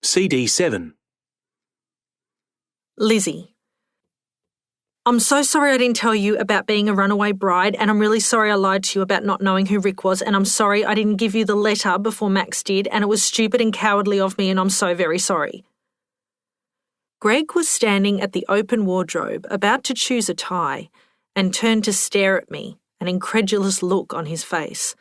CD 7. Lizzie. I'm so sorry I didn't tell you about being a runaway bride, and I'm really sorry I lied to you about not knowing who Rick was, and I'm sorry I didn't give you the letter before Max did, and it was stupid and cowardly of me, and I'm so very sorry. Greg was standing at the open wardrobe, about to choose a tie, and turned to stare at me, an incredulous look on his face.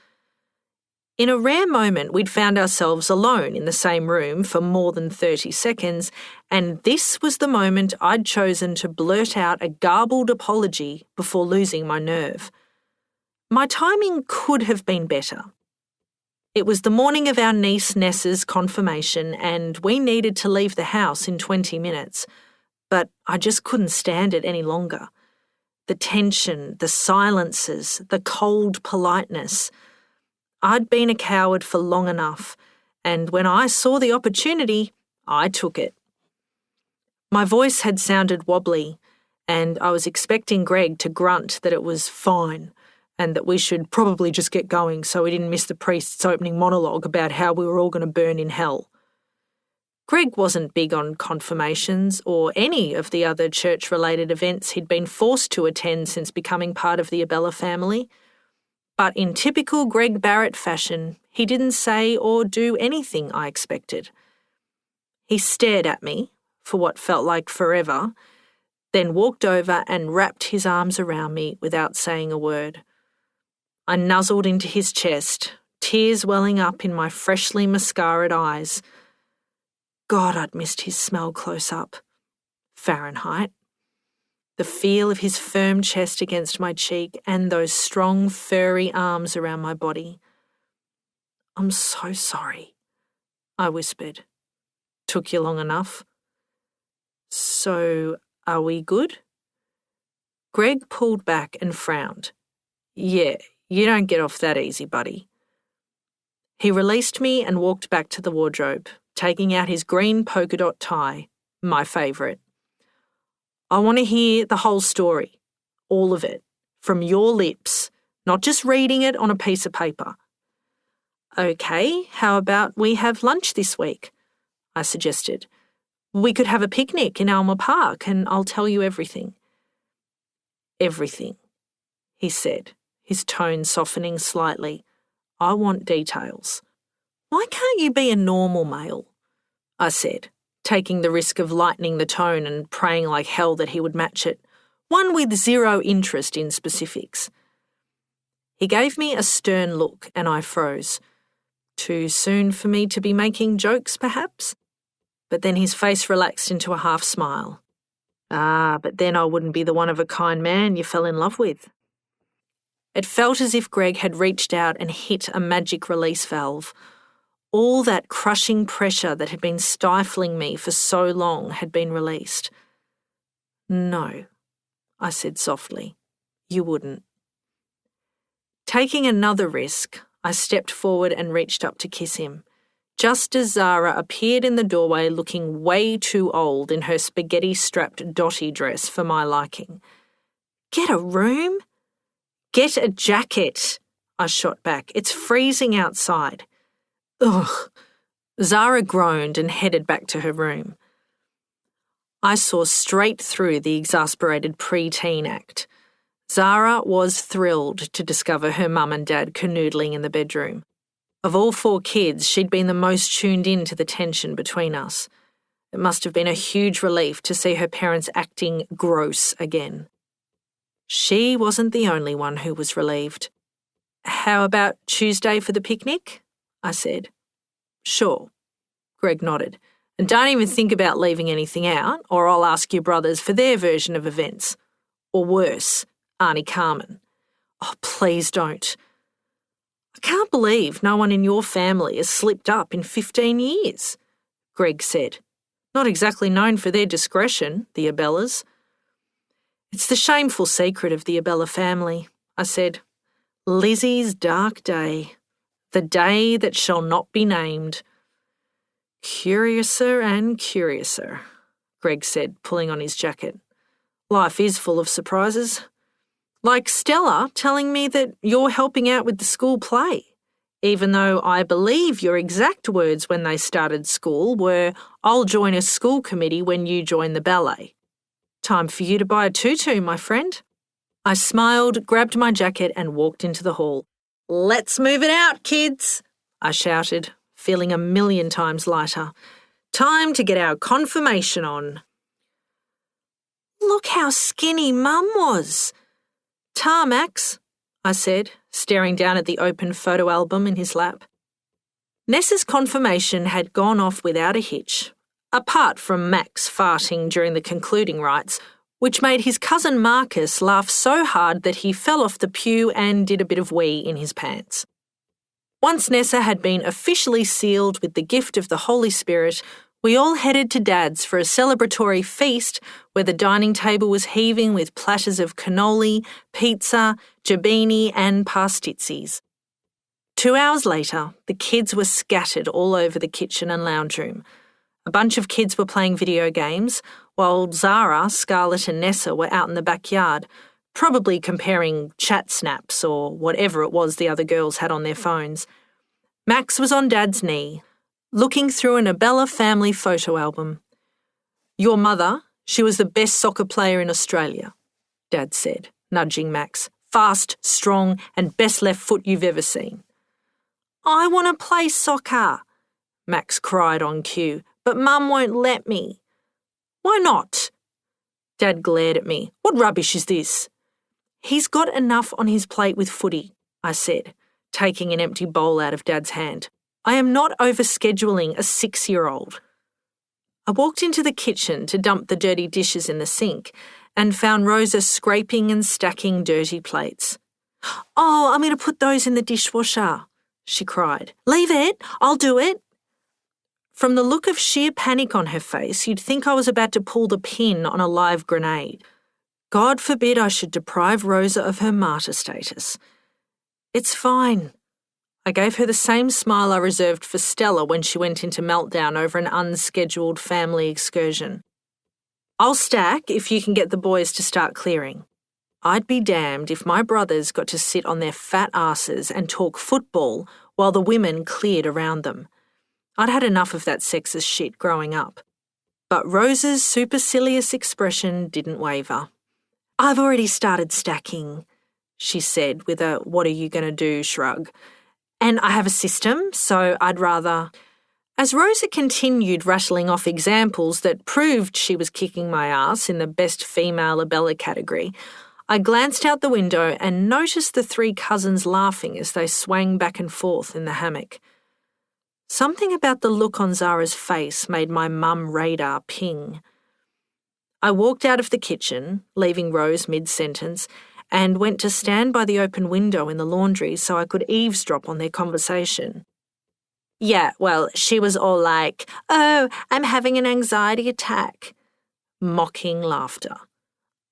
In a rare moment, we'd found ourselves alone in the same room for more than 30 seconds, and this was the moment I'd chosen to blurt out a garbled apology before losing my nerve. My timing could have been better. It was the morning of our niece Nessa's confirmation, and we needed to leave the house in 20 minutes, but I just couldn't stand it any longer. The tension, the silences, the cold politeness. I'd been a coward for long enough, and when I saw the opportunity, I took it. My voice had sounded wobbly, and I was expecting Greg to grunt that it was fine and that we should probably just get going so we didn't miss the priest's opening monologue about how we were all going to burn in hell. Greg wasn't big on confirmations or any of the other church-related events he'd been forced to attend since becoming part of the Abella family. But in typical Greg Barrett fashion, he didn't say or do anything I expected. He stared at me for what felt like forever, then walked over and wrapped his arms around me without saying a word. I nuzzled into his chest, tears welling up in my freshly mascaraed eyes. God, I'd missed his smell close up. Fahrenheit. The feel of his firm chest against my cheek and those strong, furry arms around my body. I'm so sorry, I whispered. Took you long enough. So, are we good? Greg pulled back and frowned. Yeah, you don't get off that easy, buddy. He released me and walked back to the wardrobe, taking out his green polka dot tie, my favourite. I want to hear the whole story, all of it, from your lips, not just reading it on a piece of paper. Okay, how about we have lunch this week? I suggested. We could have a picnic in Alma Park and I'll tell you everything. Everything, he said, his tone softening slightly. I want details. Why can't you be a normal male? I said, taking the risk of lightening the tone and praying like hell that he would match it, one with zero interest in specifics. He gave me a stern look and I froze. Too soon for me to be making jokes, perhaps? But then his face relaxed into a half smile. But then I wouldn't be the one-of-a-kind man you fell in love with. It felt as if Greg had reached out and hit a magic release valve. All that crushing pressure that had been stifling me for so long had been released. No, I said softly. You wouldn't. Taking another risk, I stepped forward and reached up to kiss him, just as Zara appeared in the doorway looking way too old in her spaghetti-strapped dotty dress for my liking. Get a room? Get a jacket, I shot back. It's freezing outside. Ugh. Zara groaned and headed back to her room. I saw straight through the exasperated pre-teen act. Zara was thrilled to discover her mum and dad canoodling in the bedroom. Of all 4 kids, she'd been the most tuned in to the tension between us. It must have been a huge relief to see her parents acting gross again. She wasn't the only one who was relieved. How about Tuesday for the picnic? I said. Sure. Greg nodded. And don't even think about leaving anything out, or I'll ask your brothers for their version of events. Or worse, Auntie Carmen. Oh, please don't. I can't believe no one in your family has slipped up in 15 years, Greg said. Not exactly known for their discretion, the Abellas. It's the shameful secret of the Abella family, I said. Lizzie's dark day. The day that shall not be named. Curiouser and curiouser, Greg said, pulling on his jacket. Life is full of surprises. Like Stella telling me that you're helping out with the school play. Even though I believe your exact words when they started school were, "I'll join a school committee when you join the ballet." Time for you to buy a tutu, my friend. I smiled, grabbed my jacket and walked into the hall. "Let's move it out, kids," I shouted, feeling 1,000,000 times lighter. Time to get our confirmation on. "Look how skinny Mum was." "Ta, Max," I said, staring down at the open photo album in his lap. Nessa's confirmation had gone off without a hitch, apart from Max farting during the concluding rites, which made his cousin Marcus laugh so hard that he fell off the pew and did a bit of wee in his pants. Once Nessa had been officially sealed with the gift of the Holy Spirit, we all headed to Dad's for a celebratory feast where the dining table was heaving with platters of cannoli, pizza, jabini and pastizzis. 2 hours later, the kids were scattered all over the kitchen and lounge room. A bunch of kids were playing video games, while Zara, Scarlett and Nessa were out in the backyard, probably comparing chat snaps or whatever it was the other girls had on their phones. Max was on Dad's knee, looking through an Abella family photo album. "Your mother, she was the best soccer player in Australia," Dad said, nudging Max. "Fast, strong, and best left foot you've ever seen." "I want to play soccer," Max cried on cue, "but Mum won't let me." "Why not?" Dad glared at me. "What rubbish is this?" "He's got enough on his plate with footy," I said, taking an empty bowl out of Dad's hand. "I am not overscheduling a 6-year-old. I walked into the kitchen to dump the dirty dishes in the sink and found Rosa scraping and stacking dirty plates. "Oh, I'm going to put those in the dishwasher," she cried. "Leave it, I'll do it." From the look of sheer panic on her face, you'd think I was about to pull the pin on a live grenade. God forbid I should deprive Rosa of her martyr status. "It's fine." I gave her the same smile I reserved for Stella when she went into meltdown over an unscheduled family excursion. "I'll stack if you can get the boys to start clearing." I'd be damned if my brothers got to sit on their fat asses and talk football while the women cleared around them. I'd had enough of that sexist shit growing up. But Rosa's supercilious expression didn't waver. "I've already started stacking," she said with a "what are you going to do" shrug. "And I have a system, so I'd rather—" As Rosa continued rattling off examples that proved she was kicking my ass in the best female Abella category, I glanced out the window and noticed the 3 cousins laughing as they swang back and forth in the hammock. Something about the look on Zara's face made my mum radar ping. I walked out of the kitchen, leaving Rose mid-sentence, and went to stand by the open window in the laundry so I could eavesdrop on their conversation. "Yeah, well, she was all like, 'Oh, I'm having an anxiety attack.'" Mocking laughter.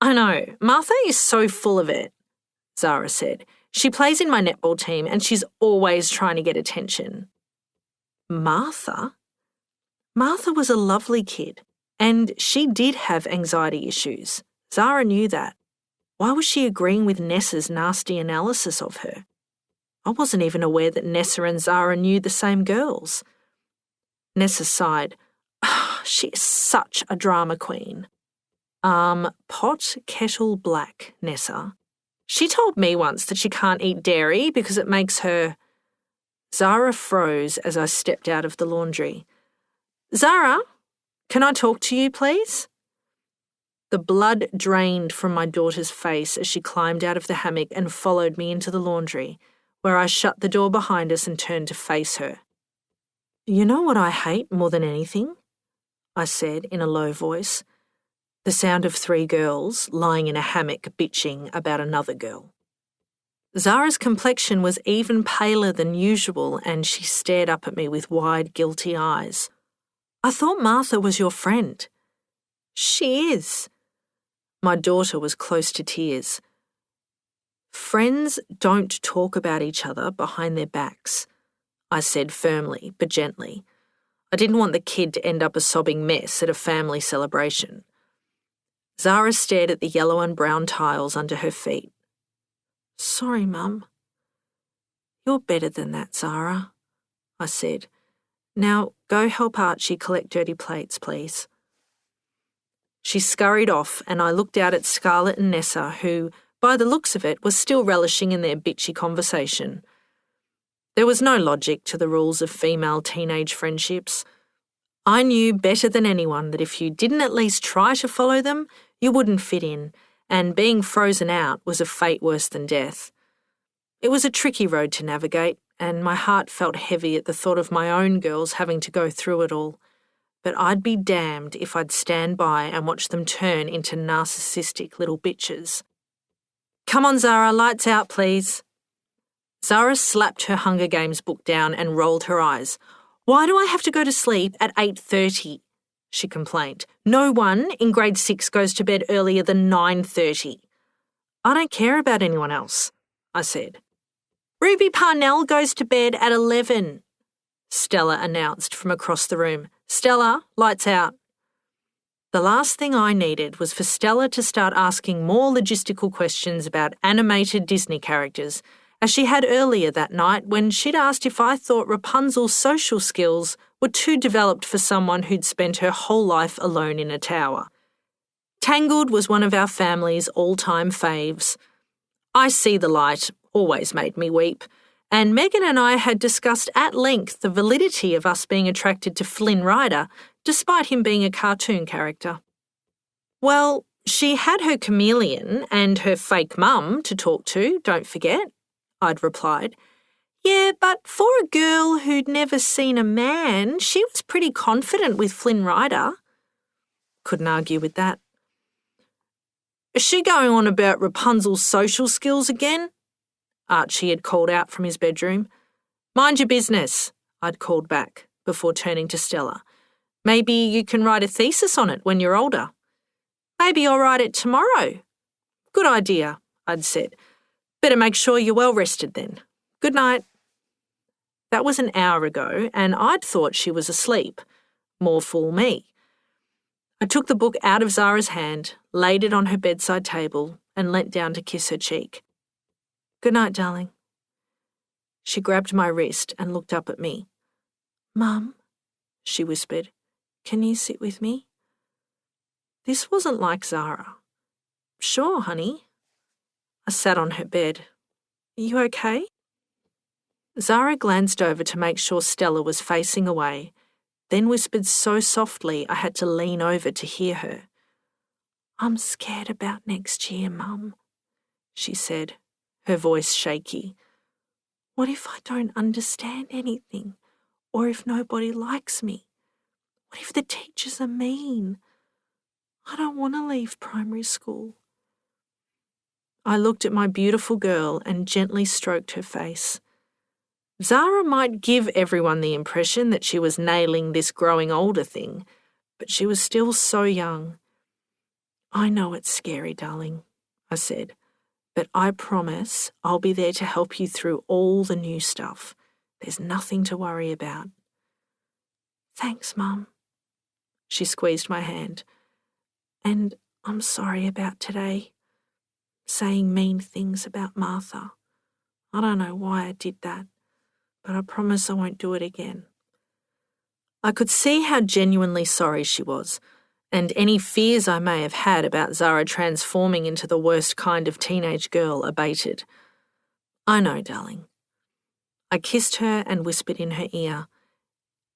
"I know, Martha is so full of it," Zara said. "She plays in my netball team and she's always trying to get attention." Martha? Martha was a lovely kid, and she did have anxiety issues. Zara knew that. Why was she agreeing with Nessa's nasty analysis of her? I wasn't even aware that Nessa and Zara knew the same girls. Nessa sighed. She is such a drama queen. Pot, kettle, black, Nessa. She told me once that she can't eat dairy because it makes her... Zara froze as I stepped out of the laundry. "Zara, can I talk to you, please?" The blood drained from my daughter's face as she climbed out of the hammock and followed me into the laundry, where I shut the door behind us and turned to face her. "You know what I hate more than anything?" I said in a low voice. The sound of 3 girls lying in a hammock bitching about another girl. Zara's complexion was even paler than usual and she stared up at me with wide, guilty eyes. "I thought Martha was your friend." "She is." My daughter was close to tears. "Friends don't talk about each other behind their backs," I said firmly but gently. I didn't want the kid to end up a sobbing mess at a family celebration. Zara stared at the yellow and brown tiles under her feet. "Sorry, Mum." You're better than that, Zara, I said. Now go help Archie collect dirty plates, please. She scurried off and I looked out at Scarlett and Nessa, who, by the looks of it, were still relishing in their bitchy conversation. There was no logic to the rules of female teenage friendships. I knew better than anyone that if you didn't at least try to follow them, you wouldn't fit in, and being frozen out was a fate worse than death. It was a tricky road to navigate, and my heart felt heavy at the thought of my own girls having to go through it all. But I'd be damned if I'd stand by and watch them turn into narcissistic little bitches. Come on, Zara, lights out, please. Zara slapped her Hunger Games book down and rolled her eyes. Why do I have to go to sleep at 8:30? She complained. No one in grade 6 goes to bed earlier than 9:30. I don't care about anyone else, I said. Ruby Parnell goes to bed at 11, Stella announced from across the room. Stella, lights out. The last thing I needed was for Stella to start asking more logistical questions about animated Disney characters, as she had earlier that night when she'd asked if I thought Rapunzel's social skills were too developed for someone who'd spent her whole life alone in a tower. Tangled was one of our family's all-time faves. I See the Light always made me weep, and Megan and I had discussed at length the validity of us being attracted to Flynn Rider, despite him being a cartoon character. Well, she had her chameleon and her fake mum to talk to, don't forget, I'd replied. Yeah, but for a girl who'd never seen a man, she was pretty confident with Flynn Rider. Couldn't argue with that. Is she going on about Rapunzel's social skills again? Archie had called out from his bedroom. Mind your business, I'd called back, before turning to Stella. Maybe you can write a thesis on it when you're older. Maybe I'll write it tomorrow. Good idea, I'd said. Better make sure you're well rested then. Good night. That was an hour ago, and I'd thought she was asleep. More fool me. I took the book out of Zara's hand, laid it on her bedside table, and leant down to kiss her cheek. Good night, darling. She grabbed my wrist and looked up at me. Mum, she whispered, can you sit with me? This wasn't like Zara. Sure, honey. I sat on her bed. Are you okay? Zara glanced over to make sure Stella was facing away, then whispered so softly I had to lean over to hear her. I'm scared about next year, Mum, she said, her voice shaky. What if I don't understand anything? Or if nobody likes me? What if the teachers are mean? I don't want to leave primary school. I looked at my beautiful girl and gently stroked her face. Zara might give everyone the impression that she was nailing this growing older thing, but she was still so young. I know it's scary, darling, I said, but I promise I'll be there to help you through all the new stuff. There's nothing to worry about. Thanks, Mum. She squeezed my hand. And I'm sorry about today. Saying mean things about Martha. I don't know why I did that, but I promise I won't do it again. I could see how genuinely sorry she was, and any fears I may have had about Zara transforming into the worst kind of teenage girl abated. I know, darling. I kissed her and whispered in her ear,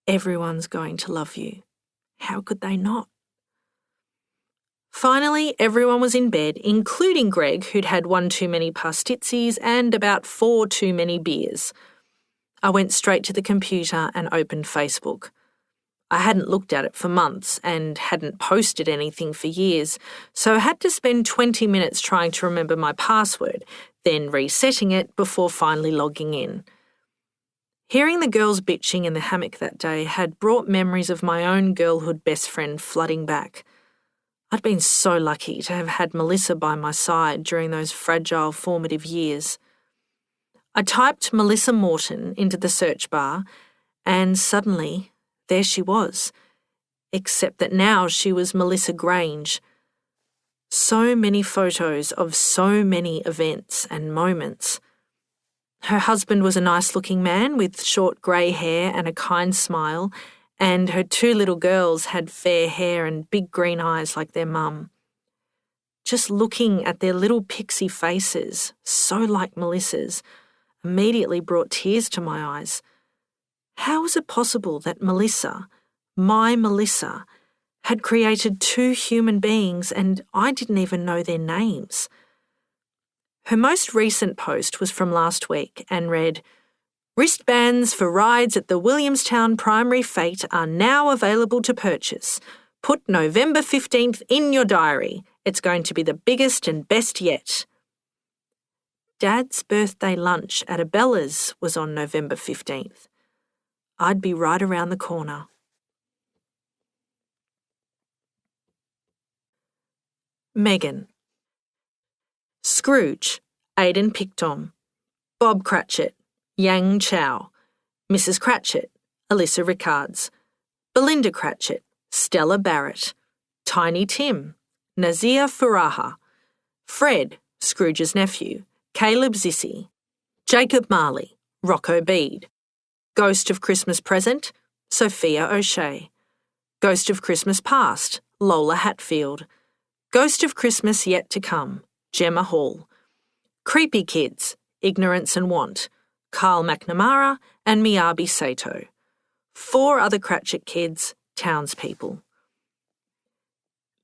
everyone's going to love you. How could they not? Finally, everyone was in bed, including Greg, who'd had one too many pastizzis and about 4 too many beers. I went straight to the computer and opened Facebook. I hadn't looked at it for months and hadn't posted anything for years, so I had to spend 20 minutes trying to remember my password, then resetting it before finally logging in. Hearing the girls bitching in the hammock that day had brought memories of my own girlhood best friend flooding back. I'd been so lucky to have had Melissa by my side during those fragile formative years. I typed Melissa Morton into the search bar, and suddenly there she was, except that now she was Melissa Grange. So many photos of so many events and moments. Her husband was a nice-looking man with short grey hair and a kind smile, and her 2 little girls had fair hair and big green eyes like their mum. Just looking at their little pixie faces, so like Melissa's, immediately brought tears to my eyes. How was it possible that Melissa, my Melissa, had created 2 human beings and I didn't even know their names? Her most recent post was from last week and read, "Wristbands for rides at the Williamstown Primary Fete are now available to purchase. Put November 15th in your diary. It's going to be the biggest and best yet." Dad's birthday lunch at Abella's was on November 15th. I'd be right around the corner. Megan. Scrooge, Aidan Picton. Bob Cratchit, Yang Chow. Mrs. Cratchit, Alyssa Rickards. Belinda Cratchit, Stella Barrett. Tiny Tim, Nazir Faraha. Fred, Scrooge's nephew, Caleb Zissy. Jacob Marley, Rocco Bede. Ghost of Christmas Present, Sophia O'Shea. Ghost of Christmas Past, Lola Hatfield. Ghost of Christmas Yet to Come, Gemma Hall. Creepy Kids, Ignorance and Want, Carl McNamara and Miyabi Sato. 4 other Cratchit kids, townspeople.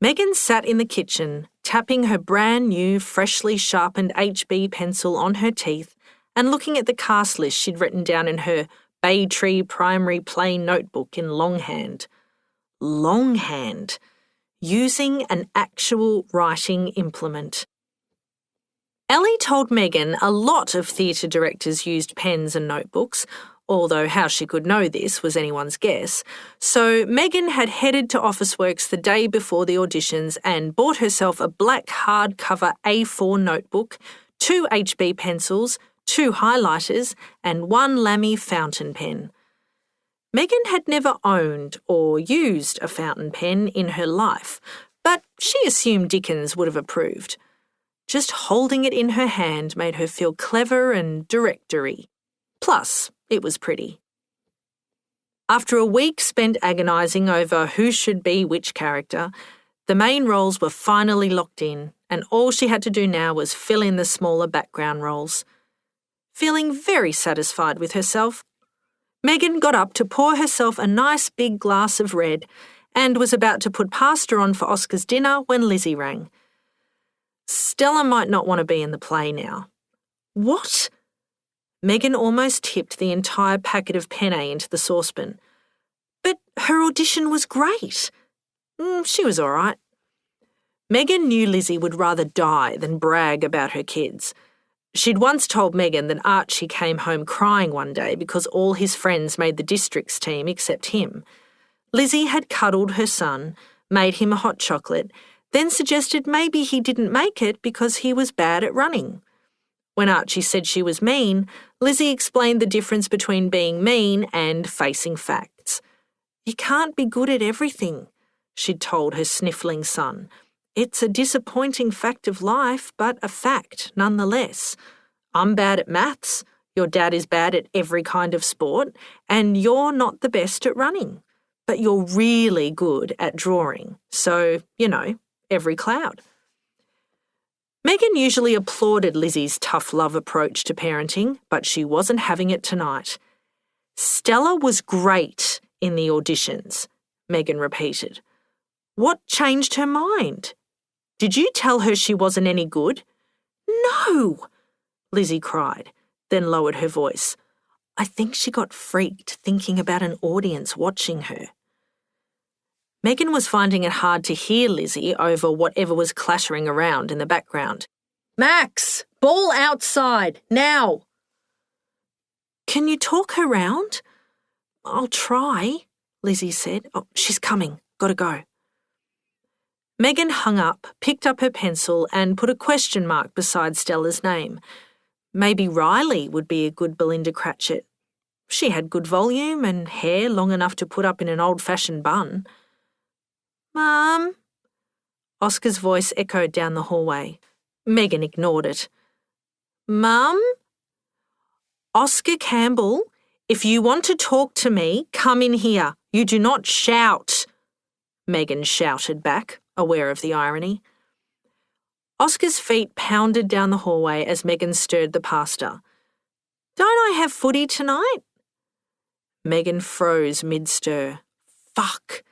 Megan sat in the kitchen, tapping her brand new, freshly sharpened HB pencil on her teeth and looking at the cast list she'd written down in her Bay Tree Primary Plain notebook in longhand. Longhand. Using an actual writing implement. Ellie told Megan a lot of theatre directors used pens and notebooks, although how she could know this was anyone's guess, so Megan had headed to Officeworks the day before the auditions and bought herself a black hardcover A4 notebook, 2 HB pencils, 2 highlighters, and 1 Lamy fountain pen. Megan had never owned or used a fountain pen in her life, but she assumed Dickens would have approved. Just holding it in her hand made her feel clever and directory. Plus, it was pretty. After a week spent agonising over who should be which character, the main roles were finally locked in, and all she had to do now was fill in the smaller background roles. Feeling very satisfied with herself, Megan got up to pour herself a nice big glass of red and was about to put pasta on for Oscar's dinner when Lizzie rang. Stella might not want to be in the play now. What? Megan almost tipped the entire packet of penne into the saucepan. But her audition was great. She was all right. Megan knew Lizzie would rather die than brag about her kids. She'd once told Megan that Archie came home crying one day because all his friends made the district's team except him. Lizzie had cuddled her son, made him a hot chocolate, then suggested maybe he didn't make it because he was bad at running. When Archie said she was mean, Lizzie explained the difference between being mean and facing facts. "You can't be good at everything," she'd told her sniffling son. "It's a disappointing fact of life, but a fact nonetheless. I'm bad at maths, your dad is bad at every kind of sport, and you're not the best at running. But you're really good at drawing, so, every cloud." Megan usually applauded Lizzie's tough love approach to parenting, but she wasn't having it tonight. "Stella was great in the auditions," Megan repeated. "What changed her mind? Did you tell her she wasn't any good?" "No!" Lizzie cried, then lowered her voice. "I think she got freaked thinking about an audience watching her." Megan was finding it hard to hear Lizzie over whatever was clattering around in the background. "Max, ball outside, now!" "Can you talk her round?" "I'll try," Lizzie said. "Oh, she's coming. Gotta go." Megan hung up, picked up her pencil and put a question mark beside Stella's name. Maybe Riley would be a good Belinda Cratchit. She had good volume and hair long enough to put up in an old-fashioned bun. "Mum?" Oscar's voice echoed down the hallway. Megan ignored it. "Mum?" Oscar Campbell, if you want to talk to me, come in here. You do not shout, Megan shouted back, aware of the irony. Oscar's feet pounded down the hallway as Megan stirred the pasta. Don't I have footy tonight? Megan froze mid-stir. Fuck.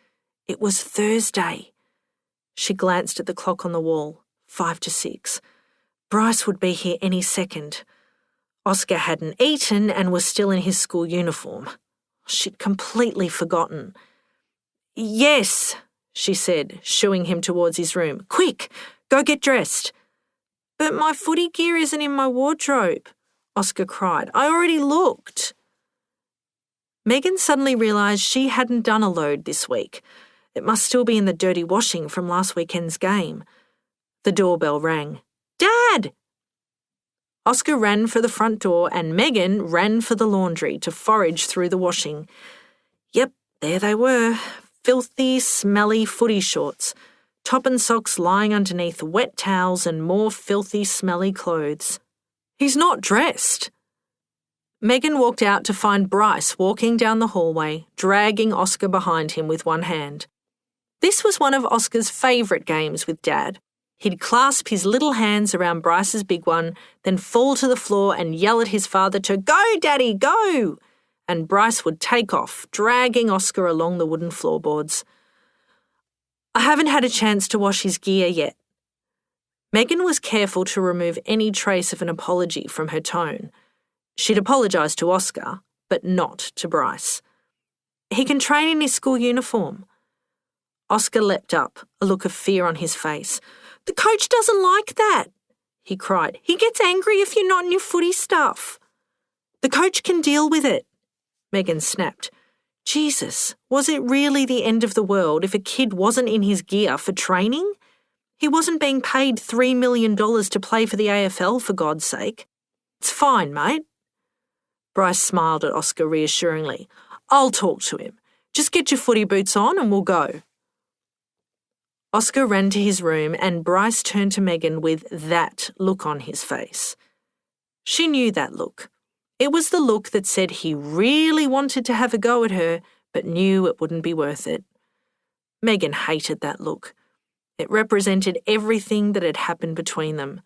It was Thursday. She glanced at the clock on the wall. 5 to 6. Bryce would be here any second. Oscar hadn't eaten and was still in his school uniform. She'd completely forgotten. Yes, she said, shooing him towards his room. Quick, go get dressed. But my footy gear isn't in my wardrobe, Oscar cried. I already looked. Megan suddenly realised she hadn't done a load this week. It must still be in the dirty washing from last weekend's game. The doorbell rang. Dad! Oscar ran for the front door and Megan ran for the laundry to forage through the washing. Yep, there they were. Filthy, smelly footy shorts. Top and socks lying underneath wet towels and more filthy, smelly clothes. He's not dressed. Megan walked out to find Bryce walking down the hallway, dragging Oscar behind him with one hand. This was one of Oscar's favourite games with Dad. He'd clasp his little hands around Bryce's big one, then fall to the floor and yell at his father to "Go, Daddy, go!" And Bryce would take off, dragging Oscar along the wooden floorboards. I haven't had a chance to wash his gear yet. Megan was careful to remove any trace of an apology from her tone. She'd apologised to Oscar, but not to Bryce. He can train in his school uniform. Oscar leapt up, a look of fear on his face. The coach doesn't like that, he cried. He gets angry if you're not in your footy stuff. The coach can deal with it, Megan snapped. Jesus, was it really the end of the world if a kid wasn't in his gear for training? He wasn't being paid $3 million to play for the AFL, for God's sake. It's fine, mate. Bryce smiled at Oscar reassuringly. I'll talk to him. Just get your footy boots on and we'll go. Oscar ran to his room and Bryce turned to Megan with that look on his face. She knew that look. It was the look that said he really wanted to have a go at her, but knew it wouldn't be worth it. Megan hated that look. It represented everything that had happened between them.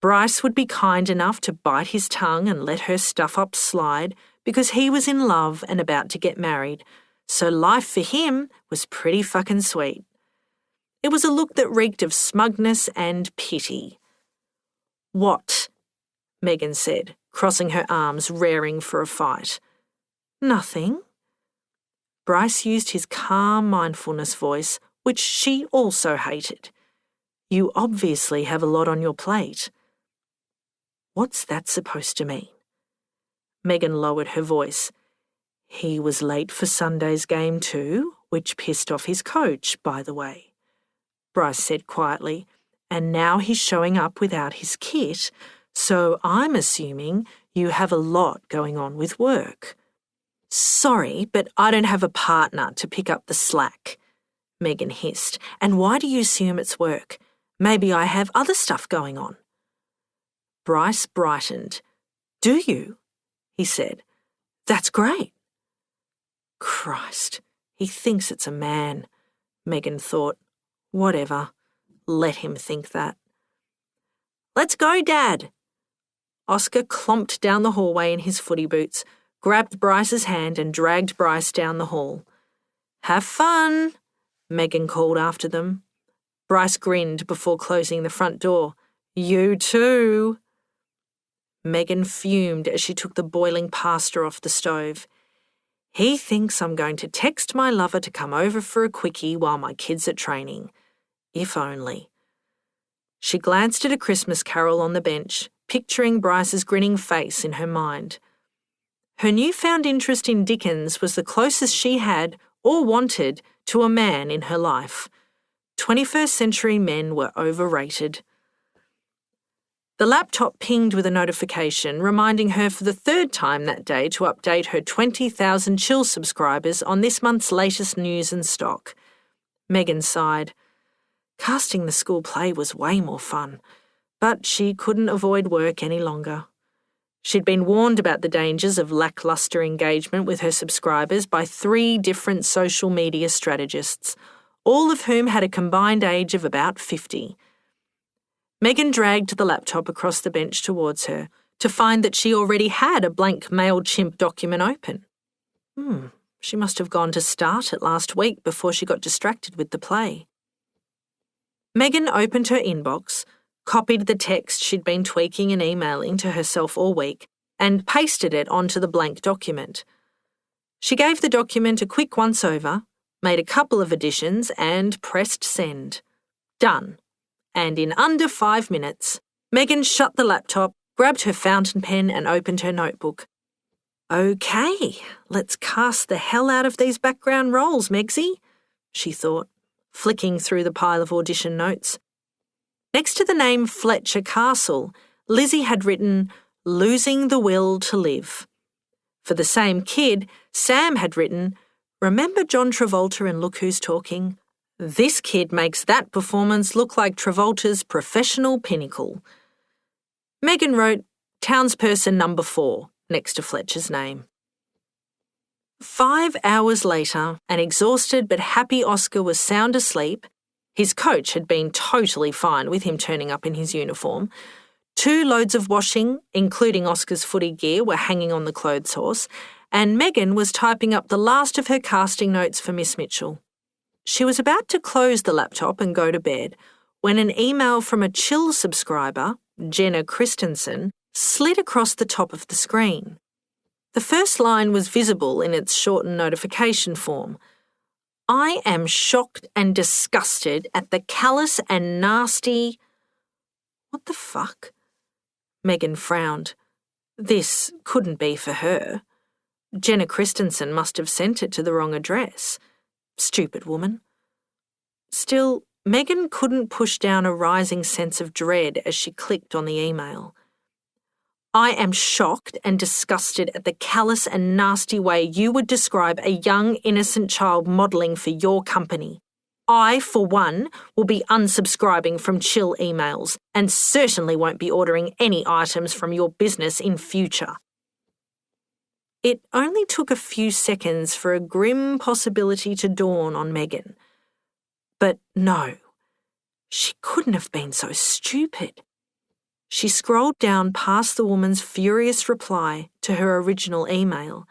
Bryce would be kind enough to bite his tongue and let her stuff up slide because he was in love and about to get married, so life for him was pretty fucking sweet. It was a look that reeked of smugness and pity. What? Megan said, crossing her arms, raring for a fight. Nothing. Bryce used his calm mindfulness voice, which she also hated. You obviously have a lot on your plate. What's that supposed to mean? Megan lowered her voice. He was late for Sunday's game too, which pissed off his coach, by the way. Bryce said quietly, and now he's showing up without his kit, so I'm assuming you have a lot going on with work. Sorry, but I don't have a partner to pick up the slack, Megan hissed. And why do you assume it's work? Maybe I have other stuff going on. Bryce brightened. Do you? He said. That's great. Christ, he thinks it's a man, Megan thought. Whatever. Let him think that. Let's go, Dad. Oscar clomped down the hallway in his footy boots, grabbed Bryce's hand and dragged Bryce down the hall. Have fun, Megan called after them. Bryce grinned before closing the front door. You too. Megan fumed as she took the boiling pasta off the stove. He thinks I'm going to text my lover to come over for a quickie while my kids are training. If only. She glanced at a Christmas carol on the bench, picturing Bryce's grinning face in her mind. Her newfound interest in Dickens was the closest she had or wanted to a man in her life. 21st century men were overrated. The laptop pinged with a notification reminding her for the third time that day to update her 20,000 Chill subscribers on this month's latest news and stock. Megan sighed. Casting the school play was way more fun, but she couldn't avoid work any longer. She'd been warned about the dangers of lacklustre engagement with her subscribers by 3 different social media strategists, all of whom had a combined age of about 50. Megan dragged the laptop across the bench towards her to find that she already had a blank MailChimp document open. She must have gone to start it last week before she got distracted with the play. Megan opened her inbox, copied the text she'd been tweaking and emailing to herself all week, and pasted it onto the blank document. She gave the document a quick once-over, made a couple of additions, and pressed send. Done. And in under 5 minutes, Megan shut the laptop, grabbed her fountain pen and opened her notebook. Okay, let's cast the hell out of these background roles, Megsy, she thought, flicking through the pile of audition notes. Next to the name Fletcher Castle, Lizzie had written, "Losing the Will to Live." For the same kid, Sam had written, "Remember John Travolta in Look Who's Talking? This kid makes that performance look like Travolta's professional pinnacle." Megan wrote, "Townsperson number 4, next to Fletcher's name. 5 hours later, an exhausted but happy Oscar was sound asleep. His coach had been totally fine with him turning up in his uniform. 2 loads of washing, including Oscar's footy gear, were hanging on the clothes horse, and Megan was typing up the last of her casting notes for Miss Mitchell. She was about to close the laptop and go to bed when an email from a Chill subscriber, Jenna Christensen, slid across the top of the screen. The first line was visible in its shortened notification form. "I am shocked and disgusted at the callous and nasty—" What the fuck? Megan frowned. This couldn't be for her. Jenna Christensen must have sent it to the wrong address. Stupid woman. Still, Megan couldn't push down a rising sense of dread as she clicked on the email. "I am shocked and disgusted at the callous and nasty way you would describe a young, innocent child modelling for your company. I, for one, will be unsubscribing from Chill emails and certainly won't be ordering any items from your business in future." It only took a few seconds for a grim possibility to dawn on Megan. But no, she couldn't have been so stupid. She scrolled down past the woman's furious reply to her original email,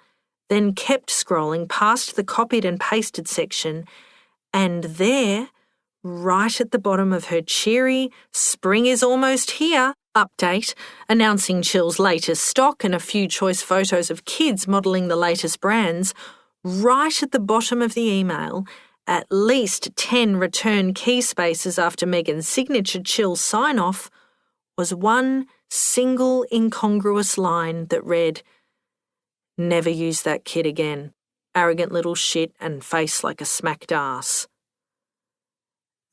then kept scrolling past the copied and pasted section, and there, right at the bottom of her cheery "Spring is almost here" update, announcing Chill's latest stock and a few choice photos of kids modelling the latest brands, right at the bottom of the email, at least 10 return key spaces after Megan's signature Chill sign-off, was one single incongruous line that read, "Never use that kid again. Arrogant little shit and face like a smacked ass."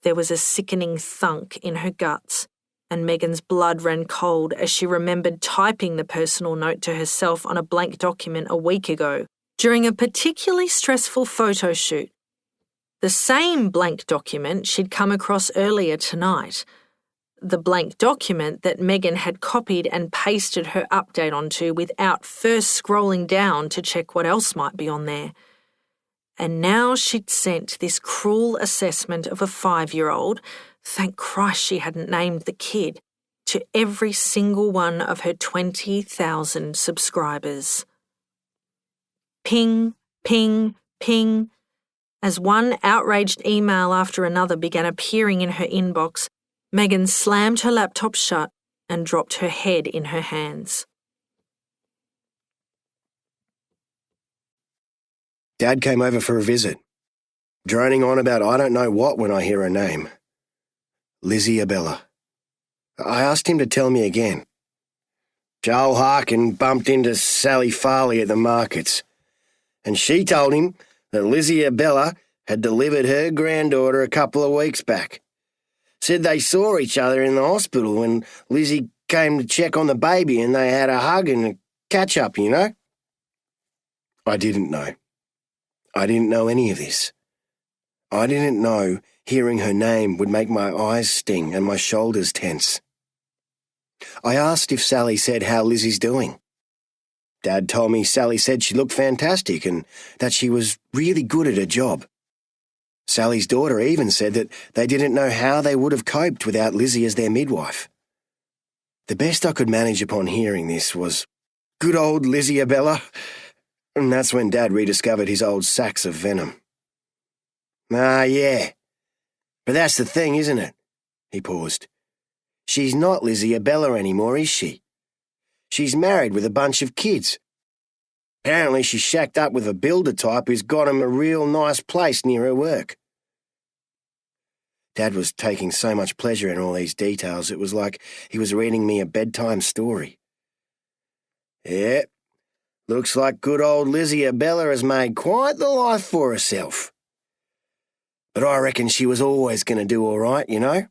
There was a sickening thunk in her guts, and Megan's blood ran cold as she remembered typing the personal note to herself on a blank document a week ago during a particularly stressful photo shoot. The same blank document she'd come across earlier tonight. The blank document that Megan had copied and pasted her update onto without first scrolling down to check what else might be on there. And now she'd sent this cruel assessment of a 5-year-old, thank Christ she hadn't named the kid, to every single one of her 20,000 subscribers. Ping, ping, ping. As one outraged email after another began appearing in her inbox, Megan slammed her laptop shut and dropped her head in her hands. Dad came over for a visit, droning on about I don't know what when I hear her name. Lizzie Abella. I asked him to tell me again. Joel Harkin bumped into Sally Farley at the markets, and she told him that Lizzie Abella had delivered her granddaughter a couple of weeks back. Said they saw each other in the hospital when Lizzie came to check on the baby and they had a hug and a catch-up, you know? I didn't know. I didn't know any of this. I didn't know hearing her name would make my eyes sting and my shoulders tense. I asked if Sally said how Lizzie's doing. Dad told me Sally said she looked fantastic and that she was really good at her job. Sally's daughter even said that they didn't know how they would have coped without Lizzie as their midwife. The best I could manage upon hearing this was, "Good old Lizzie Abella," and that's when Dad rediscovered his old sacks of venom. "Ah, yeah. But that's the thing, isn't it?" He paused. "She's not Lizzie Abella anymore, is she? She's married with a bunch of kids. Apparently she's shacked up with a builder type who's got him a real nice place near her work." Dad was taking so much pleasure in all these details, it was like he was reading me a bedtime story. "Yeah, looks like good old Lizzie Abella has made quite the life for herself. But I reckon she was always going to do all right, you know?"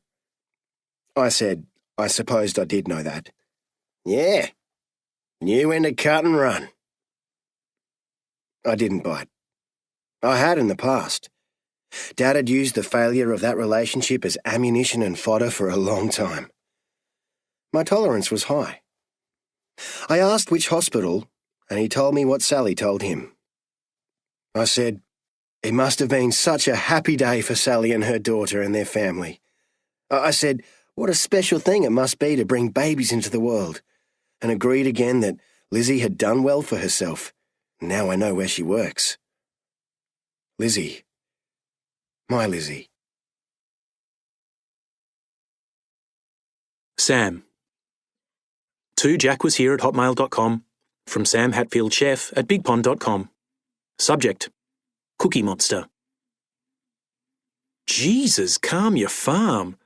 I said I supposed I did know that. "Yeah, knew when to cut and run." I didn't bite. I had in the past. Dad had used the failure of that relationship as ammunition and fodder for a long time. My tolerance was high. I asked which hospital, and he told me what Sally told him. I said, it must have been such a happy day for Sally and her daughter and their family. I said, what a special thing it must be to bring babies into the world, and agreed again that Lizzie had done well for herself. Now I know where she works. Lizzie. My Lizzie. Sam. To Jack was here at hotmail.com. From Sam Hatfield Chef at bigpond.com. Subject: Cookie Monster. Jesus, calm your farm.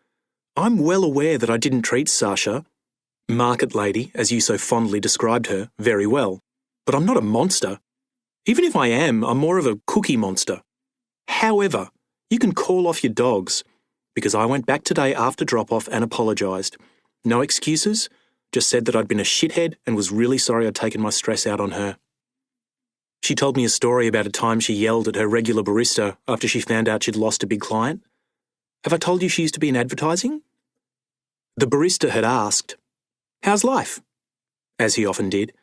I'm well aware that I didn't treat Sasha, market lady, as you so fondly described her, very well. But I'm not a monster. Even if I am, I'm more of a cookie monster. However, you can call off your dogs, because I went back today after drop-off and apologised. No excuses, just said that I'd been a shithead and was really sorry I'd taken my stress out on her. She told me a story about a time she yelled at her regular barista after she found out she'd lost a big client. Have I told you she used to be in advertising? The barista had asked, "How's life?" as he often did,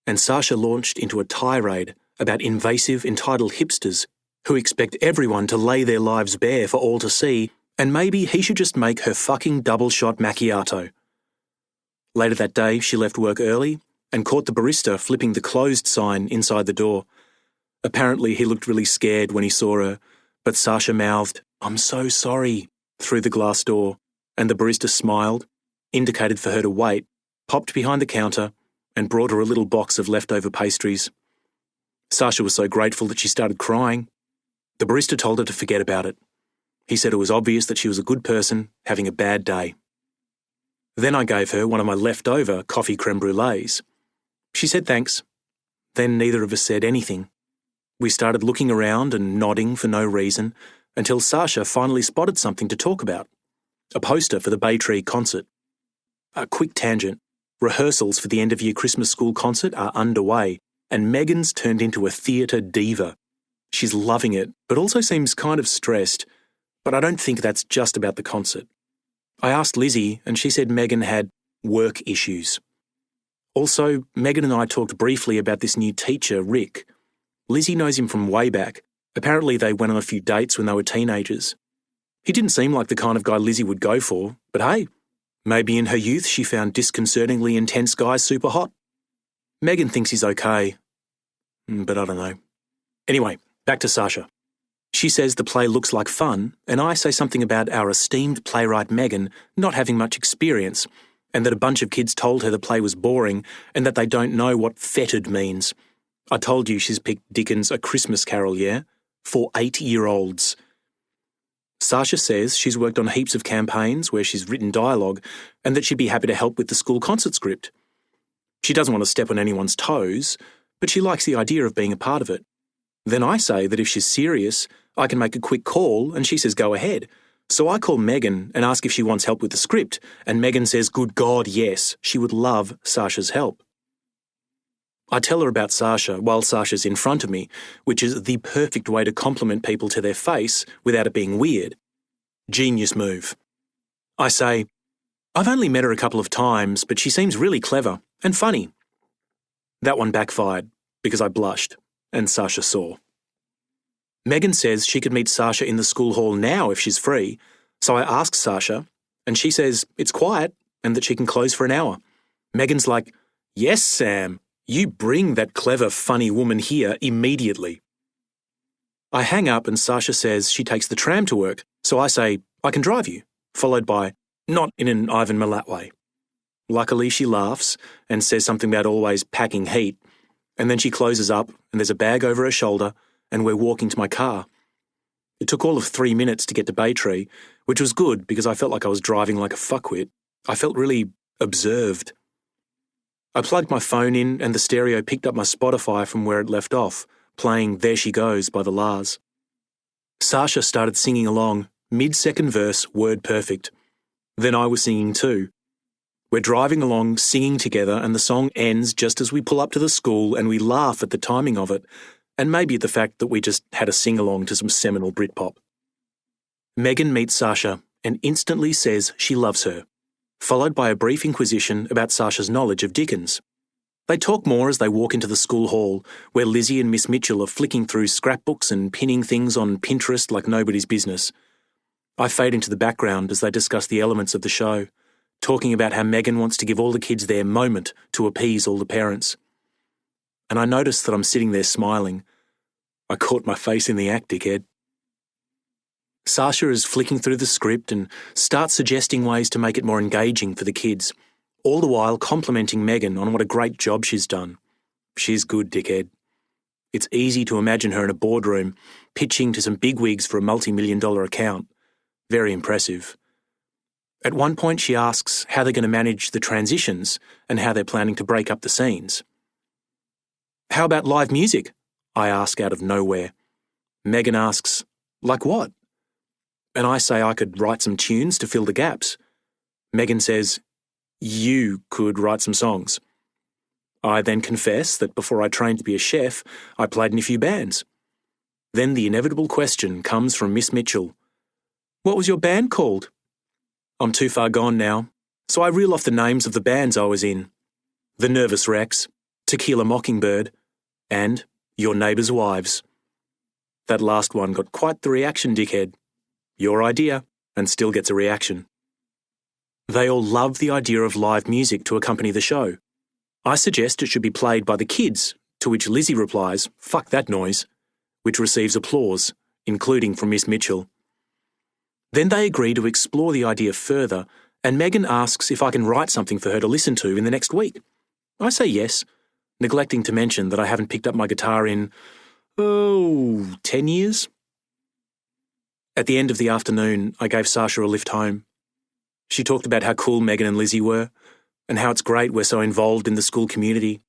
and Sasha launched into a tirade about invasive, entitled hipsters who expect everyone to lay their lives bare for all to see, and maybe he should just make her fucking double-shot macchiato. Later that day, she left work early and caught the barista flipping the closed sign inside the door. Apparently, he looked really scared when he saw her, but Sasha mouthed, "I'm so sorry," through the glass door, and the barista smiled, indicated for her to wait, popped behind the counter, and brought her a little box of leftover pastries. Sasha was so grateful that she started crying. The barista told her to forget about it. He said it was obvious that she was a good person, having a bad day. Then I gave her one of my leftover coffee creme brulees. She said thanks. Then neither of us said anything. We started looking around and nodding for no reason until Sasha finally spotted something to talk about. A poster for the Baytree concert. A quick tangent. Rehearsals for the end-of-year Christmas school concert are underway, and Megan's turned into a theatre diva. She's loving it, but also seems kind of stressed. But I don't think that's just about the concert. I asked Lizzie, and she said Megan had work issues. Also, Megan and I talked briefly about this new teacher, Rick. Lizzie knows him from way back. Apparently they went on a few dates when they were teenagers. He didn't seem like the kind of guy Lizzie would go for, but hey, maybe in her youth she found disconcertingly intense guys super hot. Megan thinks he's okay, but I don't know. Anyway, back to Sasha. She says the play looks like fun, and I say something about our esteemed playwright Megan not having much experience, and that a bunch of kids told her the play was boring and that they don't know what fetid means. I told you she's picked Dickens' A Christmas Carol, yeah? For 8-year-olds. Sasha says she's worked on heaps of campaigns where she's written dialogue and that she'd be happy to help with the school concert script. She doesn't want to step on anyone's toes, but she likes the idea of being a part of it. Then I say that if she's serious, I can make a quick call, and she says go ahead. So I call Megan and ask if she wants help with the script, and Megan says, good God, yes, she would love Sasha's help. I tell her about Sasha while Sasha's in front of me, which is the perfect way to compliment people to their face without it being weird. Genius move. I say, I've only met her a couple of times, but she seems really clever and funny. That one backfired because I blushed, and Sasha saw. Megan says she could meet Sasha in the school hall now if she's free, so I ask Sasha, and she says it's quiet and that she can close for an hour. Megan's like, "Yes, Sam, you bring that clever, funny woman here immediately." I hang up and Sasha says she takes the tram to work, so I say, "I can drive you," followed by, "Not in an Ivan Milat way." Luckily, she laughs and says something about always packing heat, and then she closes up and there's a bag over her shoulder and we're walking to my car. It took all of 3 minutes to get to Baytree, which was good because I felt like I was driving like a fuckwit. I felt really observed. I plugged my phone in and the stereo picked up my Spotify from where it left off, playing There She Goes by the Lars. Sasha started singing along, mid-second verse, word perfect. Then I was singing too. We're driving along, singing together, and the song ends just as we pull up to the school and we laugh at the timing of it, and maybe at the fact that we just had a sing-along to some seminal Britpop. Megan meets Sasha and instantly says she loves her, followed by a brief inquisition about Sasha's knowledge of Dickens. They talk more as they walk into the school hall, where Lizzie and Miss Mitchell are flicking through scrapbooks and pinning things on Pinterest like nobody's business. I fade into the background as they discuss the elements of the show, talking about how Megan wants to give all the kids their moment to appease all the parents. And I notice that I'm sitting there smiling. I caught my face in the act, dickhead. Sasha is flicking through the script and starts suggesting ways to make it more engaging for the kids, all the while complimenting Megan on what a great job she's done. She's good, dickhead. It's easy to imagine her in a boardroom, pitching to some bigwigs for a multi-million-dollar account. Very impressive. At one point she asks how they're going to manage the transitions and how they're planning to break up the scenes. "How about live music?" I ask out of nowhere. Megan asks, "Like what?" And I say I could write some tunes to fill the gaps. Megan says, "You could write some songs." I then confess that before I trained to be a chef, I played in a few bands. Then the inevitable question comes from Miss Mitchell. "What was your band called?" I'm too far gone now, so I reel off the names of the bands I was in. The Nervous Rex, Tequila Mockingbird, and Your Neighbour's Wives. That last one got quite the reaction, dickhead. Your idea, and still gets a reaction. They all love the idea of live music to accompany the show. I suggest it should be played by the kids, to which Lizzie replies, "Fuck that noise," which receives applause, including from Miss Mitchell. Then they agree to explore the idea further, and Megan asks if I can write something for her to listen to in the next week. I say yes, neglecting to mention that I haven't picked up my guitar in, 10 years? At the end of the afternoon, I gave Sasha a lift home. She talked about how cool Megan and Lizzie were, and how it's great we're so involved in the school community.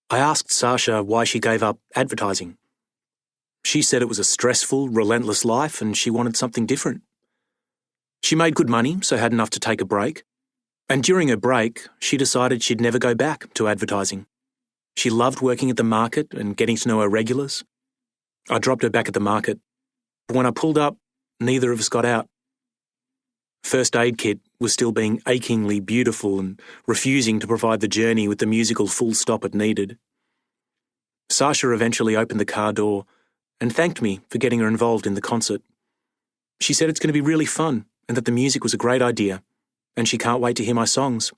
I asked Sasha why she gave up advertising. She said it was a stressful, relentless life and she wanted something different. She made good money, so had enough to take a break. And during her break, she decided she'd never go back to advertising. She loved working at the market and getting to know her regulars. I dropped her back at the market, but when I pulled up, neither of us got out. First Aid Kit was still being achingly beautiful and refusing to provide the journey with the musical full stop it needed. Sasha eventually opened the car door and thanked me for getting her involved in the concert. She said it's going to be really fun and that the music was a great idea, and she can't wait to hear my songs.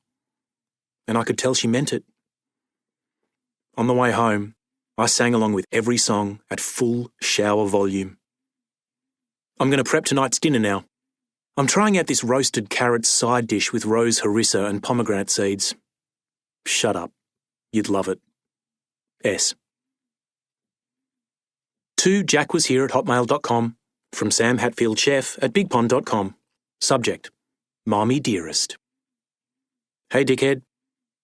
And I could tell she meant it. On the way home, I sang along with every song at full shower volume. I'm going to prep tonight's dinner now. I'm trying out this roasted carrot side dish with rose harissa and pomegranate seeds. Shut up. You'd love it. S. To Jack was here at hotmail.com, from Sam Hatfield Chef at bigpond.com. Subject: Mommy Dearest. Hey dickhead.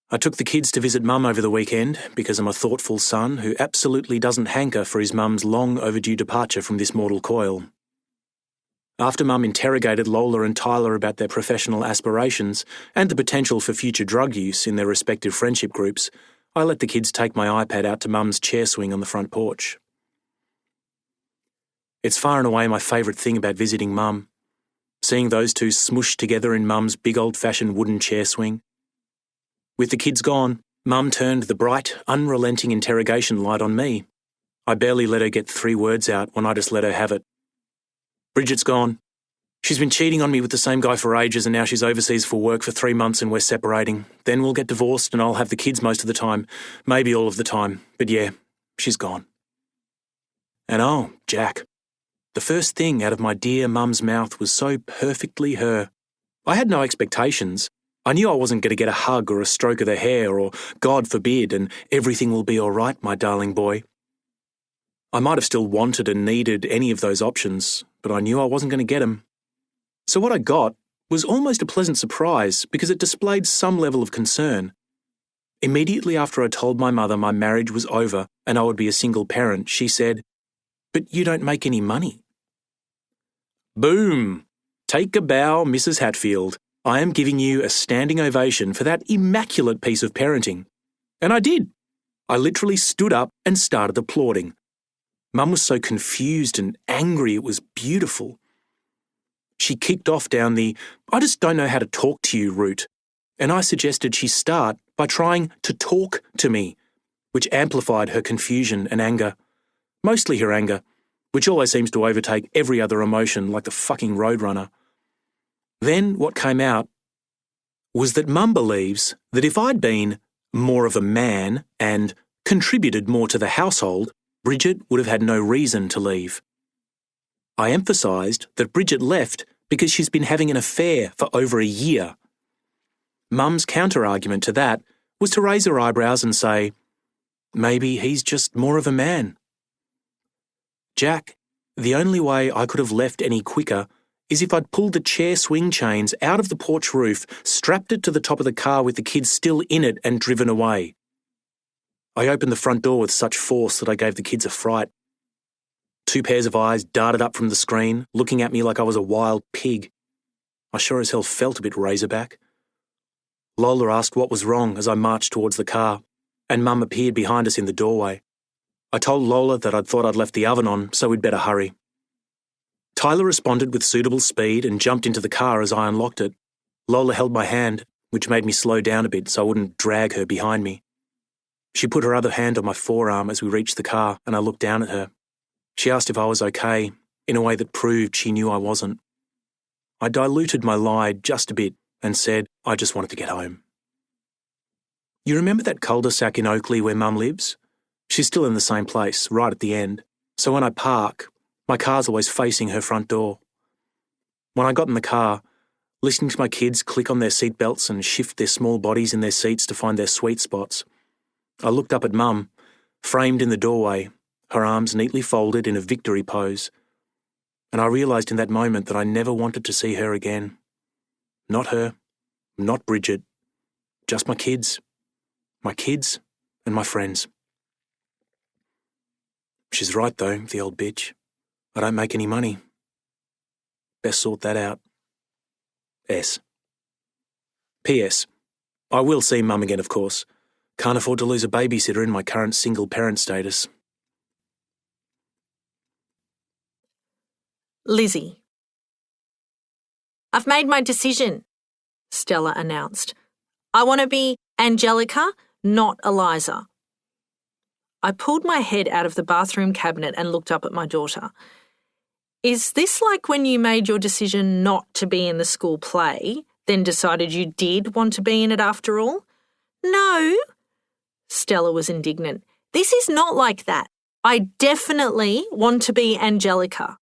I took the kids to visit Mum over the weekend because I'm a thoughtful son who absolutely doesn't hanker for his mum's long overdue departure from this mortal coil. After Mum interrogated Lola and Tyler about their professional aspirations and the potential for future drug use in their respective friendship groups, I let the kids take my iPad out to Mum's chair swing on the front porch. It's far and away my favourite thing about visiting Mum, seeing those two smooshed together in Mum's big old-fashioned wooden chair swing. With the kids gone, Mum turned the bright, unrelenting interrogation light on me. I barely let her get 3 words out when I just let her have it. Bridget's gone. She's been cheating on me with the same guy for ages, and now she's overseas for work for 3 months and we're separating. Then we'll get divorced and I'll have the kids most of the time. Maybe all of the time. But yeah, she's gone. And oh, Jack. The first thing out of my dear mum's mouth was so perfectly her. I had no expectations. I knew I wasn't going to get a hug or a stroke of the hair or, God forbid, and everything will be all right, my darling boy. I might have still wanted and needed any of those options, but I knew I wasn't going to get them. So what I got was almost a pleasant surprise because it displayed some level of concern. Immediately after I told my mother my marriage was over and I would be a single parent, she said, "But you don't make any money." Boom! Take a bow, Mrs. Hatfield. I am giving you a standing ovation for that immaculate piece of parenting. And I did. I literally stood up and started applauding. Mum was so confused and angry it was beautiful. She kicked off down the "I just don't know how to talk to you" route, and I suggested she start by trying to talk to me, which amplified her confusion and anger. Mostly her anger, which always seems to overtake every other emotion like the fucking Roadrunner. Then what came out was that Mum believes that if I'd been more of a man and contributed more to the household, Bridget would have had no reason to leave. I emphasised that Bridget left because she's been having an affair for over a year. Mum's counter-argument to that was to raise her eyebrows and say, maybe he's just more of a man. Jack, the only way I could have left any quicker is if I'd pulled the chair swing chains out of the porch roof, strapped it to the top of the car with the kids still in it and driven away. I opened the front door with such force that I gave the kids a fright. 2 pairs of eyes darted up from the screen, looking at me like I was a wild pig. I sure as hell felt a bit razorback. Lola asked what was wrong as I marched towards the car, and Mum appeared behind us in the doorway. I told Lola that I'd thought I'd left the oven on, so we'd better hurry. Tyler responded with suitable speed and jumped into the car as I unlocked it. Lola held my hand, which made me slow down a bit so I wouldn't drag her behind me. She put her other hand on my forearm as we reached the car, and I looked down at her. She asked if I was okay, in a way that proved she knew I wasn't. I diluted my lie just a bit and said I just wanted to get home. You remember that cul-de-sac in Oakley where Mum lives? She's still in the same place, right at the end. So when I park, my car's always facing her front door. When I got in the car, listening to my kids click on their seatbelts and shift their small bodies in their seats to find their sweet spots, I looked up at Mum, framed in the doorway, her arms neatly folded in a victory pose, and I realised in that moment that I never wanted to see her again. Not her, not Bridget, just my kids and my friends. She's right though, the old bitch. I don't make any money. Best sort that out. S. P.S. I will see Mum again, of course. Can't afford to lose a babysitter in my current single parent status. Lizzie. I've made my decision, Stella announced. I want to be Angelica, not Eliza. I pulled my head out of the bathroom cabinet and looked up at my daughter. Is this like when you made your decision not to be in the school play, then decided you did want to be in it after all? No. Stella was indignant. This is not like that. I definitely want to be Angelica.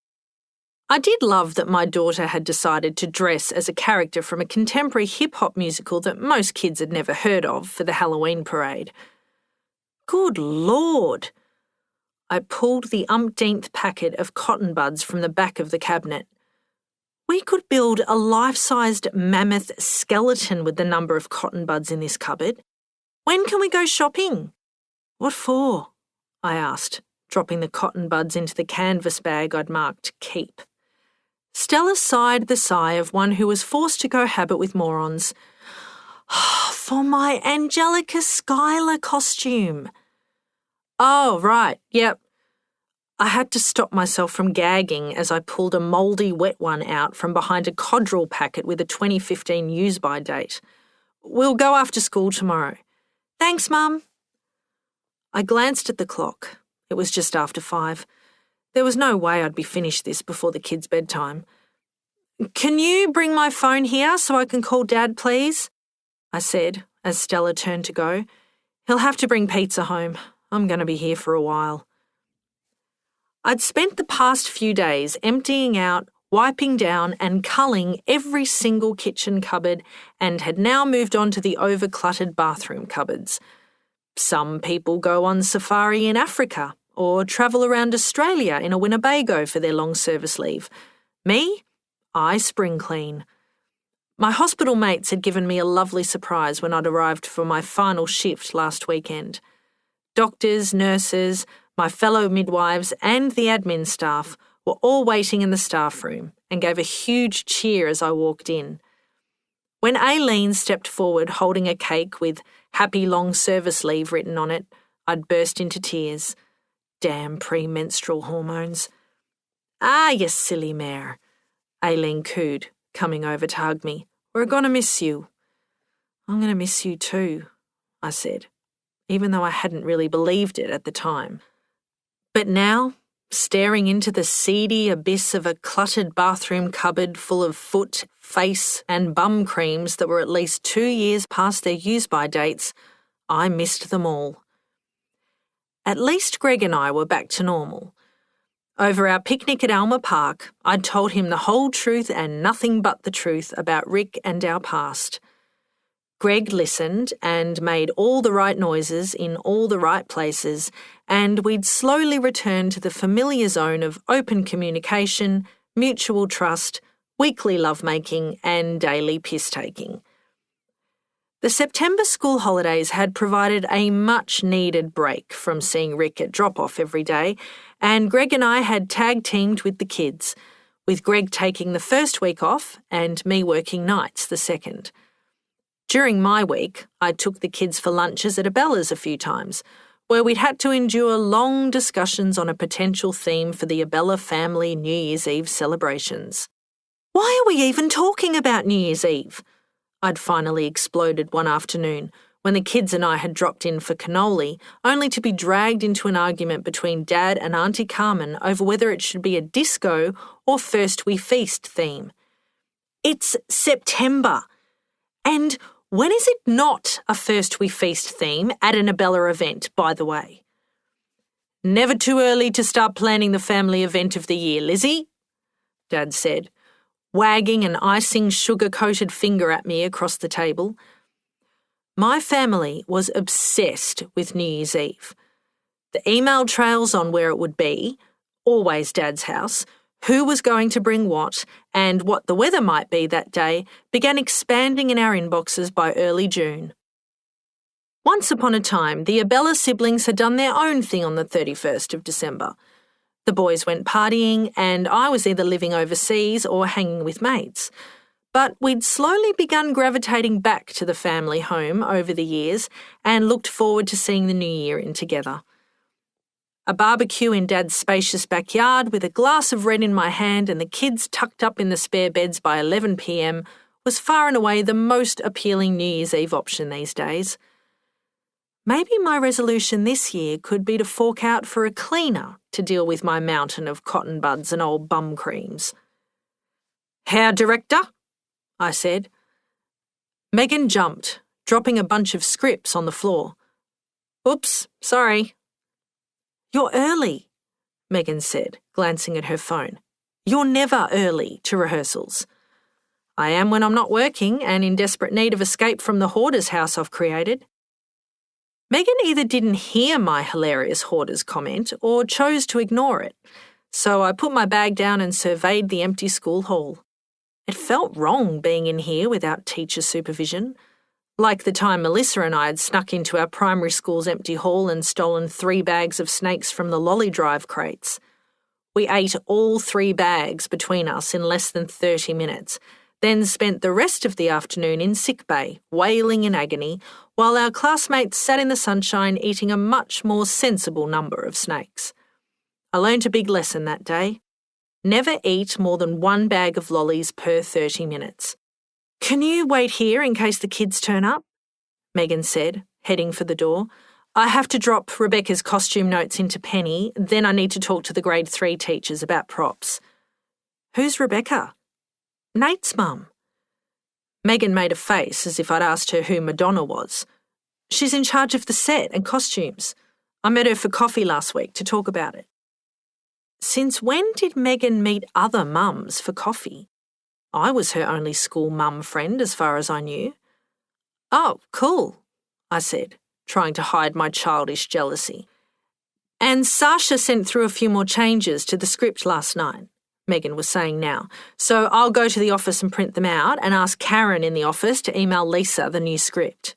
I did love that my daughter had decided to dress as a character from a contemporary hip-hop musical that most kids had never heard of for the Halloween parade. Good Lord! I pulled the umpteenth packet of cotton buds from the back of the cabinet. We could build a life-sized mammoth skeleton with the number of cotton buds in this cupboard. When can we go shopping? What for? I asked, dropping the cotton buds into the canvas bag I'd marked keep. Stella sighed the sigh of one who was forced to go habit with morons. For my Angelica Schuyler costume. Oh, right, yep. I had to stop myself from gagging as I pulled a mouldy wet one out from behind a Codral packet with a 2015 use-by date. We'll go after school tomorrow. Thanks, Mum. I glanced at the clock. It was just after 5. There was no way I'd be finished this before the kids' bedtime. Can you bring my phone here so I can call Dad, please? I said, as Stella turned to go. He'll have to bring pizza home. I'm going to be here for a while. I'd spent the past few days emptying out, wiping down and culling every single kitchen cupboard and had now moved on to the over-cluttered bathroom cupboards. Some people go on safari in Africa or travel around Australia in a Winnebago for their long service leave. Me? I spring clean. My hospital mates had given me a lovely surprise when I'd arrived for my final shift last weekend. Doctors, nurses, my fellow midwives and the admin staff were all waiting in the staff room and gave a huge cheer as I walked in. When Aileen stepped forward holding a cake with "Happy Long Service Leave" written on it, I'd burst into tears. Damn premenstrual hormones. "Ah, you silly mare," Aileen cooed, coming over to hug me. "We're going to miss you." "I'm going to miss you too," I said, even though I hadn't really believed it at the time. But now, staring into the seedy abyss of a cluttered bathroom cupboard full of foot, face and bum creams that were at least 2 years past their use-by dates, I missed them all. At least Greg and I were back to normal. Over our picnic at Alma Park, I'd told him the whole truth and nothing but the truth about Rick and our past. Greg listened and made all the right noises in all the right places, and we'd slowly return to the familiar zone of open communication, mutual trust, weekly lovemaking, and daily piss-taking. The September school holidays had provided a much-needed break from seeing Rick at drop-off every day, and Greg and I had tag-teamed with the kids, with Greg taking the first week off and me working nights the second. During my week, I took the kids for lunches at Abella's a few times, where we'd had to endure long discussions on a potential theme for the Abella family New Year's Eve celebrations. Why are we even talking about New Year's Eve? I'd finally exploded one afternoon when the kids and I had dropped in for cannoli, only to be dragged into an argument between Dad and Auntie Carmen over whether it should be a disco or First We Feast theme. It's September, and when is it not a First We Feast theme at an Abella event, by the way? "Never too early to start planning the family event of the year, Lizzie," Dad said, wagging an icing sugar-coated finger at me across the table. My family was obsessed with New Year's Eve. The email trails on where it would be, always Dad's house, who was going to bring what, and what the weather might be that day began expanding in our inboxes by early June. Once upon a time, the Abella siblings had done their own thing on the 31st of December. The boys went partying, and I was either living overseas or hanging with mates. But we'd slowly begun gravitating back to the family home over the years and looked forward to seeing the new year in together. A barbecue in Dad's spacious backyard with a glass of red in my hand and the kids tucked up in the spare beds by 11 p.m. was far and away the most appealing New Year's Eve option these days. Maybe my resolution this year could be to fork out for a cleaner to deal with my mountain of cotton buds and old bum creams. "Hair director?" I said. Megan jumped, dropping a bunch of scripts on the floor. "Oops, sorry." "You're early," Megan said, glancing at her phone. "You're never early to rehearsals." "I am when I'm not working and in desperate need of escape from the hoarder's house I've created." Megan either didn't hear my hilarious hoarders comment or chose to ignore it, so I put my bag down and surveyed the empty school hall. It felt wrong being in here without teacher supervision. Like the time Melissa and I had snuck into our primary school's empty hall and stolen 3 bags of snakes from the Lolly Drive crates. We ate all 3 bags between us in less than 30 minutes, then spent the rest of the afternoon in sickbay, wailing in agony, while our classmates sat in the sunshine eating a much more sensible number of snakes. I learned a big lesson that day. Never eat more than 1 bag of lollies per 30 minutes. "Can you wait here in case the kids turn up?" Megan said, heading for the door. I have to drop Rebecca's costume notes into Penny, then I need to talk to the grade 3 teachers about props. Who's Rebecca? Nate's mum. Megan made a face as if I'd asked her who Madonna was. She's in charge of the set and costumes. I met her for coffee last week to talk about it. Since when did Megan meet other mums for coffee? I was her only school mum friend as far as I knew. Oh, cool, I said, trying to hide my childish jealousy. And Sasha sent through a few more changes to the script last night, Megan was saying now, so I'll go to the office and print them out and ask Karen in the office to email Lisa the new script.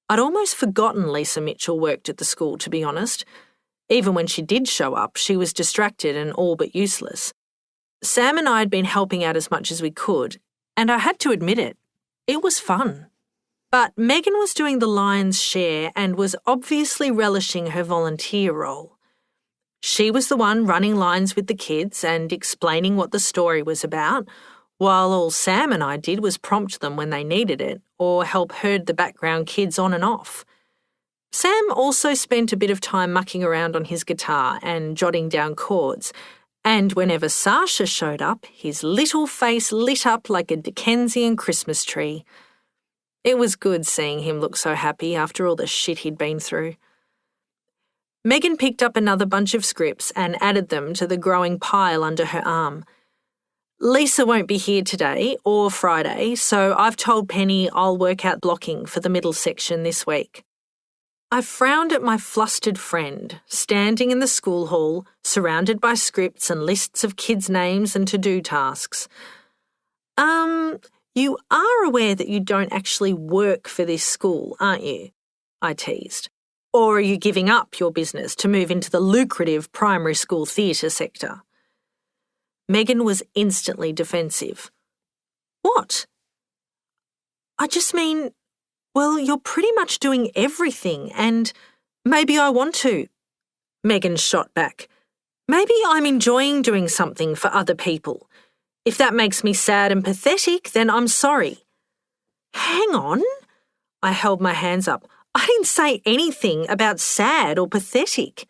I'd almost forgotten Lisa Mitchell worked at the school, to be honest. Even when she did show up, she was distracted and all but useless. Sam and I had been helping out as much as we could, and I had to admit it was fun. But Megan was doing the lion's share and was obviously relishing her volunteer role. She was the one running lines with the kids and explaining what the story was about, while all Sam and I did was prompt them when they needed it or help herd the background kids on and off. Sam also spent a bit of time mucking around on his guitar and jotting down chords, and whenever Sasha showed up, his little face lit up like a Dickensian Christmas tree. It was good seeing him look so happy after all the shit he'd been through. Megan picked up another bunch of scripts and added them to the growing pile under her arm. Lisa won't be here today or Friday, so I've told Penny I'll work out blocking for the middle section this week. I frowned at my flustered friend, standing in the school hall, surrounded by scripts and lists of kids' names and to-do tasks. You are aware that you don't actually work for this school, aren't you? I teased. Or are you giving up your business to move into the lucrative primary school theatre sector? Megan was instantly defensive. What? I just mean, well, you're pretty much doing everything and maybe I want to. Megan shot back. Maybe I'm enjoying doing something for other people. If that makes me sad and pathetic, then I'm sorry. Hang on. I held my hands up. I didn't say anything about sad or pathetic.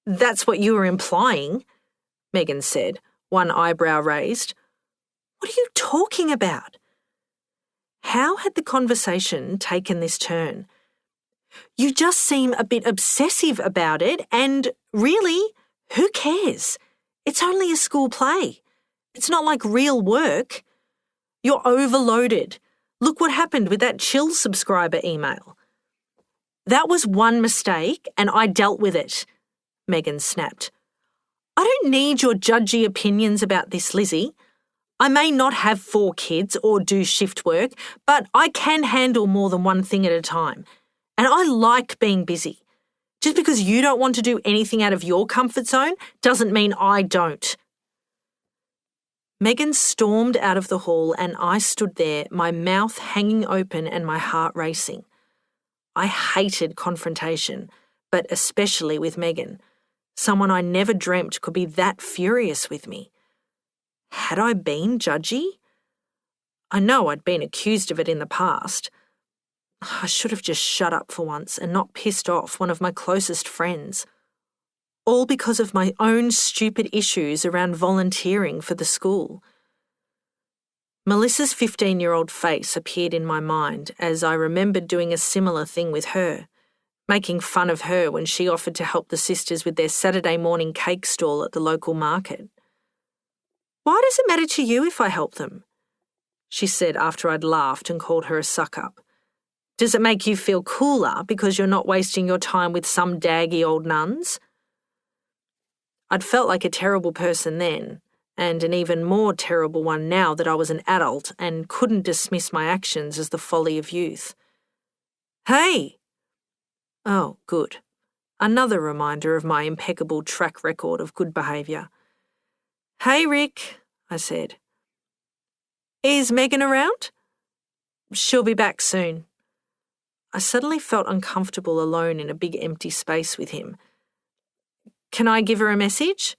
That's what you were implying, Megan said, one eyebrow raised. What are you talking about? How had the conversation taken this turn? You just seem a bit obsessive about it and, really, who cares? It's only a school play. It's not like real work. You're overloaded. Look what happened with that Chill subscriber email. That was one mistake and I dealt with it, Megan snapped. I don't need your judgy opinions about this, Lizzie. I may not have 4 kids or do shift work, but I can handle more than one thing at a time. And I like being busy. Just because you don't want to do anything out of your comfort zone doesn't mean I don't. Megan stormed out of the hall and I stood there, my mouth hanging open and my heart racing. I hated confrontation, but especially with Megan, someone I never dreamt could be that furious with me. Had I been judgy? I know I'd been accused of it in the past. I should have just shut up for once and not pissed off one of my closest friends. All because of my own stupid issues around volunteering for the school. Melissa's 15-year-old face appeared in my mind as I remembered doing a similar thing with her, making fun of her when she offered to help the sisters with their Saturday morning cake stall at the local market. Why does it matter to you if I help them? She said after I'd laughed and called her a suck-up. Does it make you feel cooler because you're not wasting your time with some daggy old nuns? I'd felt like a terrible person then, and an even more terrible one now that I was an adult and couldn't dismiss my actions as the folly of youth. Hey! Oh, good. Another reminder of my impeccable track record of good behaviour. Hey, Rick, I said. Is Megan around? She'll be back soon. I suddenly felt uncomfortable alone in a big empty space with him. Can I give her a message?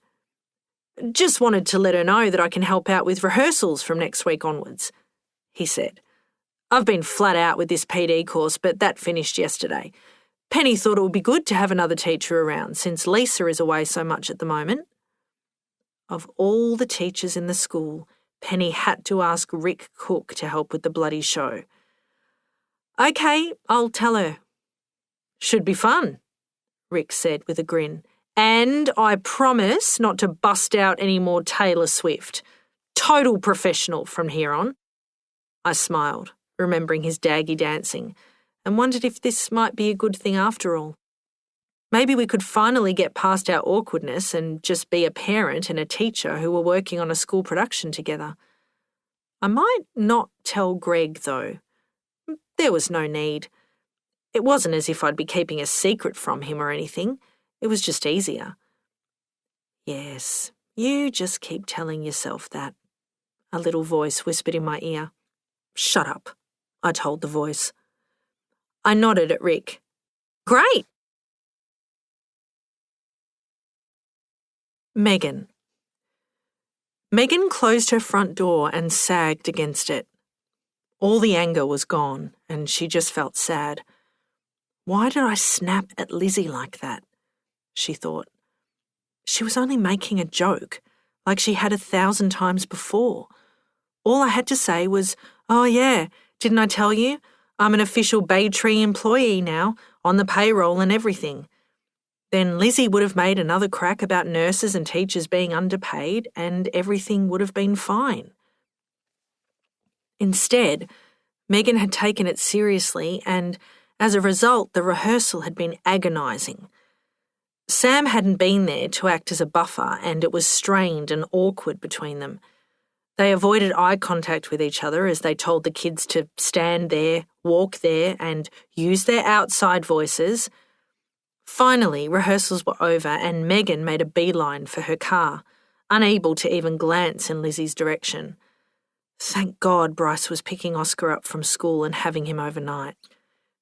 Just wanted to let her know that I can help out with rehearsals from next week onwards, he said. I've been flat out with this PD course, but that finished yesterday. Penny thought it would be good to have another teacher around since Lisa is away so much at the moment. Of all the teachers in the school, Penny had to ask Rick Cook to help with the bloody show. Okay, I'll tell her. Should be fun, Rick said with a grin. And I promise not to bust out any more Taylor Swift. Total professional from here on. I smiled, remembering his daggy dancing, and wondered if this might be a good thing after all. Maybe we could finally get past our awkwardness and just be a parent and a teacher who were working on a school production together. I might not tell Greg, though. There was no need. It wasn't as if I'd be keeping a secret from him or anything. It was just easier. Yes, you just keep telling yourself that, a little voice whispered in my ear. Shut up, I told the voice. I nodded at Rick. Great! Megan. Megan closed her front door and sagged against it. All the anger was gone, and she just felt sad. Why did I snap at Lizzie like that? She thought. She was only making a joke, like she had 1,000 times before. All I had to say was, oh yeah, didn't I tell you? I'm an official Baytree employee now, on the payroll and everything. Then Lizzie would have made another crack about nurses and teachers being underpaid, and everything would have been fine. Instead, Megan had taken it seriously, and as a result, the rehearsal had been agonising. Sam hadn't been there to act as a buffer, and it was strained and awkward between them. They avoided eye contact with each other as they told the kids to stand there, walk there, and use their outside voices. Finally, rehearsals were over and Megan made a beeline for her car, unable to even glance in Lizzie's direction. Thank God Bryce was picking Oscar up from school and having him overnight.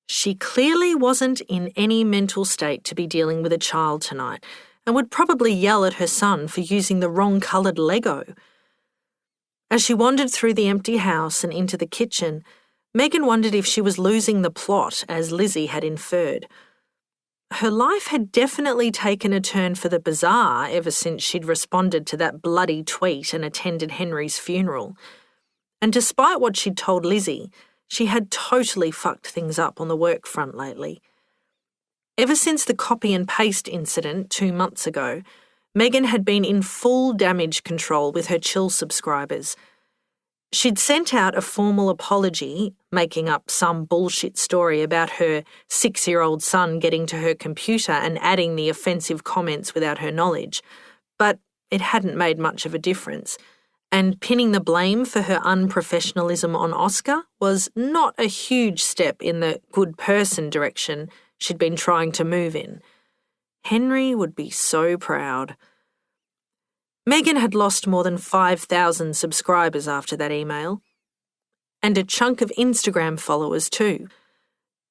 She clearly wasn't in any mental state to be dealing with a child tonight and would probably yell at her son for using the wrong-coloured Lego. As she wandered through the empty house and into the kitchen, Megan wondered if she was losing the plot, as Lizzie had inferred. Her life had definitely taken a turn for the bizarre ever since she'd responded to that bloody tweet and attended Henry's funeral. And despite what she'd told Lizzie, she had totally fucked things up on the work front lately. Ever since the copy and paste incident 2 months ago, Megan had been in full damage control with her Chill subscribers. She'd sent out a formal apology, making up some bullshit story about her 6-year-old son getting to her computer and adding the offensive comments without her knowledge, but it hadn't made much of a difference, and pinning the blame for her unprofessionalism on Oscar was not a huge step in the good person direction she'd been trying to move in. Henry would be so proud. Megan had lost more than 5,000 subscribers after that email, and a chunk of Instagram followers too.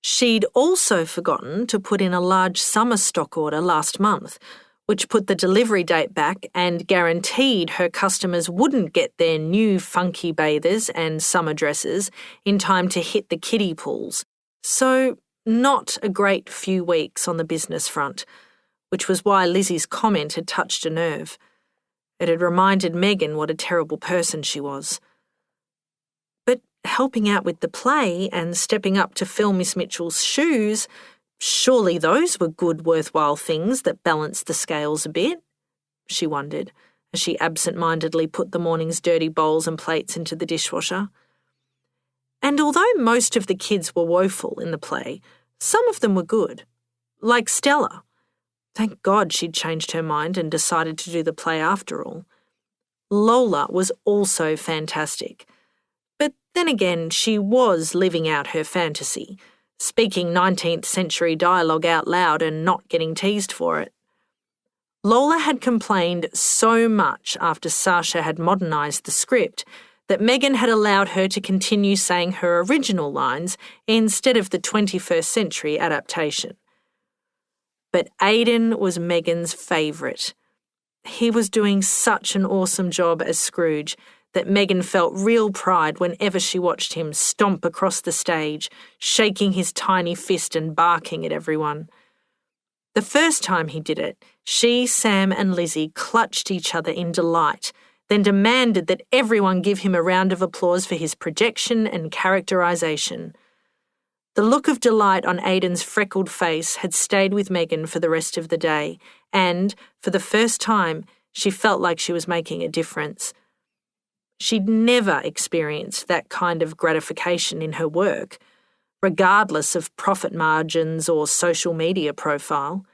She'd also forgotten to put in a large summer stock order last month, which put the delivery date back and guaranteed her customers wouldn't get their new funky bathers and summer dresses in time to hit the kiddie pools. So, not a great few weeks on the business front, which was why Lizzie's comment had touched a nerve. It had reminded Megan what a terrible person she was. But helping out with the play and stepping up to fill Miss Mitchell's shoes, surely those were good, worthwhile things that balanced the scales a bit, she wondered, as she absent-mindedly put the morning's dirty bowls and plates into the dishwasher. And although most of the kids were woeful in the play, some of them were good, like Stella. Thank God she'd changed her mind and decided to do the play after all. Lola was also fantastic. But then again, she was living out her fantasy, speaking 19th century dialogue out loud and not getting teased for it. Lola had complained so much after Sasha had modernised the script that Megan had allowed her to continue saying her original lines instead of the 21st century adaptation. But Aidan was Megan's favourite. He was doing such an awesome job as Scrooge that Megan felt real pride whenever she watched him stomp across the stage, shaking his tiny fist and barking at everyone. The first time he did it, she, Sam and Lizzie clutched each other in delight, then demanded that everyone give him a round of applause for his projection and characterisation. The look of delight on Aidan's freckled face had stayed with Megan for the rest of the day, and, for the first time, she felt like she was making a difference. She'd never experienced that kind of gratification in her work, regardless of profit margins or social media profile.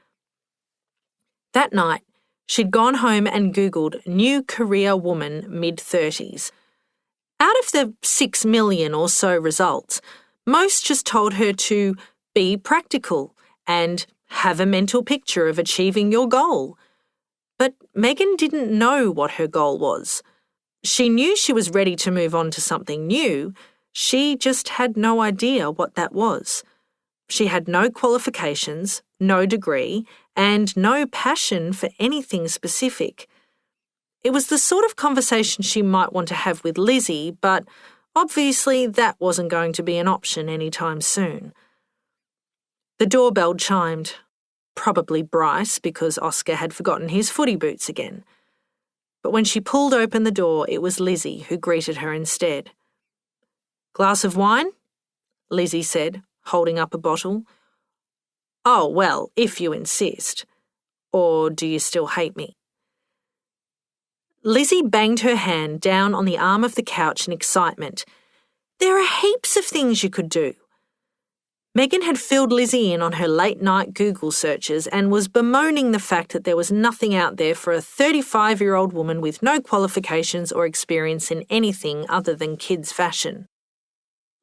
That night, she'd gone home and Googled new career woman mid-30s. Out of the 6 million or so results, most just told her to be practical and have a mental picture of achieving your goal. But Megan didn't know what her goal was. She knew she was ready to move on to something new. She just had no idea what that was. She had no qualifications, no degree, and no passion for anything specific. It was the sort of conversation she might want to have with Lizzie, but obviously that wasn't going to be an option anytime soon. The doorbell chimed. Probably Bryce, because Oscar had forgotten his footy boots again. But when she pulled open the door, it was Lizzie who greeted her instead. "Glass of wine?" Lizzie said, holding up a bottle. "Oh, well, if you insist. Or do you still hate me?" Lizzie banged her hand down on the arm of the couch in excitement. There are heaps of things you could do. Megan had filled Lizzie in on her late-night Google searches and was bemoaning the fact that there was nothing out there for a 35-year-old woman with no qualifications or experience in anything other than kids' fashion.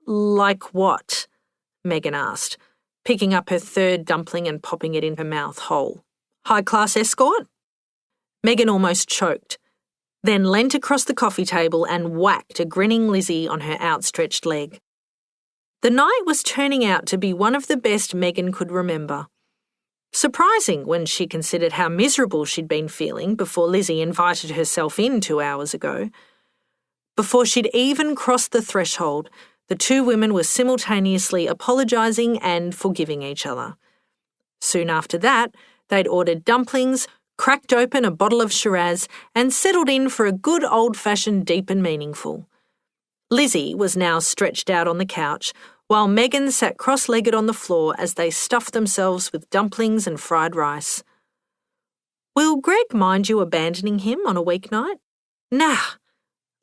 "Like what?" Megan asked, picking up her third dumpling and popping it in her mouth whole. "High-class escort?" Megan almost choked, then leant across the coffee table and whacked a grinning Lizzie on her outstretched leg. The night was turning out to be one of the best Megan could remember. Surprising when she considered how miserable she'd been feeling before Lizzie invited herself in 2 hours ago. Before she'd even crossed the threshold, the two women were simultaneously apologising and forgiving each other. Soon after that, they'd ordered dumplings, cracked open a bottle of Shiraz, and settled in for a good old-fashioned deep and meaningful. Lizzie was now stretched out on the couch, while Megan sat cross-legged on the floor as they stuffed themselves with dumplings and fried rice. "Will Greg mind you abandoning him on a weeknight?" "Nah,"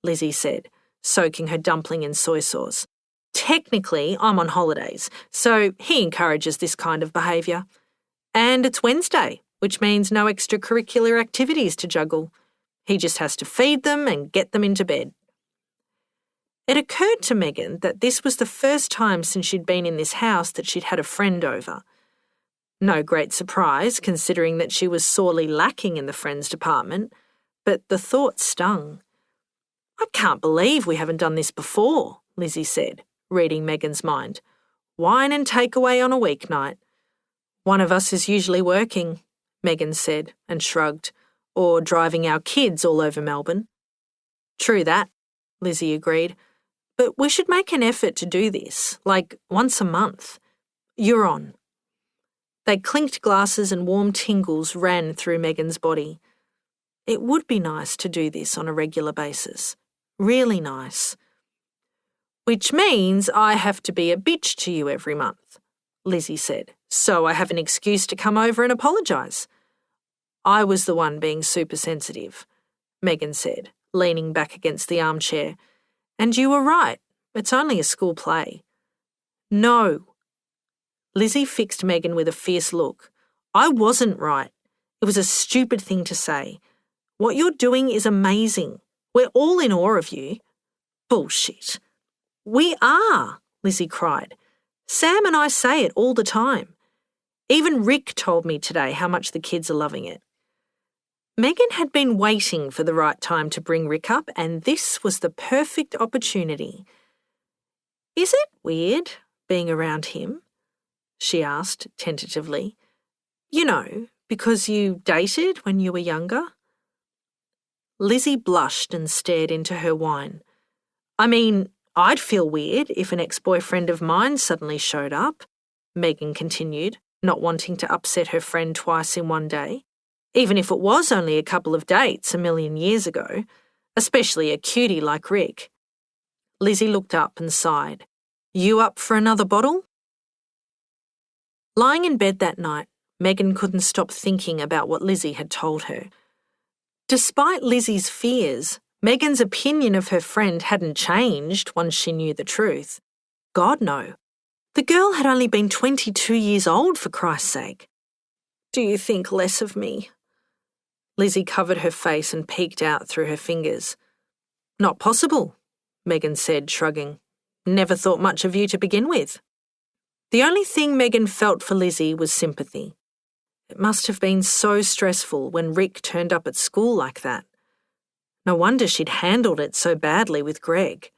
Lizzie said, soaking her dumpling in soy sauce. "Technically, I'm on holidays, so he encourages this kind of behaviour. And it's Wednesday, which means no extracurricular activities to juggle. He just has to feed them and get them into bed." It occurred to Megan that this was the first time since she'd been in this house that she'd had a friend over. No great surprise, considering that she was sorely lacking in the friends department, but the thought stung. "I can't believe we haven't done this before," Lizzie said, reading Megan's mind. "Wine and takeaway on a weeknight." "One of us is usually working," Megan said and shrugged, "or driving our kids all over Melbourne." "True that," Lizzie agreed. "But we should make an effort to do this, like once a month. You're on." They clinked glasses and warm tingles ran through Megan's body. It would be nice to do this on a regular basis. Really nice. "Which means I have to be a bitch to you every month," Lizzie said, "so I have an excuse to come over and apologise." "I was the one being super sensitive," Megan said, leaning back against the armchair. "And you were right. It's only a school play." "No." Lizzie fixed Megan with a fierce look. "I wasn't right. It was a stupid thing to say. What you're doing is amazing. We're all in awe of you." "Bullshit." "We are," Lizzie cried. "Sam and I say it all the time. Even Rick told me today how much the kids are loving it." Megan had been waiting for the right time to bring Rick up, and this was the perfect opportunity. "Is it weird being around him?" she asked tentatively. "You know, because you dated when you were younger?" Lizzie blushed and stared into her wine. I mean, I'd feel weird if an ex-boyfriend of mine suddenly showed up, Megan continued, not wanting to upset her friend twice in one day, even if it was only a couple of dates a million years ago, especially a cutie like Rick. Lizzie looked up and sighed. You up for another bottle? Lying in bed that night, Megan couldn't stop thinking about what Lizzie had told her. Despite Lizzie's fears, Megan's opinion of her friend hadn't changed once she knew the truth. God, no. The girl had only been 22 years old, for Christ's sake. Do you think less of me? Lizzie covered her face and peeked out through her fingers. Not possible, Megan said, shrugging. Never thought much of you to begin with. The only thing Megan felt for Lizzie was sympathy. It must have been so stressful when Rick turned up at school like that. No wonder she'd handled it so badly with Greg.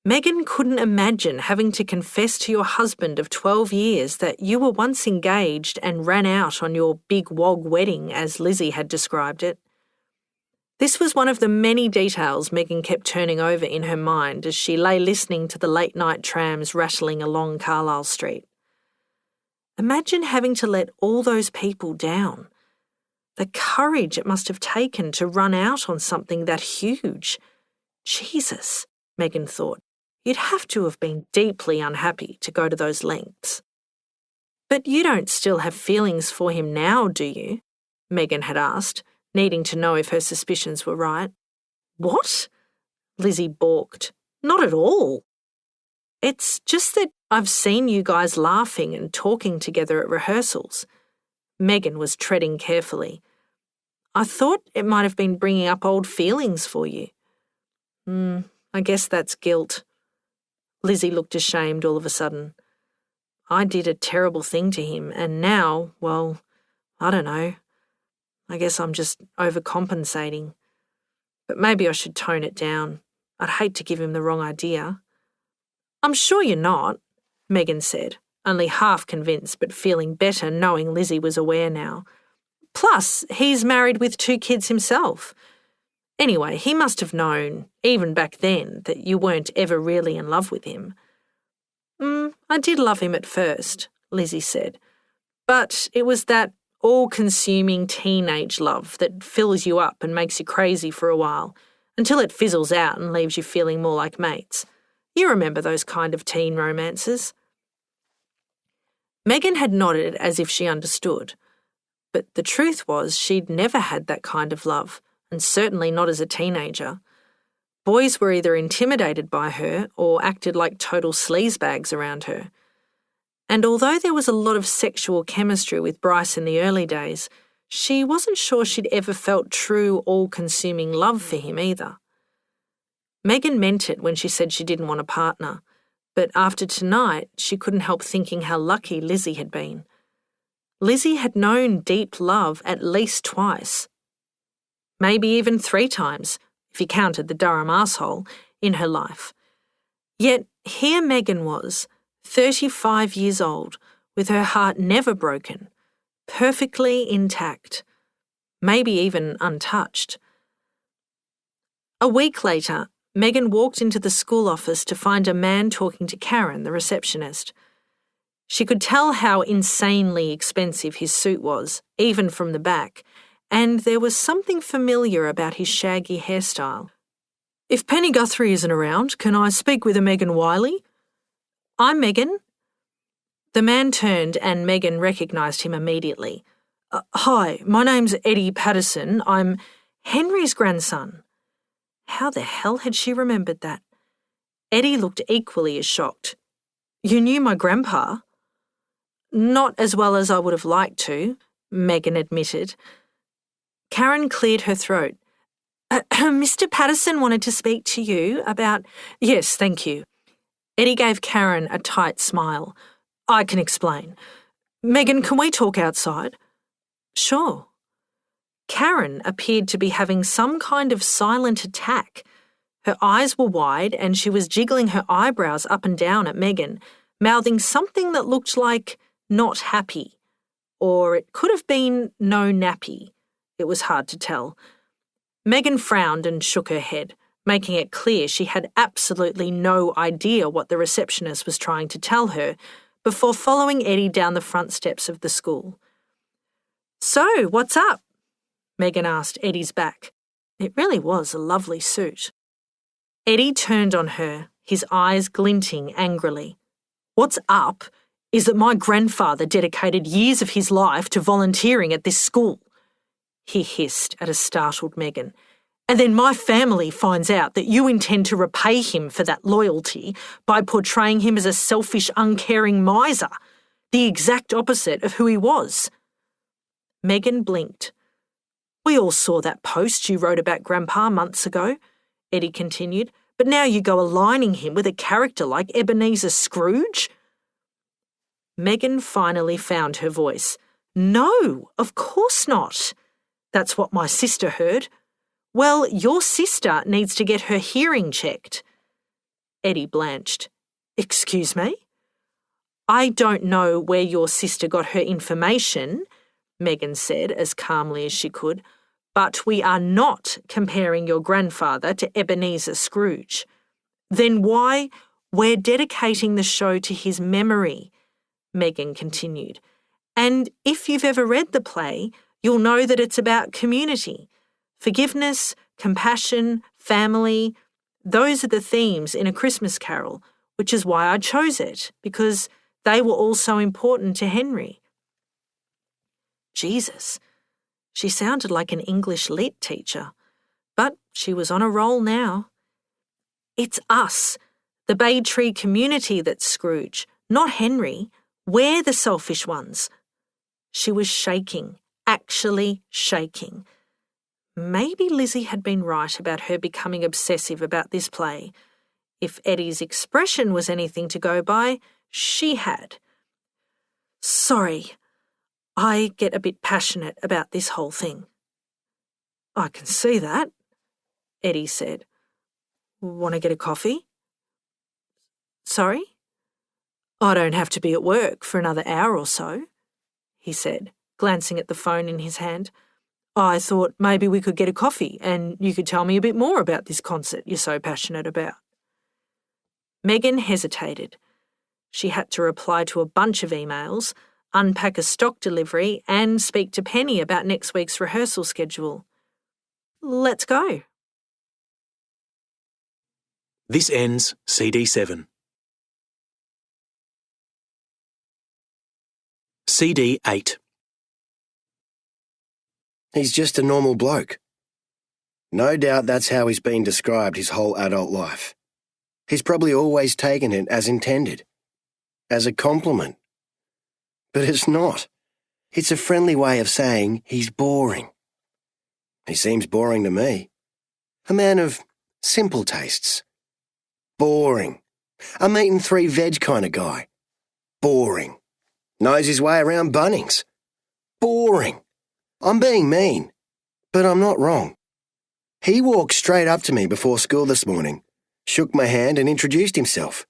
Megan couldn't imagine having to confess to your husband of 12 years that you were once engaged and ran out on your big wog wedding, as Lizzie had described it. This was one of the many details Megan kept turning over in her mind as she lay listening to the late-night trams rattling along Carlisle Street. Imagine having to let all those people down. The courage it must have taken to run out on something that huge. Jesus, Megan thought, you'd have to have been deeply unhappy to go to those lengths. But you don't still have feelings for him now, do you? Megan had asked, needing to know if her suspicions were right. What? Lizzie balked. Not at all. It's just that I've seen you guys laughing and talking together at rehearsals. Megan was treading carefully. I thought it might have been bringing up old feelings for you. I guess that's guilt. Lizzie looked ashamed all of a sudden. I did a terrible thing to him, and now, well, I don't know. I guess I'm just overcompensating. But maybe I should tone it down. I'd hate to give him the wrong idea. I'm sure you're not, Megan said, only half convinced but feeling better knowing Lizzie was aware now. Plus, he's married with 2 kids himself. Anyway, he must have known, even back then, that you weren't ever really in love with him. I did love him at first, Lizzie said. But it was that all-consuming teenage love that fills you up and makes you crazy for a while, until it fizzles out and leaves you feeling more like mates. You remember those kind of teen romances. Megan had nodded as if she understood. But the truth was she'd never had that kind of love, and certainly not as a teenager. Boys were either intimidated by her or acted like total sleazebags around her. And although there was a lot of sexual chemistry with Bryce in the early days, she wasn't sure she'd ever felt true, all-consuming love for him either. Megan meant it when she said she didn't want a partner, but after tonight she couldn't help thinking how lucky Lizzie had been. Lizzie had known deep love at least twice. Maybe even 3 times, if you counted the Durham arsehole, in her life. Yet here Megan was, 35 years old, with her heart never broken, perfectly intact, maybe even untouched. A week later, Megan walked into the school office to find a man talking to Karen, the receptionist. She could tell how insanely expensive his suit was, even from the back, and there was something familiar about his shaggy hairstyle. If Penny Guthrie isn't around, can I speak with a Megan Wiley? I'm Megan. The man turned and Megan recognised him immediately. Hi, my name's Eddie Patterson. I'm Henry's grandson. How the hell had she remembered that? Eddie looked equally as shocked. You knew my grandpa? Not as well as I would have liked to, Megan admitted. Karen cleared her throat. Mr. Patterson wanted to speak to you about... Yes, thank you. Eddie gave Karen a tight smile. I can explain. Megan, can we talk outside? Sure. Karen appeared to be having some kind of silent attack. Her eyes were wide and she was jiggling her eyebrows up and down at Megan, mouthing something that looked like not happy. Or it could have been no nappy. It was hard to tell. Megan frowned and shook her head, making it clear she had absolutely no idea what the receptionist was trying to tell her, before following Eddie down the front steps of the school. "So, what's up?" Megan asked Eddie's back. It really was a lovely suit. Eddie turned on her, his eyes glinting angrily. "What's up is that my grandfather dedicated years of his life to volunteering at this school," he hissed at a startled Megan. "And then my family finds out that you intend to repay him for that loyalty by portraying him as a selfish, uncaring miser, the exact opposite of who he was." Megan blinked. "We all saw that post you wrote about Grandpa months ago," Eddie continued, "but now you go aligning him with a character like Ebenezer Scrooge?" Megan finally found her voice. "No, of course not. That's what my sister heard." "Well, your sister needs to get her hearing checked." Eddie blanched. "Excuse me?" "I don't know where your sister got her information," Megan said as calmly as she could, "but we are not comparing your grandfather to Ebenezer Scrooge." "Then why? We're dedicating the show to his memory," Megan continued. "And if you've ever read the play, you'll know that it's about community. Forgiveness, compassion, family, those are the themes in A Christmas Carol, which is why I chose it, because they were all so important to Henry." Jesus, she sounded like an English lit teacher, but she was on a roll now. "It's us, the Bay Tree community that's Scrooge, not Henry. We're the selfish ones." She was shaking, actually shaking. Maybe Lizzie had been right about her becoming obsessive about this play. If Eddie's expression was anything to go by, she had. "Sorry, I get a bit passionate about this whole thing." "I can see that," Eddie said. "Want to get a coffee?" "Sorry?" "I don't have to be at work for another hour or so," he said, glancing at the phone in his hand. "I thought maybe we could get a coffee and you could tell me a bit more about this concert you're so passionate about." Megan hesitated. She had to reply to a bunch of emails, unpack a stock delivery, and speak to Penny about next week's rehearsal schedule. "Let's go." This ends CD 7. CD 8. He's just a normal bloke. No doubt that's how he's been described his whole adult life. He's probably always taken it as intended, as a compliment. But it's not. It's a friendly way of saying he's boring. He seems boring to me. A man of simple tastes. Boring. A meat and three veg kind of guy. Boring. Knows his way around Bunnings. Boring. I'm being mean, but I'm not wrong. He walked straight up to me before school this morning, shook my hand and introduced himself.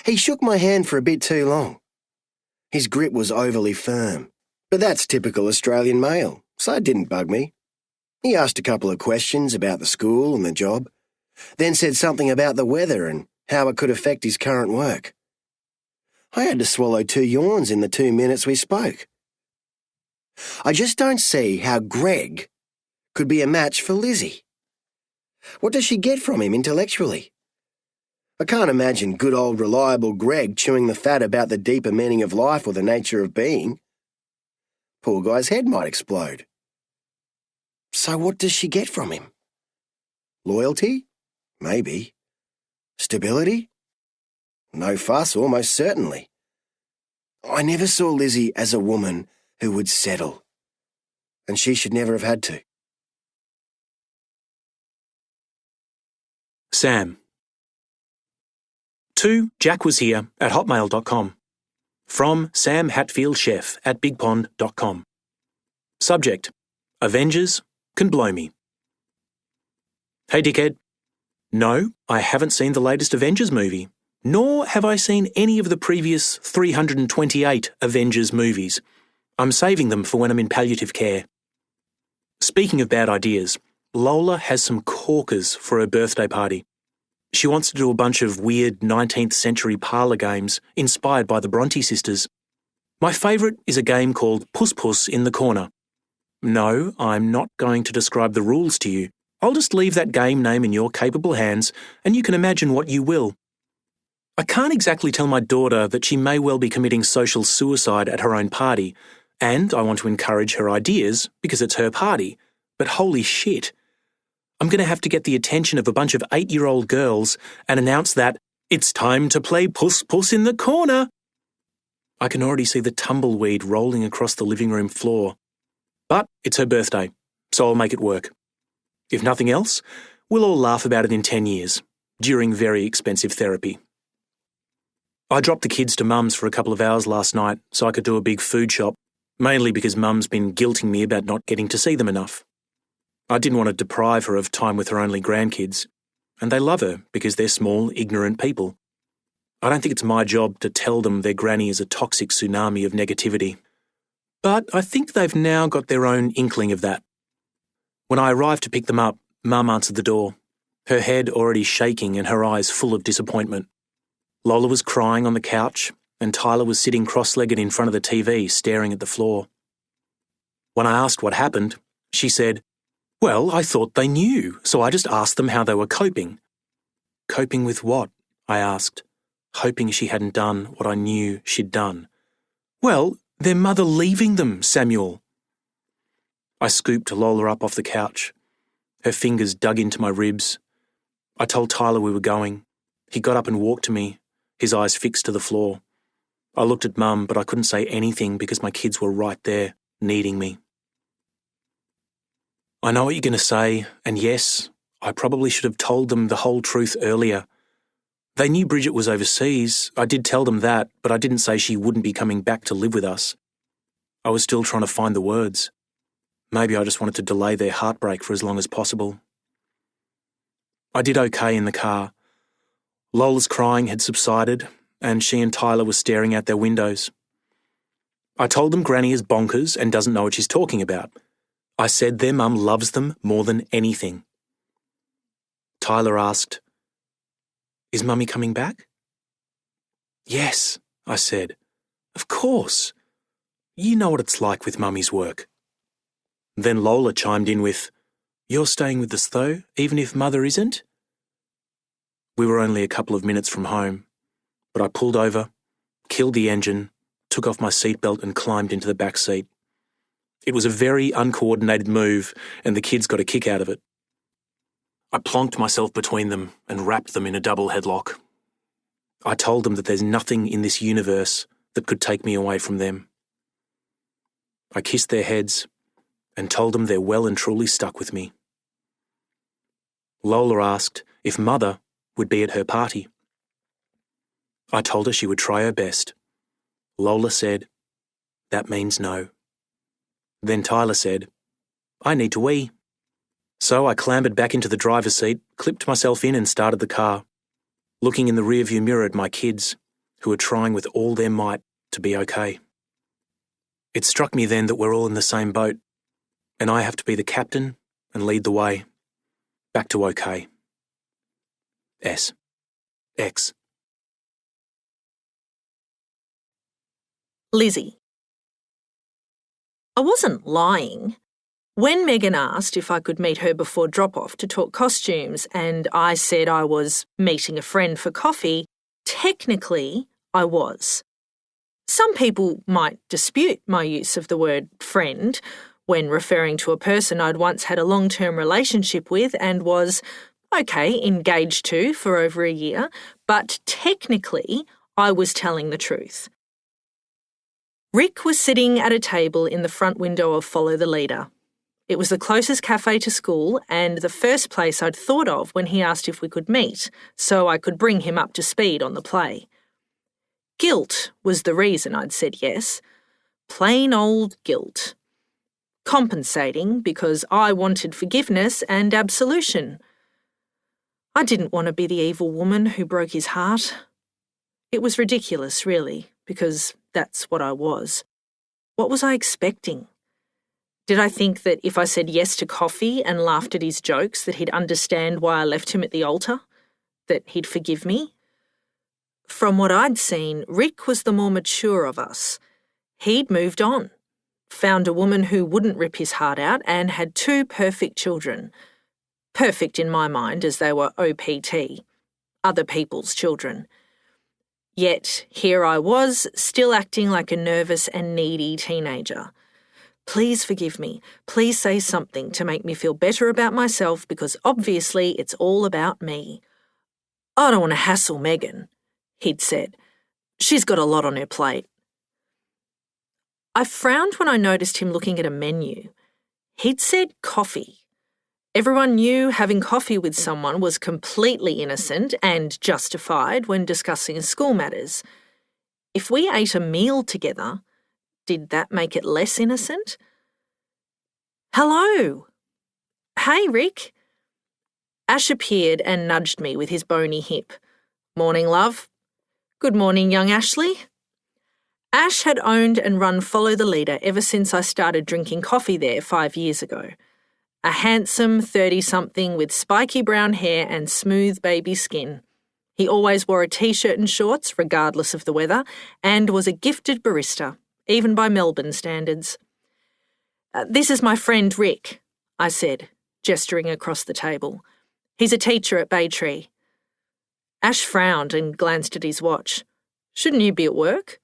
He shook my hand for a bit too long. His grip was overly firm, but that's typical Australian male, so it didn't bug me. He asked a couple of questions about the school and the job, then said something about the weather and how it could affect his current work. I had to swallow 2 yawns in the 2 minutes we spoke. I just don't see how Greg could be a match for Lizzie. What does she get from him intellectually? I can't imagine good old reliable Greg chewing the fat about the deeper meaning of life or the nature of being. Poor guy's head might explode. So what does she get from him? Loyalty? Maybe. Stability? No fuss, almost certainly. I never saw Lizzie as a woman who would settle, and she should never have had to. Sam. To Jack was here at hotmail.com. From Sam Hatfield Chef at bigpond.com. Subject: Avengers can blow me. Hey dickhead. No, I haven't seen the latest Avengers movie, nor have I seen any of the previous 328 Avengers movies. I'm saving them for when I'm in palliative care. Speaking of bad ideas, Lola has some corkers for her birthday party. She wants to do a bunch of weird 19th century parlour games inspired by the Bronte sisters. My favourite is a game called Puss Puss in the Corner. No, I'm not going to describe the rules to you. I'll just leave that game name in your capable hands, and you can imagine what you will. I can't exactly tell my daughter that she may well be committing social suicide at her own party, and I want to encourage her ideas because it's her party. But holy shit, I'm going to have to get the attention of a bunch of 8-year-old girls and announce that it's time to play Puss Puss in the Corner. I can already see the tumbleweed rolling across the living room floor. But it's her birthday, so I'll make it work. If nothing else, we'll all laugh about it in 10 years, during very expensive therapy. I dropped the kids to Mum's for a couple of hours last night so I could do a big food shop, mainly because Mum's been guilting me about not getting to see them enough. I didn't want to deprive her of time with her only grandkids, and they love her because they're small, ignorant people. I don't think it's my job to tell them their granny is a toxic tsunami of negativity. But I think they've now got their own inkling of that. When I arrived to pick them up, Mum answered the door, her head already shaking and her eyes full of disappointment. Lola was crying on the couch, and Tyler was sitting cross-legged in front of the TV, staring at the floor. When I asked what happened, she said, "Well, I thought they knew, so I just asked them how they were coping." "Coping with what?" I asked, hoping she hadn't done what I knew she'd done. "Well, their mother leaving them, Samuel." I scooped Lola up off the couch. Her fingers dug into my ribs. I told Tyler we were going. He got up and walked to me, his eyes fixed to the floor. I looked at Mum, but I couldn't say anything because my kids were right there, needing me. I know what you're going to say, and yes, I probably should have told them the whole truth earlier. They knew Bridget was overseas. I did tell them that, but I didn't say she wouldn't be coming back to live with us. I was still trying to find the words. Maybe I just wanted to delay their heartbreak for as long as possible. I did okay in the car. Lola's crying had subsided, and she and Tyler were staring out their windows. I told them Granny is bonkers and doesn't know what she's talking about. I said their mum loves them more than anything. Tyler asked, "Is Mummy coming back?" "Yes," I said. "Of course. You know what it's like with Mummy's work." Then Lola chimed in with, "You're staying with us though, even if Mother isn't?" We were only a couple of minutes from home, but I pulled over, killed the engine, took off my seatbelt and climbed into the back seat. It was a very uncoordinated move, and the kids got a kick out of it. I plonked myself between them and wrapped them in a double headlock. I told them that there's nothing in this universe that could take me away from them. I kissed their heads and told them they're well and truly stuck with me. Lola asked if Mother would be at her party. I told her she would try her best. Lola said, "That means no." Then Tyler said, "I need to wee." So I clambered back into the driver's seat, clipped myself in and started the car, looking in the rearview mirror at my kids, who were trying with all their might to be okay. It struck me then that we're all in the same boat, and I have to be the captain and lead the way. Back to okay. S. X. Lizzie. I wasn't lying. When Megan asked if I could meet her before drop-off to talk costumes and I said I was meeting a friend for coffee, technically I was. Some people might dispute my use of the word friend when referring to a person I'd once had a long-term relationship with and was, engaged to for over a year, but technically I was telling the truth. Rick was sitting at a table in the front window of Follow the Leader. It was the closest cafe to school and the first place I'd thought of when he asked if we could meet, so I could bring him up to speed on the play. Guilt was the reason I'd said yes. Plain old guilt. Compensating because I wanted forgiveness and absolution. I didn't want to be the evil woman who broke his heart. It was ridiculous, really, because that's what I was. What was I expecting? Did I think that if I said yes to coffee and laughed at his jokes that he'd understand why I left him at the altar? That he'd forgive me? From what I'd seen, Rick was the more mature of us. He'd moved on, found a woman who wouldn't rip his heart out, and had 2 perfect children. Perfect in my mind, as they were OPT, other people's children. Yet here I was, still acting like a nervous and needy teenager. Please forgive me. Please say something to make me feel better about myself, because obviously it's all about me. I don't want to hassle Megan, he'd said. She's got a lot on her plate. I frowned when I noticed him looking at a menu. He'd said coffee. Everyone knew having coffee with someone was completely innocent and justified when discussing school matters. If we ate a meal together, did that make it less innocent? Hello. Hey, Rick. Ash appeared and nudged me with his bony hip. Morning, love. Good morning, young Ashley. Ash had owned and run Follow the Leader ever since I started drinking coffee there 5 years ago. A handsome 30-something with spiky brown hair and smooth baby skin. He always wore a t-shirt and shorts, regardless of the weather, and was a gifted barista, even by Melbourne standards. This is my friend Rick, I said, gesturing across the table. He's a teacher at Baytree. Ash frowned and glanced at his watch. Shouldn't you be at work?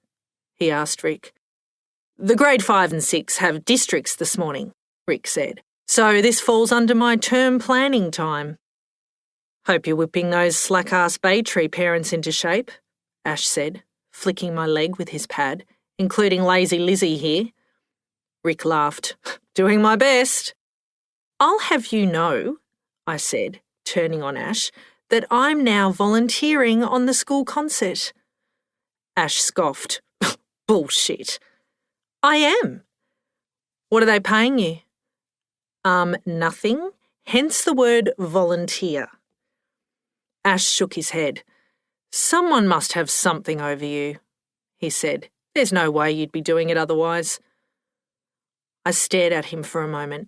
He asked Rick. The grade 5 and 6 have districts this morning, Rick said. So this falls under my term planning time. Hope you're whipping those slack-ass Baytree parents into shape, Ash said, flicking my leg with his pad, including lazy Lizzie here. Rick laughed. Doing my best. I'll have you know, I said, turning on Ash, that I'm now volunteering on the school concert. Ash scoffed. Bullshit. I am. What are they paying you? Nothing, hence the word volunteer. Ash shook his head. Someone must have something over you, he said. There's no way you'd be doing it otherwise. I stared at him for a moment.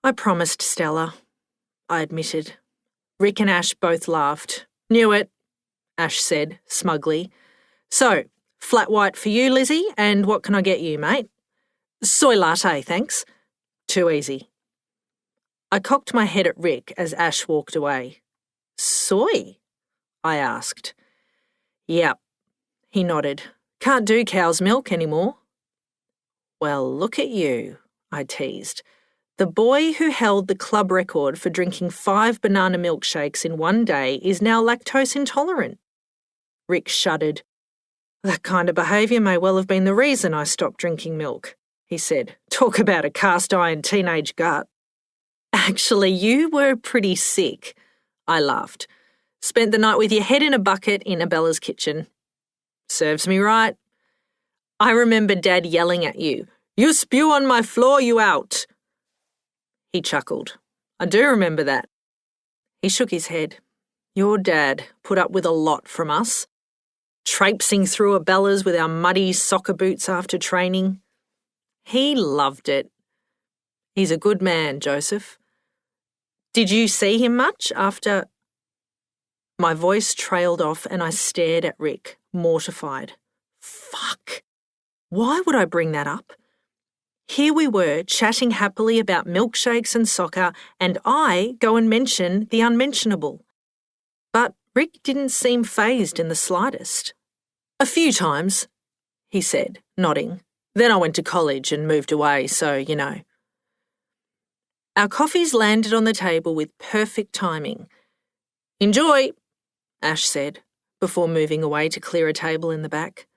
I promised Stella, I admitted. Rick and Ash both laughed. Knew it, Ash said, smugly. So, flat white for you, Lizzie, and what can I get you, mate? Soy latte, thanks. Too easy. I cocked my head at Rick as Ash walked away. Soy? I asked. Yep, he nodded. Can't do cow's milk anymore. Well, look at you, I teased. The boy who held the club record for drinking 5 banana milkshakes in one day is now lactose intolerant. Rick shuddered. That kind of behaviour may well have been the reason I stopped drinking milk, he said. Talk about a cast-iron teenage gut. Actually, you were pretty sick, I laughed. Spent the night with your head in a bucket in Abella's kitchen. Serves me right. I remember Dad yelling at you, You spew on my floor, you out. He chuckled. I do remember that. He shook his head. Your dad put up with a lot from us. Traipsing through Abella's with our muddy soccer boots after training. He loved it. He's a good man, Joseph. Did you see him much after... My voice trailed off and I stared at Rick, mortified. Fuck. Why would I bring that up? Here we were, chatting happily about milkshakes and soccer, and I go and mention the unmentionable. But Rick didn't seem fazed in the slightest. A few times, he said, nodding. Then I went to college and moved away, so you know. Our coffees landed on the table with perfect timing. Enjoy, Ash said, before moving away to clear a table in the back.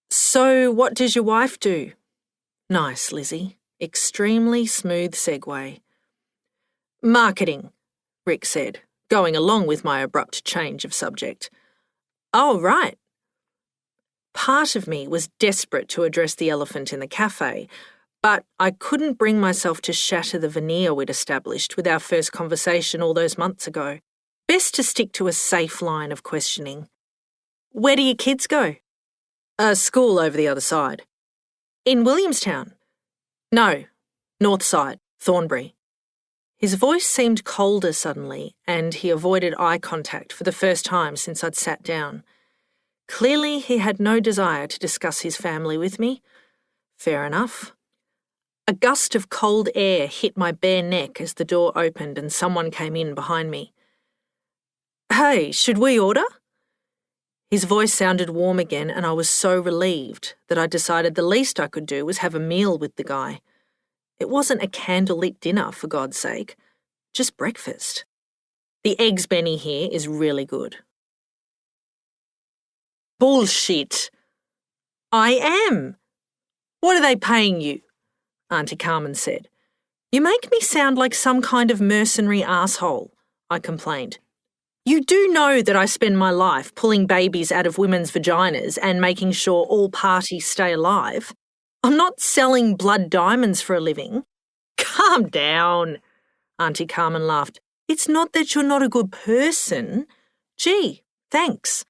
So what does your wife do? Nice, Lizzie. Extremely smooth segue. Marketing, Rick said, going along with my abrupt change of subject. Oh, right. Part of me was desperate to address the elephant in the cafe, but I couldn't bring myself to shatter the veneer we'd established with our first conversation all those months ago. Best to stick to a safe line of questioning. Where do your kids go? A school over the other side. In Williamstown. No, north side, Thornbury. His voice seemed colder suddenly, and he avoided eye contact for the first time since I'd sat down. Clearly, he had no desire to discuss his family with me. Fair enough. A gust of cold air hit my bare neck as the door opened and someone came in behind me. Hey, should we order? His voice sounded warm again, and I was so relieved that I decided the least I could do was have a meal with the guy. It wasn't a candlelit dinner, for God's sake, just breakfast. The eggs Benny here is really good. Bullshit. I am. What are they paying you? Auntie Carmen said. You make me sound like some kind of mercenary asshole, I complained. You do know that I spend my life pulling babies out of women's vaginas and making sure all parties stay alive. I'm not selling blood diamonds for a living. Calm down, Auntie Carmen laughed. It's not that you're not a good person. Gee, thanks.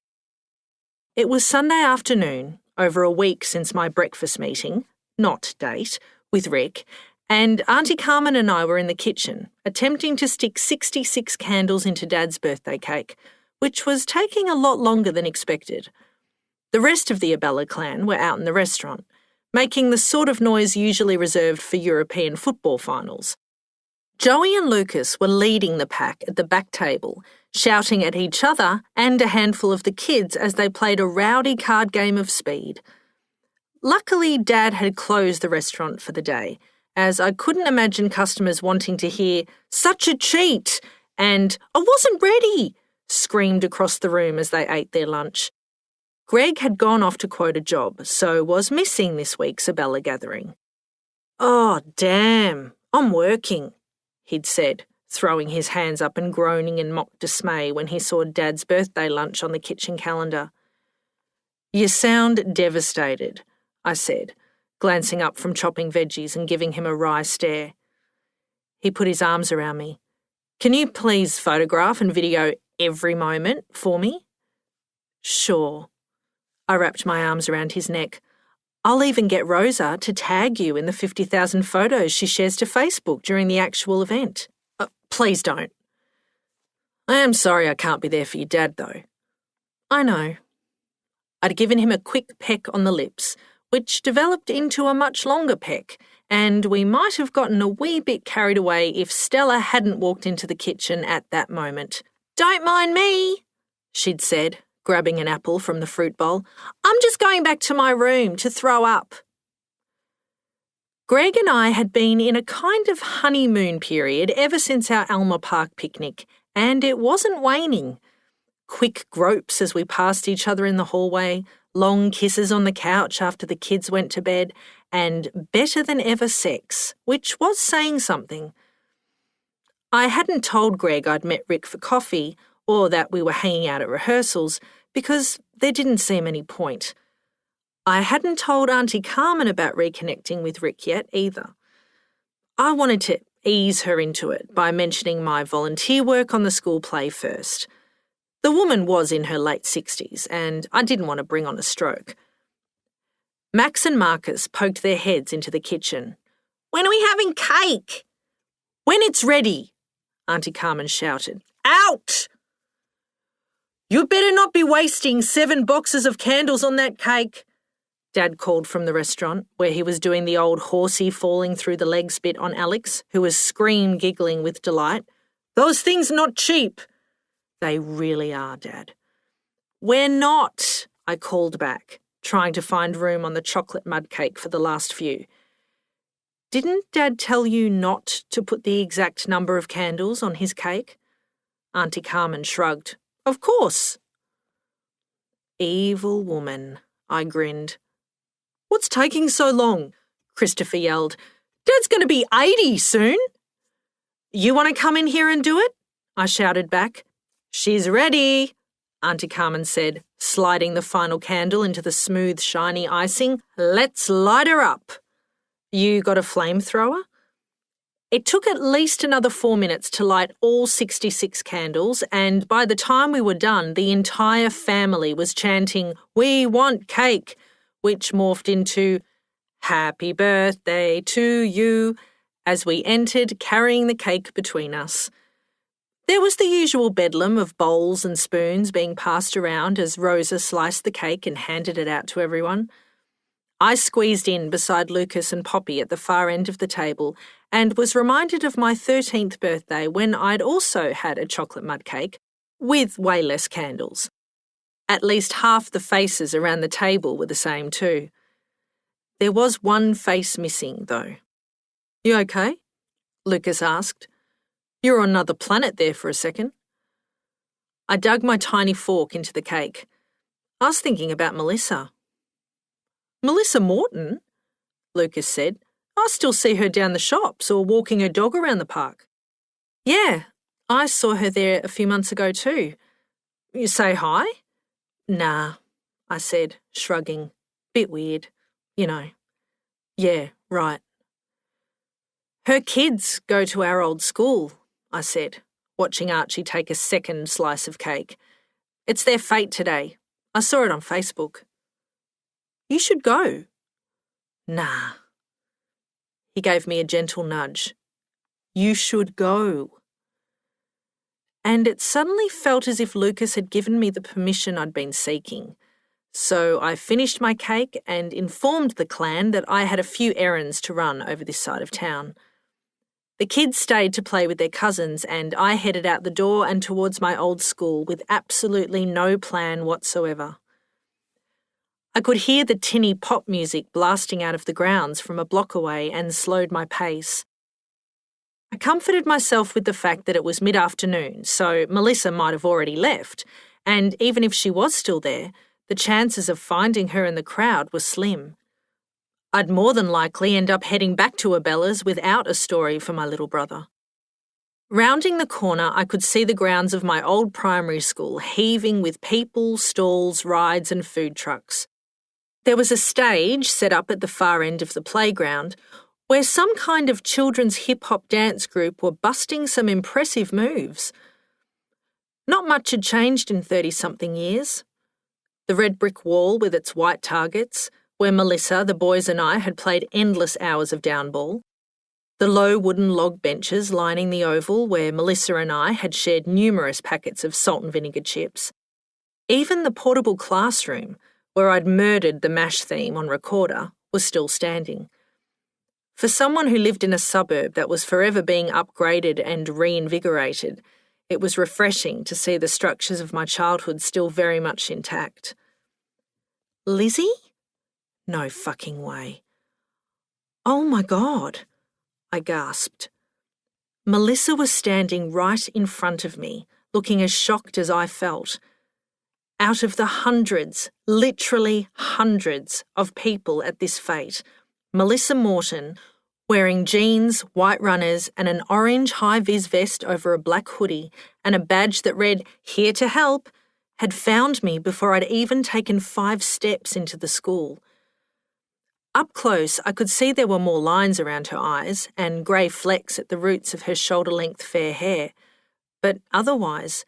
It was Sunday afternoon, over a week since my breakfast meeting, not date, with Rick, and Auntie Carmen and I were in the kitchen, attempting to stick 66 candles into Dad's birthday cake, which was taking a lot longer than expected. The rest of the Abella clan were out in the restaurant, making the sort of noise usually reserved for European football finals. Joey and Lucas were leading the pack at the back table, shouting at each other and a handful of the kids as they played a rowdy card game of speed. Luckily, Dad had closed the restaurant for the day, as I couldn't imagine customers wanting to hear, "Such a cheat!" and "I wasn't ready!" screamed across the room as they ate their lunch. Greg had gone off to quote a job, so was missing this week's Abella gathering. "Oh, damn, I'm working," he'd said, throwing his hands up and groaning in mock dismay when he saw Dad's birthday lunch on the kitchen calendar. "You sound devastated," I said, glancing up from chopping veggies and giving him a wry stare. He put his arms around me. "Can you please photograph and video every moment for me?" "Sure." I wrapped my arms around his neck. "I'll even get Rosa to tag you in the 50,000 photos she shares to Facebook during the actual event." Please don't." "I am sorry I can't be there for your dad, though." "I know." I'd given him a quick peck on the lips, which developed into a much longer peck, and we might have gotten a wee bit carried away if Stella hadn't walked into the kitchen at that moment. "Don't mind me," she'd said, grabbing an apple from the fruit bowl. "I'm just going back to my room to throw up." Greg and I had been in a kind of honeymoon period ever since our Alma Park picnic, and it wasn't waning. Quick gropes as we passed each other in the hallway, long kisses on the couch after the kids went to bed, and better than ever sex, which was saying something. I hadn't told Greg I'd met Rick for coffee or that we were hanging out at rehearsals because there didn't seem any point. I hadn't told Auntie Carmen about reconnecting with Rick yet either. I wanted to ease her into it by mentioning my volunteer work on the school play first. The woman was in her late 60s, and I didn't want to bring on a stroke. Max and Marcus poked their heads into the kitchen. "When are we having cake?" "When it's ready," Auntie Carmen shouted. "Out!" "You better not be wasting 7 boxes of candles on that cake," Dad called from the restaurant, where he was doing the old horsey falling through the legs bit on Alex, who was giggling with delight. "Those things not cheap." "They really are, Dad." "We're not," I called back, trying to find room on the chocolate mud cake for the last few. "Didn't Dad tell you not to put the exact number of candles on his cake?" Auntie Carmen shrugged. "Of course." "Evil woman," I grinned. "What's taking so long?" Christopher yelled. "Dad's going to be 80 soon." "You want to come in here and do it?" I shouted back. "She's ready," Auntie Carmen said, sliding the final candle into the smooth, shiny icing. "Let's light her up." "You got a flamethrower?" It took at least another 4 minutes to light all 66 candles, and by the time we were done, the entire family was chanting, "We want cake," which morphed into, "Happy birthday to you," as we entered, carrying the cake between us. There was the usual bedlam of bowls and spoons being passed around as Rosa sliced the cake and handed it out to everyone. I squeezed in beside Lucas and Poppy at the far end of the table and was reminded of my 13th birthday when I'd also had a chocolate mud cake with way less candles. At least half the faces around the table were the same too. There was one face missing, though. "You okay?" Lucas asked. "You're on another planet there for a second." I dug my tiny fork into the cake. I was thinking about Melissa. "Melissa Morton?" Lucas said. "I still see her down the shops or walking her dog around the park." "Yeah, I saw her there a few months ago too. You say hi?" "Nah," I said, shrugging. "Bit weird, you know." "Yeah, right." "Her kids go to our old school," I said, watching Archie take a second slice of cake. "It's their fete today. I saw it on Facebook." "You should go." "Nah." He gave me a gentle nudge. "You should go." And it suddenly felt as if Lucas had given me the permission I'd been seeking. So I finished my cake and informed the clan that I had a few errands to run over this side of town. The kids stayed to play with their cousins, and I headed out the door and towards my old school with absolutely no plan whatsoever. I could hear the tinny pop music blasting out of the grounds from a block away and slowed my pace. I comforted myself with the fact that it was mid-afternoon, so Melissa might have already left, and even if she was still there, the chances of finding her in the crowd were slim. I'd more than likely end up heading back to Abella's without a story for my little brother. Rounding the corner, I could see the grounds of my old primary school heaving with people, stalls, rides and food trucks. There was a stage set up at the far end of the playground where some kind of children's hip-hop dance group were busting some impressive moves. Not much had changed in 30-something years. The red brick wall with its white targets, where Melissa, the boys and I had played endless hours of downball. The low wooden log benches lining the oval where Melissa and I had shared numerous packets of salt and vinegar chips. Even the portable classroom, where I'd murdered the MASH theme on recorder, was still standing. For someone who lived in a suburb that was forever being upgraded and reinvigorated, it was refreshing to see the structures of my childhood still very much intact. "Lizzie? No fucking way." "Oh my God," I gasped. Melissa was standing right in front of me, looking as shocked as I felt. Out of the hundreds, literally hundreds, of people at this fete, Melissa Morton, wearing jeans, white runners, and an orange high-vis vest over a black hoodie and a badge that read, "Here to help," had found me before I'd even taken 5 steps into the school. Up close, I could see there were more lines around her eyes and grey flecks at the roots of her shoulder-length fair hair, but otherwise,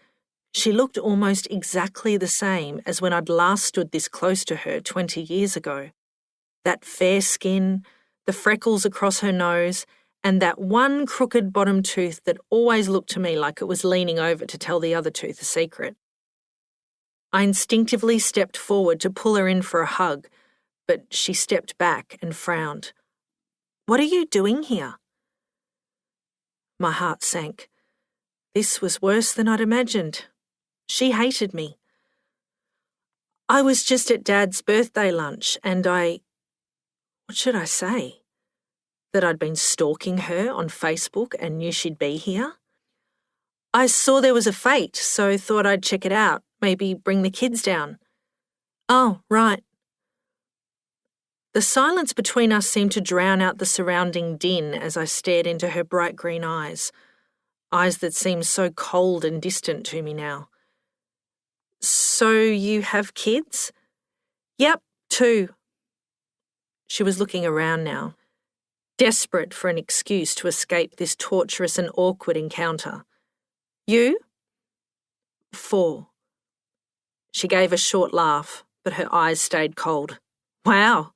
she looked almost exactly the same as when I'd last stood this close to her 20 years ago. That fair skin, the freckles across her nose, and that one crooked bottom tooth that always looked to me like it was leaning over to tell the other tooth a secret. I instinctively stepped forward to pull her in for a hug, but she stepped back and frowned. "What are you doing here?" My heart sank. This was worse than I'd imagined. She hated me. "I was just at Dad's birthday lunch and what should I say? That I'd been stalking her on Facebook and knew she'd be here? I saw there was a fete, so thought I'd check it out, maybe bring the kids down." "Oh, right." The silence between us seemed to drown out the surrounding din as I stared into her bright green eyes that seemed so cold and distant to me now. "So you have kids?" "Yep, 2. She was looking around now, desperate for an excuse to escape this torturous and awkward encounter. "You?" 4. She gave a short laugh, but her eyes stayed cold. "Wow,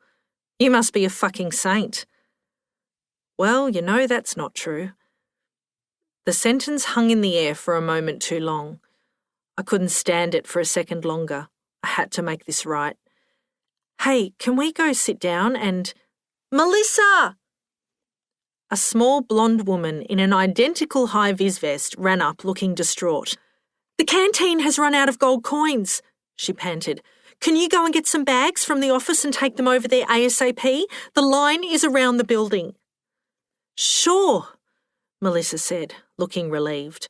You must be a fucking saint. Well, you know that's not true. The sentence hung in the air for a moment too long. I couldn't stand it for a second longer. I had to make this right. Hey, can we go sit down and... Melissa! A small blonde woman in an identical high-vis vest ran up looking distraught. The canteen has run out of gold coins, she panted. Can you go and get some bags from the office and take them over there ASAP? The line is around the building. Sure, Melissa said, looking relieved.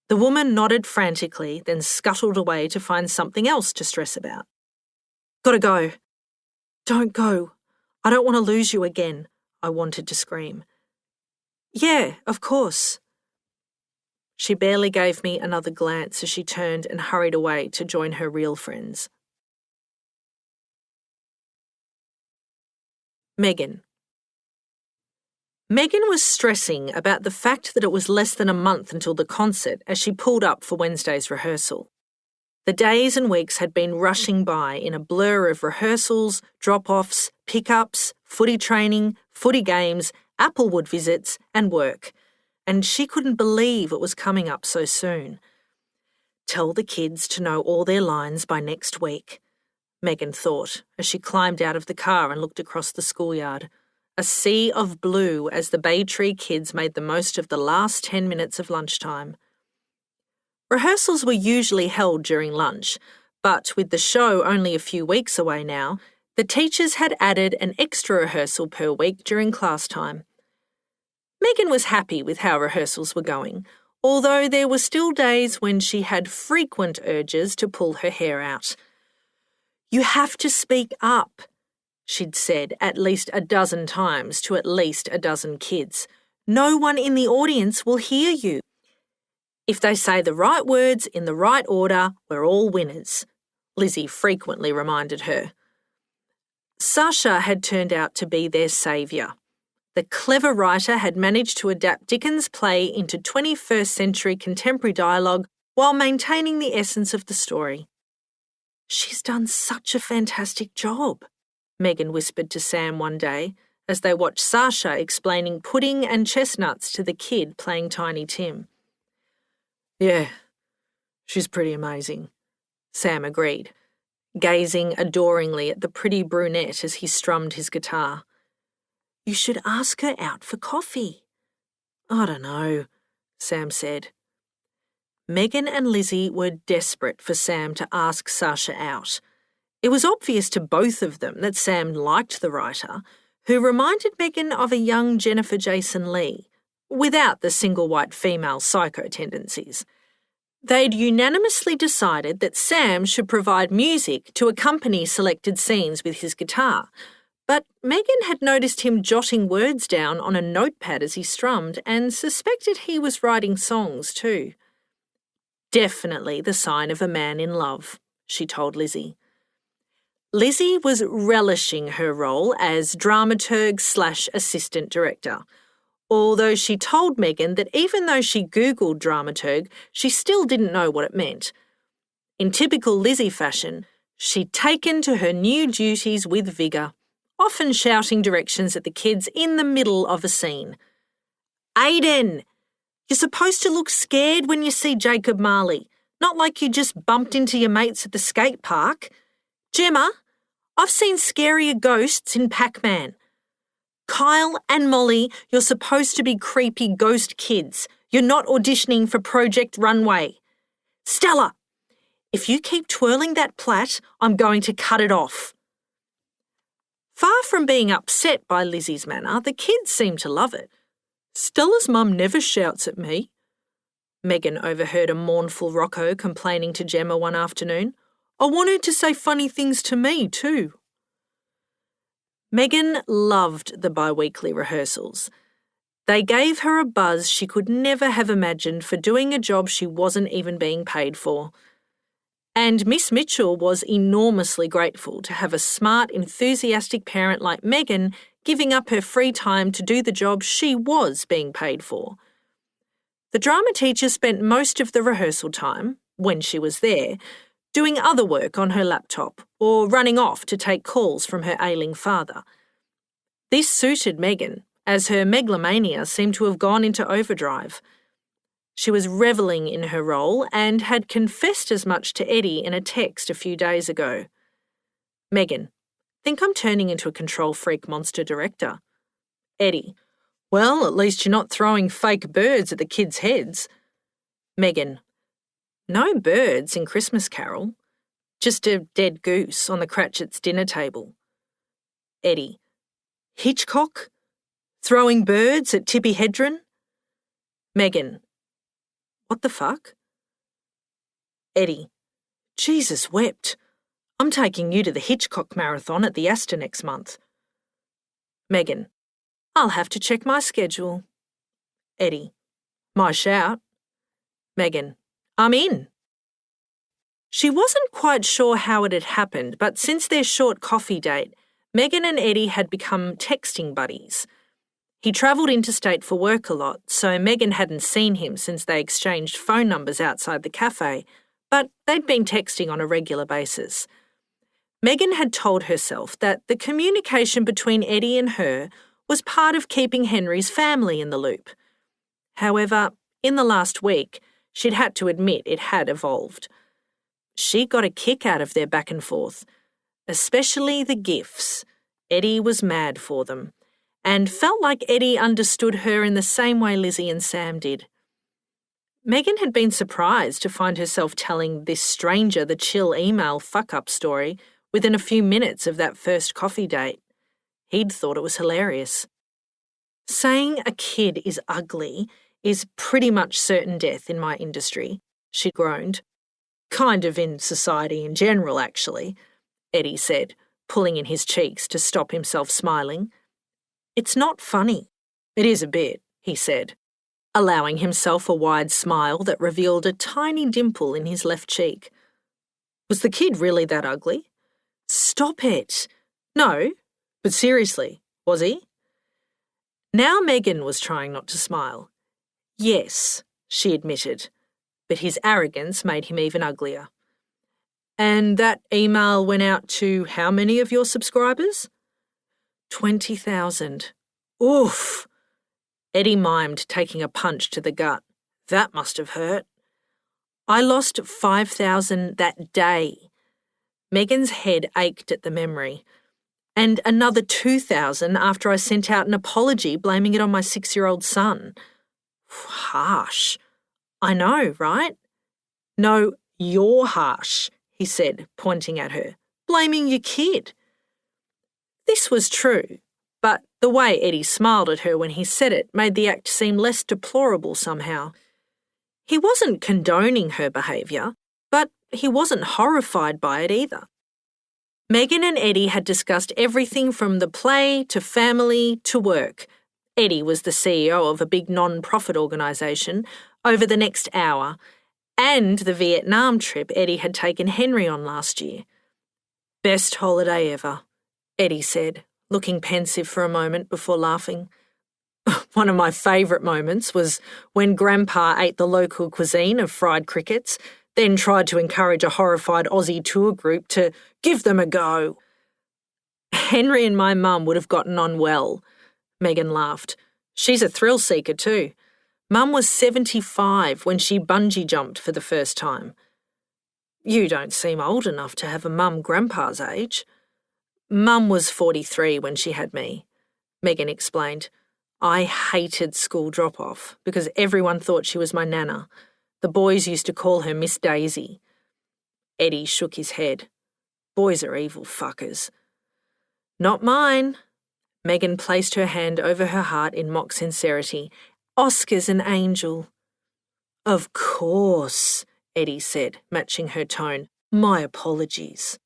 The woman nodded frantically, then scuttled away to find something else to stress about. Gotta go. Don't go. I don't want to lose you again, I wanted to scream. Yeah, of course. She barely gave me another glance as she turned and hurried away to join her real friends. Megan. Megan was stressing about the fact that it was less than a month until the concert as she pulled up for Wednesday's rehearsal. The days and weeks had been rushing by in a blur of rehearsals, drop-offs, pickups, footy training, footy games, Applewood visits and work, and she couldn't believe it was coming up so soon. Tell the kids to know all their lines by next week, Megan thought as she climbed out of the car and looked across the schoolyard. A sea of blue as the Bay Tree kids made the most of the last 10 minutes of lunchtime. Rehearsals were usually held during lunch, but with the show only a few weeks away now, the teachers had added an extra rehearsal per week during class time. Megan was happy with how rehearsals were going, although there were still days when she had frequent urges to pull her hair out. You have to speak up, she'd said at least a dozen times to at least a dozen kids. No one in the audience will hear you. If they say the right words in the right order, we're all winners, Lizzie frequently reminded her. Sasha had turned out to be their saviour. The clever writer had managed to adapt Dickens' play into 21st century contemporary dialogue while maintaining the essence of the story. She's done such a fantastic job, Megan whispered to Sam one day as they watched Sasha explaining pudding and chestnuts to the kid playing Tiny Tim. Yeah, she's pretty amazing, Sam agreed, gazing adoringly at the pretty brunette as he strummed his guitar. You should ask her out for coffee. I don't know, Sam said. Megan and Lizzie were desperate for Sam to ask Sasha out. It was obvious to both of them that Sam liked the writer, who reminded Megan of a young Jennifer Jason Leigh, without the single white female psycho tendencies. They'd unanimously decided that Sam should provide music to accompany selected scenes with his guitar, but Megan had noticed him jotting words down on a notepad as he strummed and suspected he was writing songs too. Definitely the sign of a man in love, she told Lizzie. Lizzie was relishing her role as dramaturg/assistant director, although she told Megan that even though she Googled dramaturg, she still didn't know what it meant. In typical Lizzie fashion, she'd taken to her new duties with vigour, often shouting directions at the kids in the middle of a scene. Aiden, you're supposed to look scared when you see Jacob Marley, not like you just bumped into your mates at the skate park. Gemma, I've seen scarier ghosts in Pac-Man. Kyle and Molly, you're supposed to be creepy ghost kids. You're not auditioning for Project Runway. Stella, if you keep twirling that plait, I'm going to cut it off. Far from being upset by Lizzie's manner, the kids seemed to love it. Stella's mum never shouts at me. Megan overheard a mournful Rocco complaining to Gemma one afternoon. I want her to say funny things to me too. Megan loved the bi-weekly rehearsals. They gave her a buzz she could never have imagined for doing a job she wasn't even being paid for. And Miss Mitchell was enormously grateful to have a smart, enthusiastic parent like Megan giving up her free time to do the job she was being paid for. The drama teacher spent most of the rehearsal time, when she was there, doing other work on her laptop, or running off to take calls from her ailing father. This suited Megan, as her megalomania seemed to have gone into overdrive. She was revelling in her role and had confessed as much to Eddie in a text a few days ago. Megan, think I'm turning into a control freak monster director. Eddie, well, at least you're not throwing fake birds at the kids' heads. Megan, no birds in Christmas Carol. Just a dead goose on the Cratchits' dinner table. Eddie, Hitchcock? Throwing birds at Tippi Hedren? Megan, what the fuck? Eddie, Jesus wept. I'm taking you to the Hitchcock Marathon at the Astor next month. Megan, I'll have to check my schedule. Eddie, my shout. Megan, I'm in. She wasn't quite sure how it had happened, but since their short coffee date, Megan and Eddie had become texting buddies. He travelled interstate for work a lot, so Megan hadn't seen him since they exchanged phone numbers outside the cafe, but they'd been texting on a regular basis. Megan had told herself that the communication between Eddie and her was part of keeping Henry's family in the loop. However, in the last week, she'd had to admit it had evolved. She got a kick out of their back and forth, especially the gifts. Eddie was mad for them, and felt like Eddie understood her in the same way Lizzie and Sam did. Megan had been surprised to find herself telling this stranger the chill email fuck-up story within a few minutes of that first coffee date. He'd thought it was hilarious. Saying a kid is ugly is pretty much certain death in my industry, she groaned. Kind of in society in general, actually, Eddie said, pulling in his cheeks to stop himself smiling. It's not funny. It is a bit, he said, allowing himself a wide smile that revealed a tiny dimple in his left cheek. Was the kid really that ugly? Stop it. No, but seriously, was he? Now Megan was trying not to smile. Yes, she admitted, but his arrogance made him even uglier. And that email went out to how many of your subscribers? 20,000. Oof! Eddie mimed, taking a punch to the gut. That must have hurt. I lost 5,000 that day. Megan's head ached at the memory. And another 2,000 after I sent out an apology blaming it on my 6-year-old son. Harsh. I know, right? No, you're harsh, he said, pointing at her, blaming your kid. This was true, but the way Eddie smiled at her when he said it made the act seem less deplorable somehow. He wasn't condoning her behaviour, but he wasn't horrified by it either. Megan and Eddie had discussed everything from the play to family to work. Eddie was the CEO of a big non-profit organisation over the next hour, and the Vietnam trip Eddie had taken Henry on last year. Best holiday ever, Eddie said, looking pensive for a moment before laughing. One of my favourite moments was when Grandpa ate the local cuisine of fried crickets, then tried to encourage a horrified Aussie tour group to give them a go. Henry and my mum would have gotten on well, Megan laughed. She's a thrill seeker too. Mum was 75 when she bungee jumped for the first time. You don't seem old enough to have a mum Grandpa's age. Mum was 43 when she had me, Megan explained. I hated school drop-off because everyone thought she was my nana. The boys used to call her Miss Daisy. Eddie shook his head. Boys are evil fuckers. Not mine. Megan placed her hand over her heart in mock sincerity. Oscar's an angel. Of course, Eddie said, matching her tone. My apologies.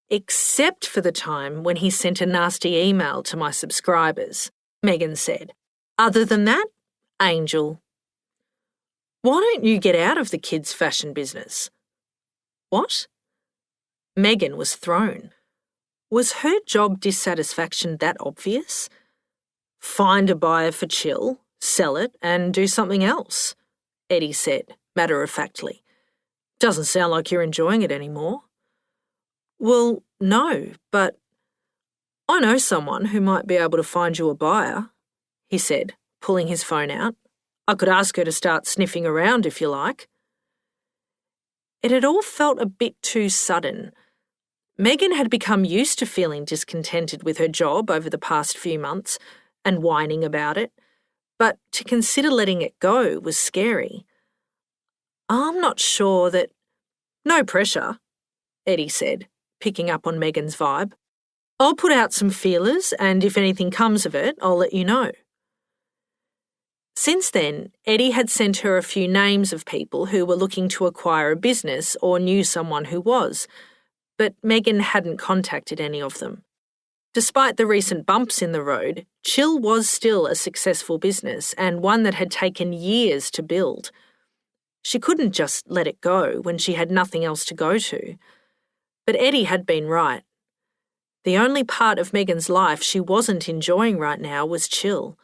Except for the time when he sent a nasty email to my subscribers, Megan said. Other than that, angel. Why don't you get out of the kids' fashion business? What? Megan was thrown. Was her job dissatisfaction that obvious? Find a buyer for Chill, sell it, and do something else, Eddie said, matter-of-factly. Doesn't sound like you're enjoying it anymore. Well, no, but I know someone who might be able to find you a buyer, he said, pulling his phone out. I could ask her to start sniffing around if you like. It had all felt a bit too sudden. Megan had become used to feeling discontented with her job over the past few months and whining about it, but to consider letting it go was scary. I'm not sure that... No pressure, Eddie said, picking up on Megan's vibe. I'll put out some feelers, and if anything comes of it, I'll let you know. Since then, Eddie had sent her a few names of people who were looking to acquire a business or knew someone who was, but Megan hadn't contacted any of them. Despite the recent bumps in the road, Chill was still a successful business and one that had taken years to build. She couldn't just let it go when she had nothing else to go to. But Eddie had been right. The only part of Megan's life she wasn't enjoying right now was Chill.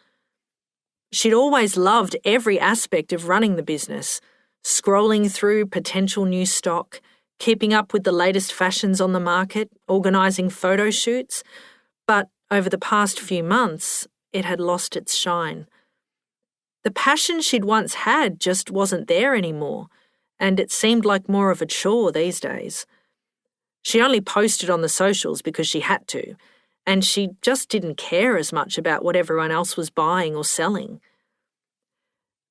She'd always loved every aspect of running the business, scrolling through potential new stock, keeping up with the latest fashions on the market, organising photo shoots, but over the past few months, it had lost its shine. The passion she'd once had just wasn't there anymore, and it seemed like more of a chore these days. She only posted on the socials because she had to, and she just didn't care as much about what everyone else was buying or selling.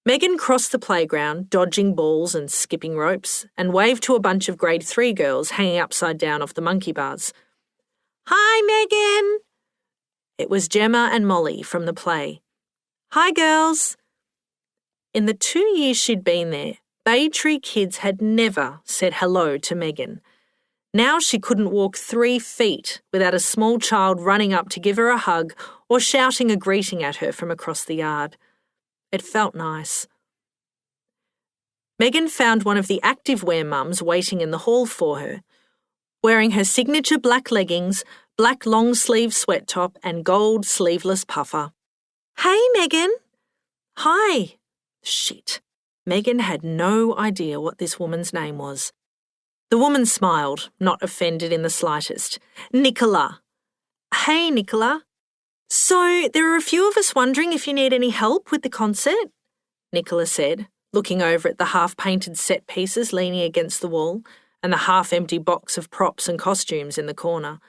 Megan crossed the playground, dodging balls and skipping ropes, and waved to a bunch of grade 3 girls hanging upside down off the monkey bars. Hi, Megan! It was Gemma and Molly from the play. Hi, girls! In the 2 years she'd been there, Bay Tree kids had never said hello to Megan. Now she couldn't walk 3 feet without a small child running up to give her a hug or shouting a greeting at her from across the yard. It felt nice. Megan found one of the activewear mums waiting in the hall for her, wearing her signature black leggings, black long-sleeve sweat top and gold sleeveless puffer. Hey, Megan. Hi. Shit. Megan had no idea what this woman's name was. The woman smiled, not offended in the slightest. Nicola. Hey, Nicola. So, there are a few of us wondering if you need any help with the concert, Nicola said, looking over at the half-painted set pieces leaning against the wall and the half-empty box of props and costumes in the corner.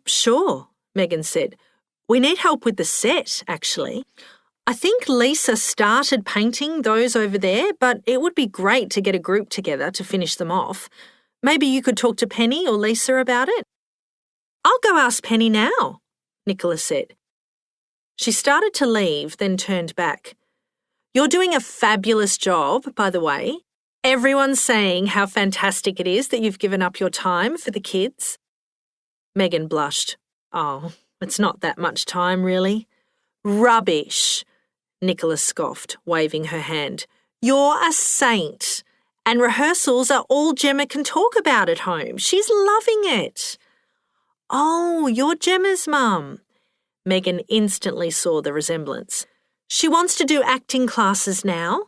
Sure, Megan said. We need help with the set, actually. I think Lisa started painting those over there, but it would be great to get a group together to finish them off. Maybe you could talk to Penny or Lisa about it? I'll go ask Penny now, Nicola said. She started to leave, then turned back. You're doing a fabulous job, by the way. Everyone's saying how fantastic it is that you've given up your time for the kids. Megan blushed. Oh, it's not that much time, really. Rubbish, Nicola scoffed, waving her hand. You're a saint, and rehearsals are all Gemma can talk about at home. She's loving it. Oh, you're Gemma's mum. Megan instantly saw the resemblance. She wants to do acting classes now.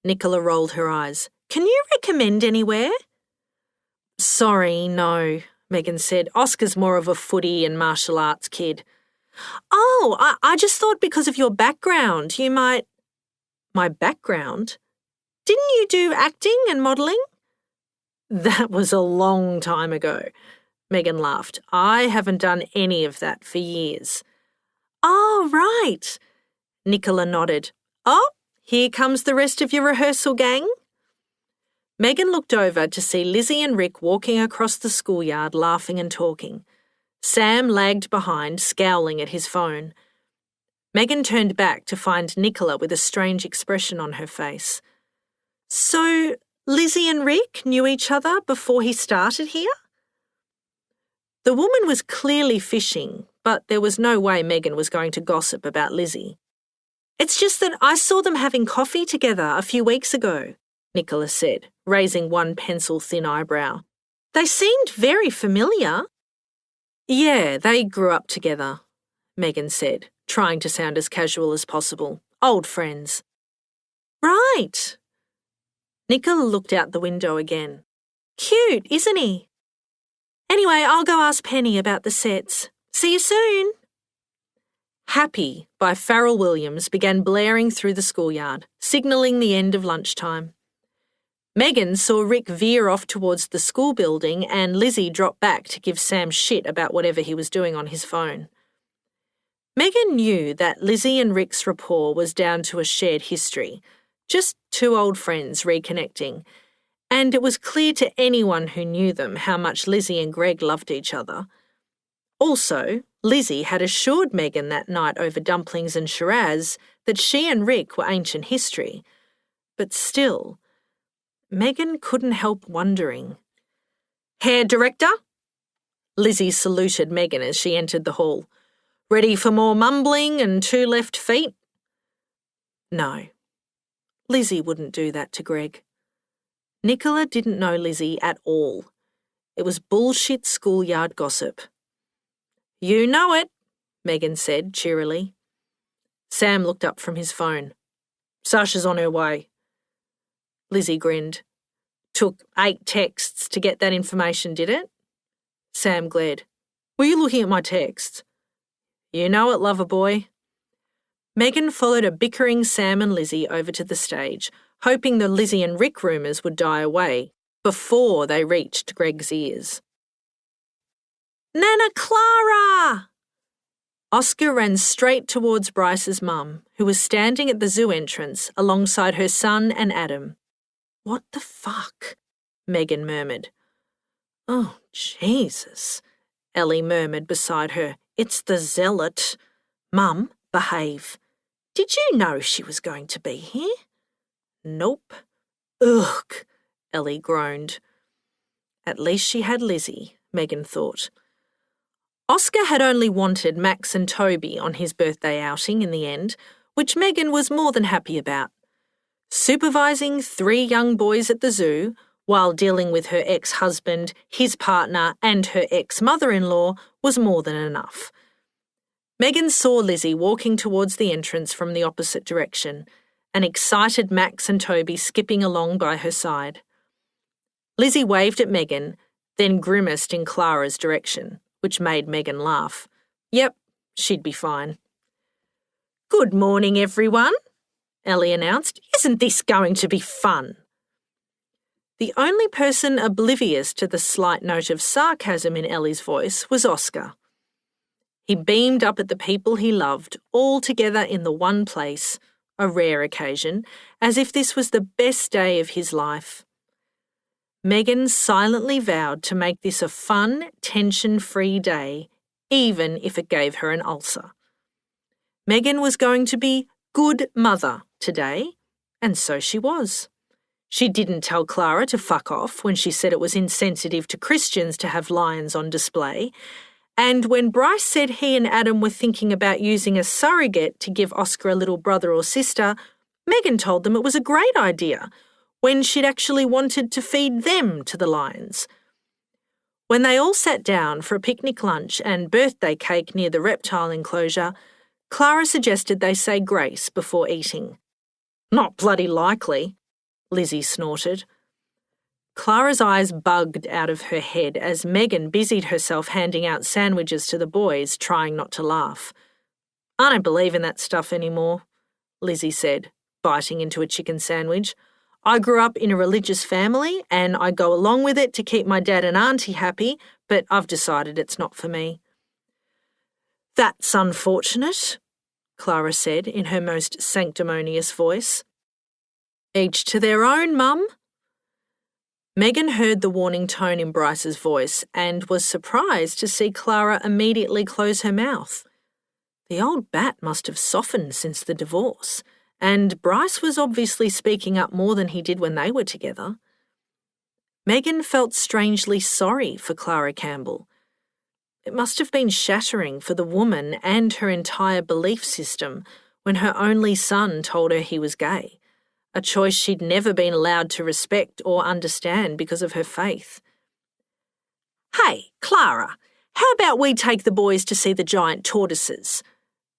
Nicola rolled her eyes. Can you recommend anywhere? Sorry, no, Megan said. Oscar's more of a footy and martial arts kid. Oh, I just thought because of your background, you might... My background? Didn't you do acting and modelling? That was a long time ago, Megan laughed. I haven't done any of that for years. Oh, right. Nicola nodded. Oh, here comes the rest of your rehearsal gang. Megan looked over to see Lizzie and Rick walking across the schoolyard laughing and talking. Sam lagged behind, scowling at his phone. Megan turned back to find Nicola with a strange expression on her face. So, Lizzie and Rick knew each other before he started here? The woman was clearly fishing, but there was no way Megan was going to gossip about Lizzie. It's just that I saw them having coffee together a few weeks ago, Nicola said, raising one pencil-thin eyebrow. They seemed very familiar. Yeah, they grew up together, Megan said, trying to sound as casual as possible. Old friends. Right. Nicola looked out the window again. Cute, isn't he? Anyway, I'll go ask Penny about the sets. See you soon. Happy by Pharrell Williams began blaring through the schoolyard, signalling the end of lunchtime. Megan saw Rick veer off towards the school building and Lizzie drop back to give Sam shit about whatever he was doing on his phone. Megan knew that Lizzie and Rick's rapport was down to a shared history, just two old friends reconnecting, and it was clear to anyone who knew them how much Lizzie and Greg loved each other. Also, Lizzie had assured Megan that night over dumplings and Shiraz that she and Rick were ancient history. But still, Megan couldn't help wondering. Hair director? Lizzie saluted Megan as she entered the hall. Ready for more mumbling and 2 left feet? No. Lizzie wouldn't do that to Greg. Nicola didn't know Lizzie at all. It was bullshit schoolyard gossip. You know it, Megan said cheerily. Sam looked up from his phone. Sasha's on her way. Lizzie grinned. Took 8 texts to get that information, did it? Sam glared. Were you looking at my texts? You know it, lover boy. Megan followed a bickering Sam and Lizzie over to the stage, hoping the Lizzie and Rick rumours would die away before they reached Greg's ears. Nana Clara! Oscar ran straight towards Bryce's mum, who was standing at the zoo entrance alongside her son and Adam. What the fuck? Megan murmured. Oh, Jesus, Ellie murmured beside her. It's the zealot. Mum, behave. Did you know she was going to be here? Nope. Ugh, Ellie groaned. At least she had Lizzie, Megan thought. Oscar had only wanted Max and Toby on his birthday outing in the end, which Megan was more than happy about. Supervising 3 young boys at the zoo, while dealing with her ex-husband, his partner and her ex-mother-in-law was more than enough. Megan saw Lizzie walking towards the entrance from the opposite direction, and excited Max and Toby skipping along by her side. Lizzie waved at Megan, then grimaced in Clara's direction, which made Megan laugh. Yep, she'd be fine. Good morning, everyone, Ellie announced. Isn't this going to be fun? The only person oblivious to the slight note of sarcasm in Ellie's voice was Oscar. He beamed up at the people he loved, all together in the one place, a rare occasion, as if this was the best day of his life. Megan silently vowed to make this a fun, tension-free day, even if it gave her an ulcer. Megan was going to be good mother today, and so she was. She didn't tell Clara to fuck off when she said it was insensitive to Christians to have lions on display, and when Bryce said he and Adam were thinking about using a surrogate to give Oscar a little brother or sister, Megan told them it was a great idea, when she'd actually wanted to feed them to the lions. When they all sat down for a picnic lunch and birthday cake near the reptile enclosure, Clara suggested they say grace before eating. Not bloody likely, Lizzie snorted. Clara's eyes bugged out of her head as Megan busied herself handing out sandwiches to the boys, trying not to laugh. I don't believe in that stuff anymore, Lizzie said, biting into a chicken sandwich. I grew up in a religious family and I go along with it to keep my dad and auntie happy, but I've decided it's not for me. That's unfortunate, Clara said in her most sanctimonious voice. Each to their own, Mum. Megan heard the warning tone in Bryce's voice and was surprised to see Clara immediately close her mouth. The old bat must have softened since the divorce, and Bryce was obviously speaking up more than he did when they were together. Megan felt strangely sorry for Clara Campbell. It must have been shattering for the woman and her entire belief system when her only son told her he was gay, a choice she'd never been allowed to respect or understand because of her faith. Hey, Clara, how about we take the boys to see the giant tortoises?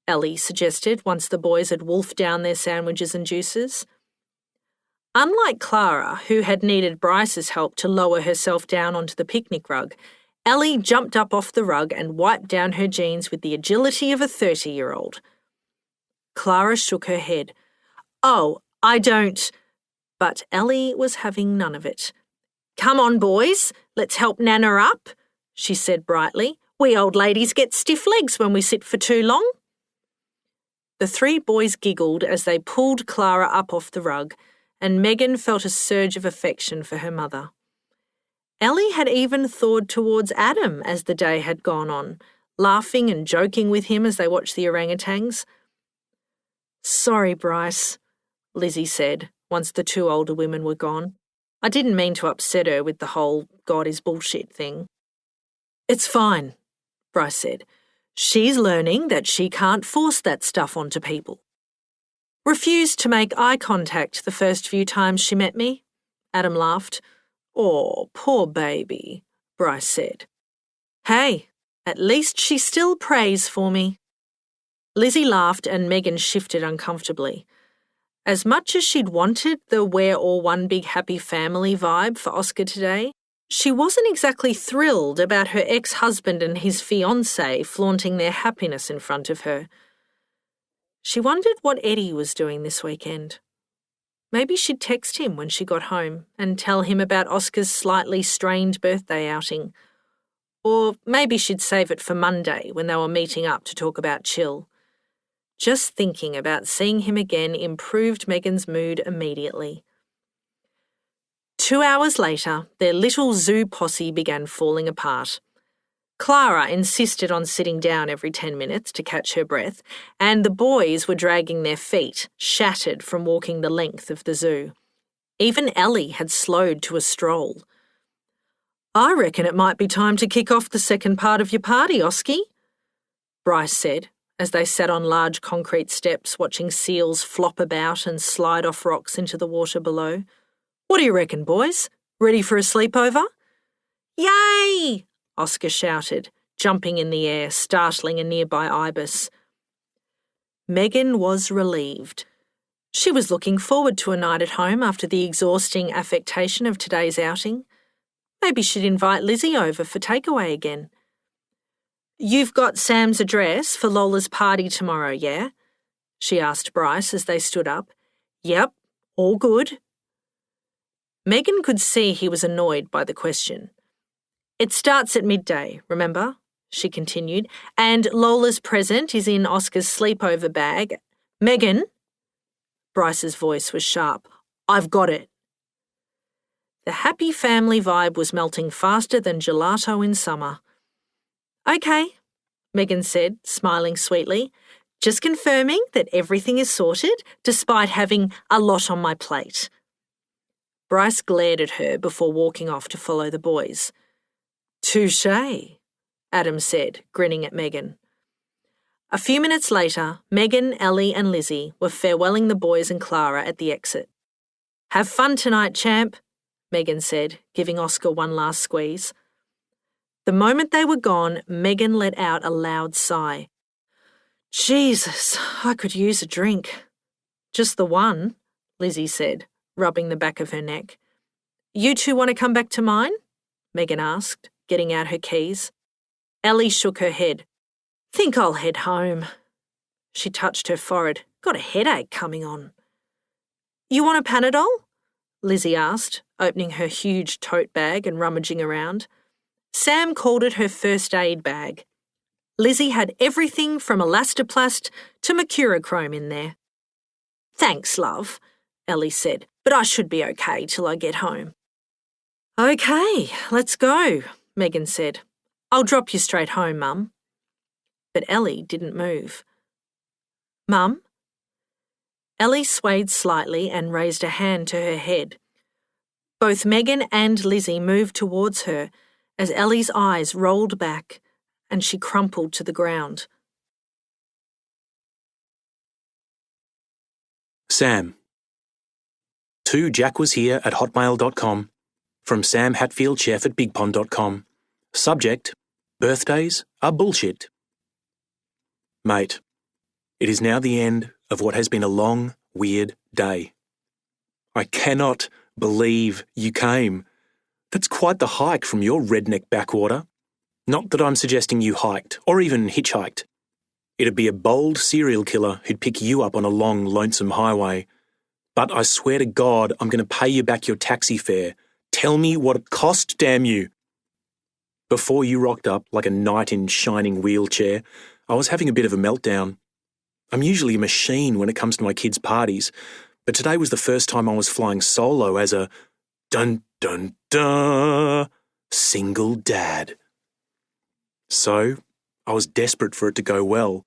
Ellie suggested once the boys had wolfed down their sandwiches and juices. Unlike Clara, who had needed Bryce's help to lower herself down onto the picnic rug, Ellie jumped up off the rug and wiped down her jeans with the agility of a 30-year-old. Clara shook her head. "Oh, I don't..." But Ellie was having none of it. "Come on, boys, let's help Nana up," she said brightly. "We old ladies get stiff legs when we sit for too long." The three boys giggled as they pulled Clara up off the rug, and Megan felt a surge of affection for her mother. Ellie had even thawed towards Adam as the day had gone on, laughing and joking with him as they watched the orangutans. "Sorry, Bryce," Lizzie said, once the two older women were gone. "I didn't mean to upset her with the whole God is bullshit thing." "It's fine," Bryce said. "She's learning that she can't force that stuff onto people." "Refused to make eye contact the first few times she met me," Adam laughed. "Oh, poor baby," Bryce said. "Hey, at least she still prays for me." Lizzie laughed and Megan shifted uncomfortably. As much as she'd wanted the we're all one big happy family vibe for Oscar today, she wasn't exactly thrilled about her ex-husband and his fiancée flaunting their happiness in front of her. She wondered what Eddie was doing this weekend. Maybe she'd text him when she got home and tell him about Oscar's slightly strained birthday outing. Or maybe she'd save it for Monday when they were meeting up to talk about Chill. Just thinking about seeing him again improved Megan's mood immediately. 2 hours later, their little zoo posse began falling apart. Clara insisted on sitting down every 10 minutes to catch her breath, and the boys were dragging their feet, shattered from walking the length of the zoo. Even Ellie had slowed to a stroll. "I reckon it might be time to kick off the second part of your party, Oski," Bryce said, as they sat on large concrete steps watching seals flop about and slide off rocks into the water below. "What do you reckon, boys? Ready for a sleepover?" "Yay!" Oscar shouted, jumping in the air, startling a nearby ibis. Megan was relieved. She was looking forward to a night at home after the exhausting affectation of today's outing. Maybe she'd invite Lizzie over for takeaway again. "You've got Sam's address for Lola's party tomorrow, yeah?" she asked Bryce as they stood up. "Yep, all good." Megan could see he was annoyed by the question. "It starts at midday, remember?" she continued, "and Lola's present is in Oscar's sleepover bag." "Megan!" Bryce's voice was sharp. "I've got it." The happy family vibe was melting faster than gelato in summer. "Okay," Megan said, smiling sweetly. "Just confirming that everything is sorted, despite having a lot on my plate." Bryce glared at her before walking off to follow the boys. "Touché," Adam said, grinning at Megan. A few minutes later, Megan, Ellie and Lizzie were farewelling the boys and Clara at the exit. "Have fun tonight, champ," Megan said, giving Oscar one last squeeze. The moment they were gone, Megan let out a loud sigh. "Jesus, I could use a drink." "Just the one," Lizzie said, rubbing the back of her neck. "You two want to come back to mine?" Megan asked, getting out her keys. Ellie shook her head. "Think I'll head home." She touched her forehead. "Got a headache coming on." "You want a Panadol?" Lizzie asked, opening her huge tote bag and rummaging around. Sam called it her first aid bag. Lizzie had everything from Elastoplast to Mercurochrome in there. "Thanks, love," Ellie said, "but I should be okay till I get home." "Okay, let's go," Megan said. "I'll drop you straight home, Mum." But Ellie didn't move. "Mum?" Ellie swayed slightly and raised a hand to her head. Both Megan and Lizzie moved towards her as Ellie's eyes rolled back and she crumpled to the ground. Sam. To Jack was here at hotmail.com. From Sam Hatfield, chef at bigpond.com. Subject: Birthdays are bullshit. Mate, it is now the end of what has been a long, weird day. I cannot believe you came. That's quite the hike from your redneck backwater. Not that I'm suggesting you hiked, or even hitchhiked. It'd be a bold serial killer who'd pick you up on a long, lonesome highway. But I swear to God, I'm going to pay you back your taxi fare. Tell me what it cost, damn you. Before you rocked up like a knight in shining wheelchair, I was having a bit of a meltdown. I'm usually a machine when it comes to my kids' parties, but today was the first time I was flying solo as a dun-dun-dun single dad. So, I was desperate for it to go well,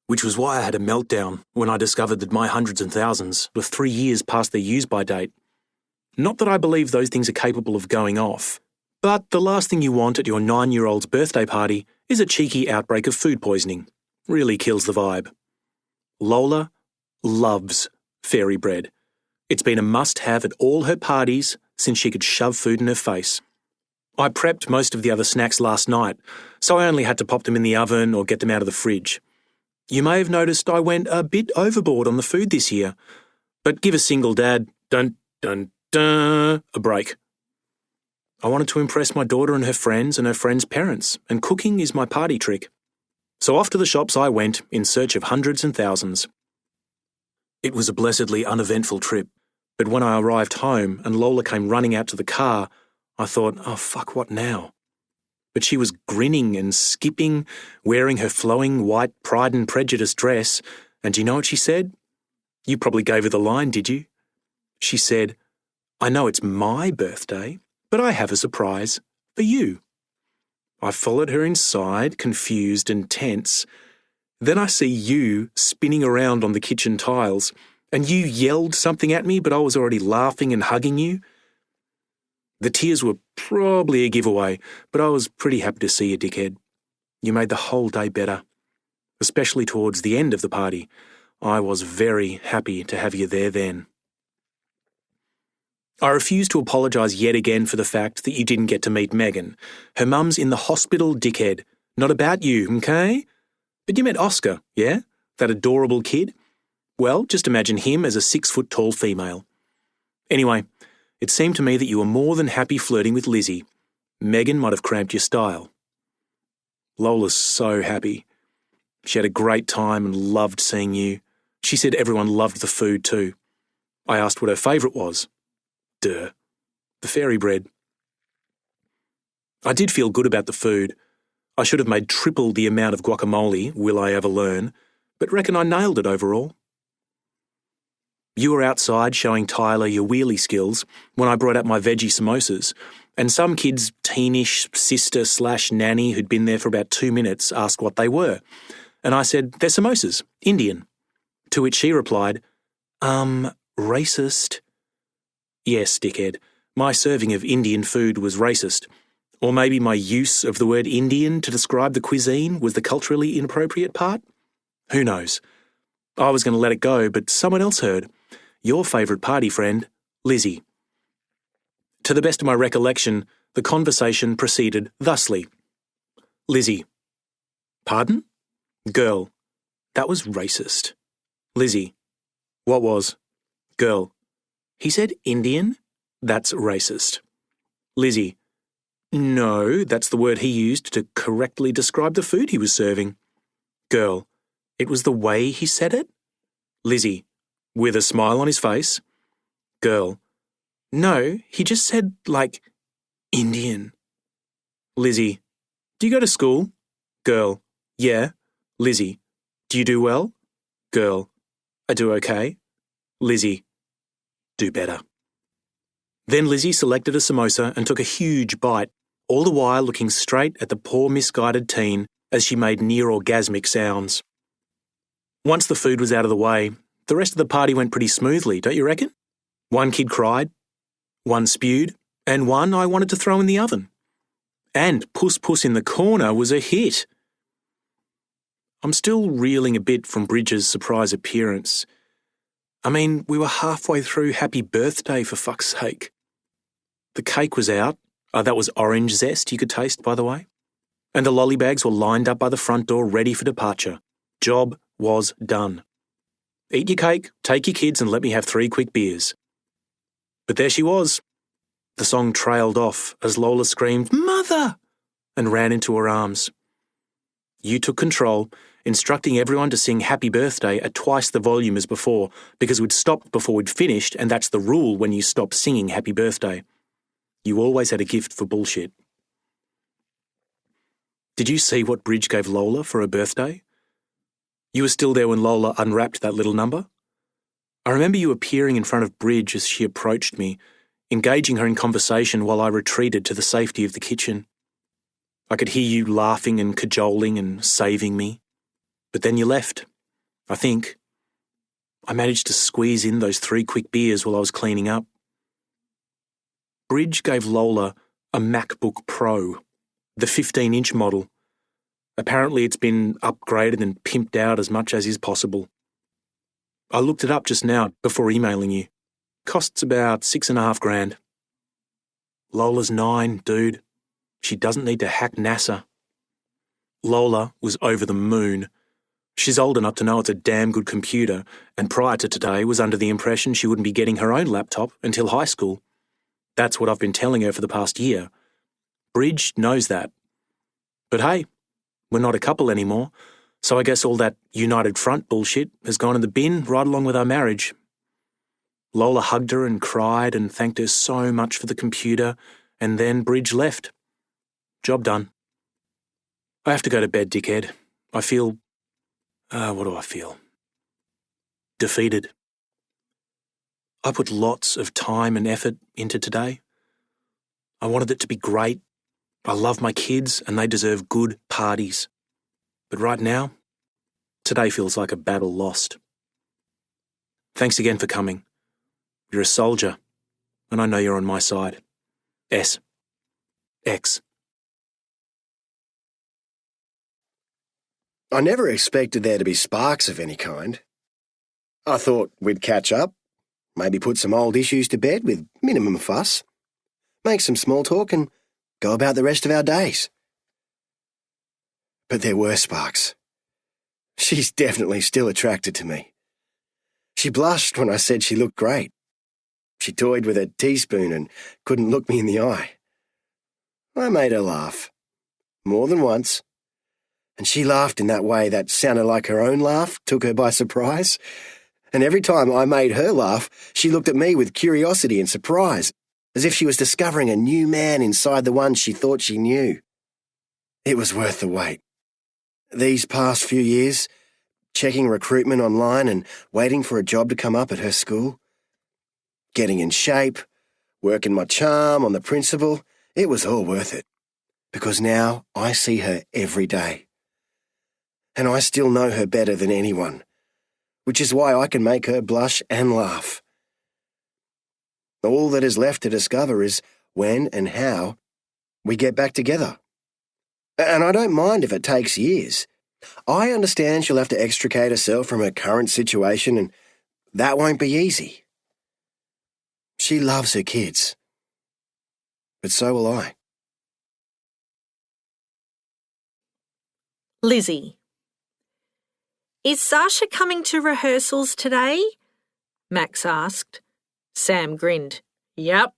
which was why I had a meltdown when I discovered that my hundreds and thousands were 3 years past their use-by date. Not that I believe those things are capable of going off, but the last thing you want at your 9-year-old's birthday party is a cheeky outbreak of food poisoning. Really kills the vibe. Lola loves fairy bread. It's been a must-have at all her parties since she could shove food in her face. I prepped most of the other snacks last night, so I only had to pop them in the oven or get them out of the fridge. You may have noticed I went a bit overboard on the food this year, but give a single dad, a break. I wanted to impress my daughter and her friends' parents, and cooking is my party trick. So off to the shops I went in search of hundreds and thousands. It was a blessedly uneventful trip, but when I arrived home and Lola came running out to the car, I thought, oh fuck, what now? But she was grinning and skipping, wearing her flowing white Pride and Prejudice dress, and do you know what she said? You probably gave her the line, did you? She said, I know it's my birthday, but I have a surprise for you. I followed her inside, confused and tense. Then I see you spinning around on the kitchen tiles, and you yelled something at me, but I was already laughing and hugging you. The tears were probably a giveaway, but I was pretty happy to see you, dickhead. You made the whole day better, especially towards the end of the party. I was very happy to have you there then. I refuse to apologise yet again for the fact that you didn't get to meet Megan. Her mum's in the hospital, dickhead. Not about you, okay? But you met Oscar, yeah? That adorable kid? Well, just imagine him as a 6-foot-tall female. Anyway, it seemed to me that you were more than happy flirting with Lizzie. Megan might have cramped your style. Lola's so happy. She had a great time and loved seeing you. She said everyone loved the food too. I asked what her favourite was. Duh. The fairy bread. I did feel good about the food. I should have made triple the amount of guacamole, will I ever learn, but reckon I nailed it overall. You were outside showing Tyler your wheelie skills when I brought out my veggie samosas, and some kid's teenish sister/nanny who'd been there for about 2 minutes asked what they were, and I said, they're samosas, Indian. To which she replied, racist. Yes, dickhead, my serving of Indian food was racist. Or maybe my use of the word Indian to describe the cuisine was the culturally inappropriate part? Who knows? I was going to let it go, but someone else heard. Your favourite party friend, Lizzie. To the best of my recollection, the conversation proceeded thusly. Lizzie. Pardon? Girl. That was racist. Lizzie. What was? Girl. He said Indian? That's racist. Lizzie. No, that's the word he used to correctly describe the food he was serving. Girl. It was the way he said it? Lizzie. With a smile on his face. Girl. No, he just said, like, Indian. Lizzie. Do you go to school? Girl. Yeah. Lizzie. Do you do well? Girl. I do okay. Lizzie. Do better. Then Lizzie selected a samosa and took a huge bite, all the while looking straight at the poor misguided teen as she made near-orgasmic sounds. Once the food was out of the way, the rest of the party went pretty smoothly, don't you reckon? One kid cried, one spewed, and one I wanted to throw in the oven. And Puss Puss in the Corner was a hit. I'm still reeling a bit from Bridget's surprise appearance. I mean, we were halfway through Happy Birthday, for fuck's sake. The cake was out. That was orange zest you could taste, by the way. And the lolly bags were lined up by the front door ready for departure. Job was done. Eat your cake, take your kids, and let me have 3 quick beers. But there she was. The song trailed off as Lola screamed, "Mother!" and ran into her arms. You took control, instructing everyone to sing Happy Birthday at twice the volume as before, because we'd stopped before we'd finished, and that's the rule when you stop singing Happy Birthday. You always had a gift for bullshit. Did you see what Bridge gave Lola for her birthday? You were still there when Lola unwrapped that little number? I remember you appearing in front of Bridge as she approached me, engaging her in conversation while I retreated to the safety of the kitchen. I could hear you laughing and cajoling and saving me. But then you left, I think. I managed to squeeze in those 3 quick beers while I was cleaning up. Bridge gave Lola a MacBook Pro, the 15-inch model. Apparently it's been upgraded and pimped out as much as is possible. I looked it up just now before emailing you. Costs about $6,500. Lola's 9, dude. She doesn't need to hack NASA. Lola was over the moon. She's old enough to know it's a damn good computer, and prior to today was under the impression she wouldn't be getting her own laptop until high school. That's what I've been telling her for the past year. Bridge knows that. But hey, we're not a couple anymore, so I guess all that United Front bullshit has gone in the bin right along with our marriage. Lola hugged her and cried and thanked her so much for the computer, and then Bridge left. Job done. I have to go to bed, dickhead. I feel... what do I feel? Defeated. I put lots of time and effort into today. I wanted it to be great. I love my kids and they deserve good parties. But right now, today feels like a battle lost. Thanks again for coming. You're a soldier, and I know you're on my side. S. X. I never expected there to be sparks of any kind. I thought we'd catch up, maybe put some old issues to bed with minimum fuss, make some small talk and go about the rest of our days. But there were sparks. She's definitely still attracted to me. She blushed when I said she looked great. She toyed with a teaspoon and couldn't look me in the eye. I made her laugh, more than once, and she laughed in that way that sounded like her own laugh, took her by surprise. And every time I made her laugh, she looked at me with curiosity and surprise, as if she was discovering a new man inside the one she thought she knew. It was worth the wait. These past few years, checking recruitment online and waiting for a job to come up at her school, getting in shape, working my charm on the principal, it was all worth it. Because now I see her every day. And I still know her better than anyone, which is why I can make her blush and laugh. All that is left to discover is when and how we get back together. And I don't mind if it takes years. I understand she'll have to extricate herself from her current situation, and that won't be easy. She loves her kids. But so will I. Lizzie. Is Sasha coming to rehearsals today? Max asked. Sam grinned. Yep.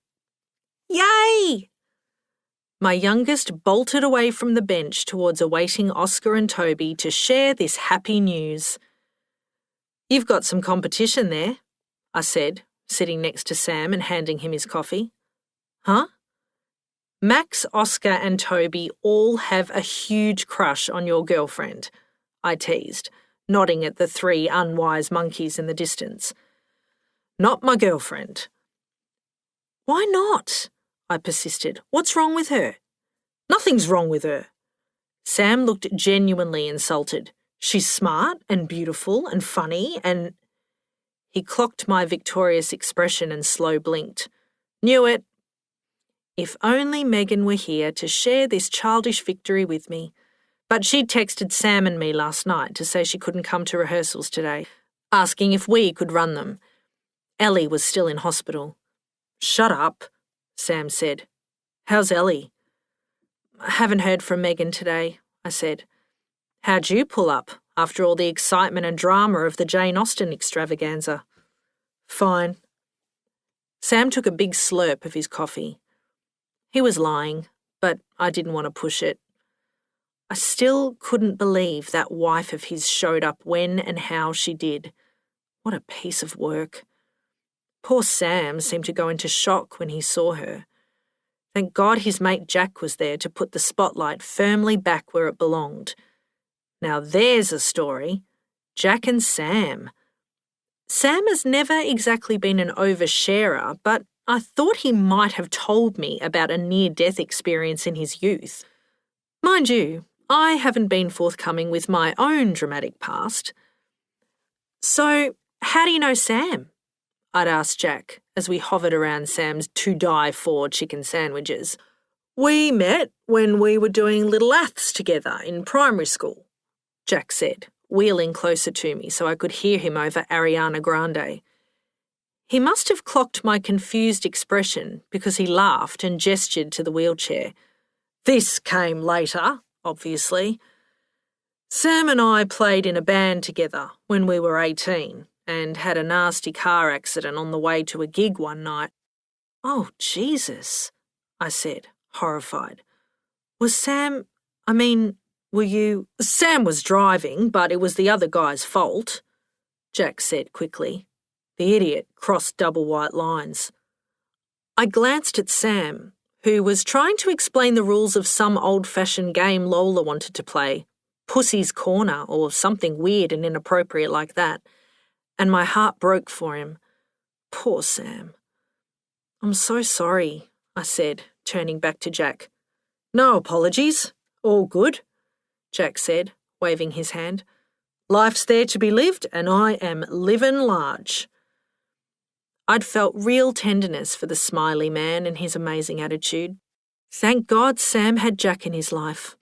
Yay! My youngest bolted away from the bench towards awaiting Oscar and Toby to share this happy news. You've got some competition there, I said, sitting next to Sam and handing him his coffee. Huh? Max, Oscar and Toby all have a huge crush on your girlfriend, I teased, nodding at the 3 unwise monkeys in the distance. Not my girlfriend. Why not? I persisted. What's wrong with her? Nothing's wrong with her. Sam looked genuinely insulted. She's smart and beautiful and funny and... He clocked my victorious expression and slow blinked. Knew it. If only Megan were here to share this childish victory with me. But she'd texted Sam and me last night to say she couldn't come to rehearsals today, asking if we could run them. Ellie was still in hospital. Shut up, Sam said. How's Ellie? I haven't heard from Megan today, I said. How'd you pull up after all the excitement and drama of the Jane Austen extravaganza? Fine. Sam took a big slurp of his coffee. He was lying, but I didn't want to push it. I still couldn't believe that wife of his showed up when and how she did. What a piece of work. Poor Sam seemed to go into shock when he saw her. Thank God his mate Jack was there to put the spotlight firmly back where it belonged. Now there's a story. Jack and Sam. Sam has never exactly been an oversharer, but I thought he might have told me about a near-death experience in his youth. Mind you, I haven't been forthcoming with my own dramatic past. So, how do you know Sam? I'd asked Jack as we hovered around Sam's to-die-for chicken sandwiches. We met when we were doing little aths together in primary school, Jack said, wheeling closer to me so I could hear him over Ariana Grande. He must have clocked my confused expression because he laughed and gestured to the wheelchair. This came later, obviously. Sam and I played in a band together when we were 18 and had a nasty car accident on the way to a gig one night. Oh, Jesus, I said, horrified. Were you... Sam was driving, but it was the other guy's fault, Jack said quickly. The idiot crossed double white lines. I glanced at Sam, who was trying to explain the rules of some old-fashioned game Lola wanted to play, Pussy's Corner or something weird and inappropriate like that, and my heart broke for him. Poor Sam. I'm so sorry, I said, turning back to Jack. No apologies. All good, Jack said, waving his hand. Life's there to be lived, and I am living large. I'd felt real tenderness for the smiley man and his amazing attitude. Thank God Sam had Jack in his life.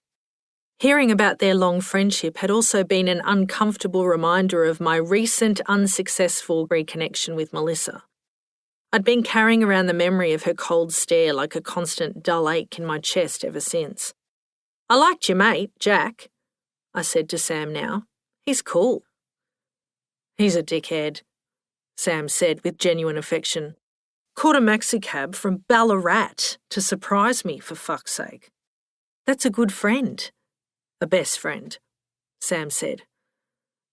Hearing about their long friendship had also been an uncomfortable reminder of my recent unsuccessful reconnection with Melissa. I'd been carrying around the memory of her cold stare like a constant dull ache in my chest ever since. I liked your mate, Jack, I said to Sam now. He's cool. He's a dickhead, Sam said with genuine affection. Caught a maxicab from Ballarat to surprise me, for fuck's sake. That's a good friend. A best friend, Sam said.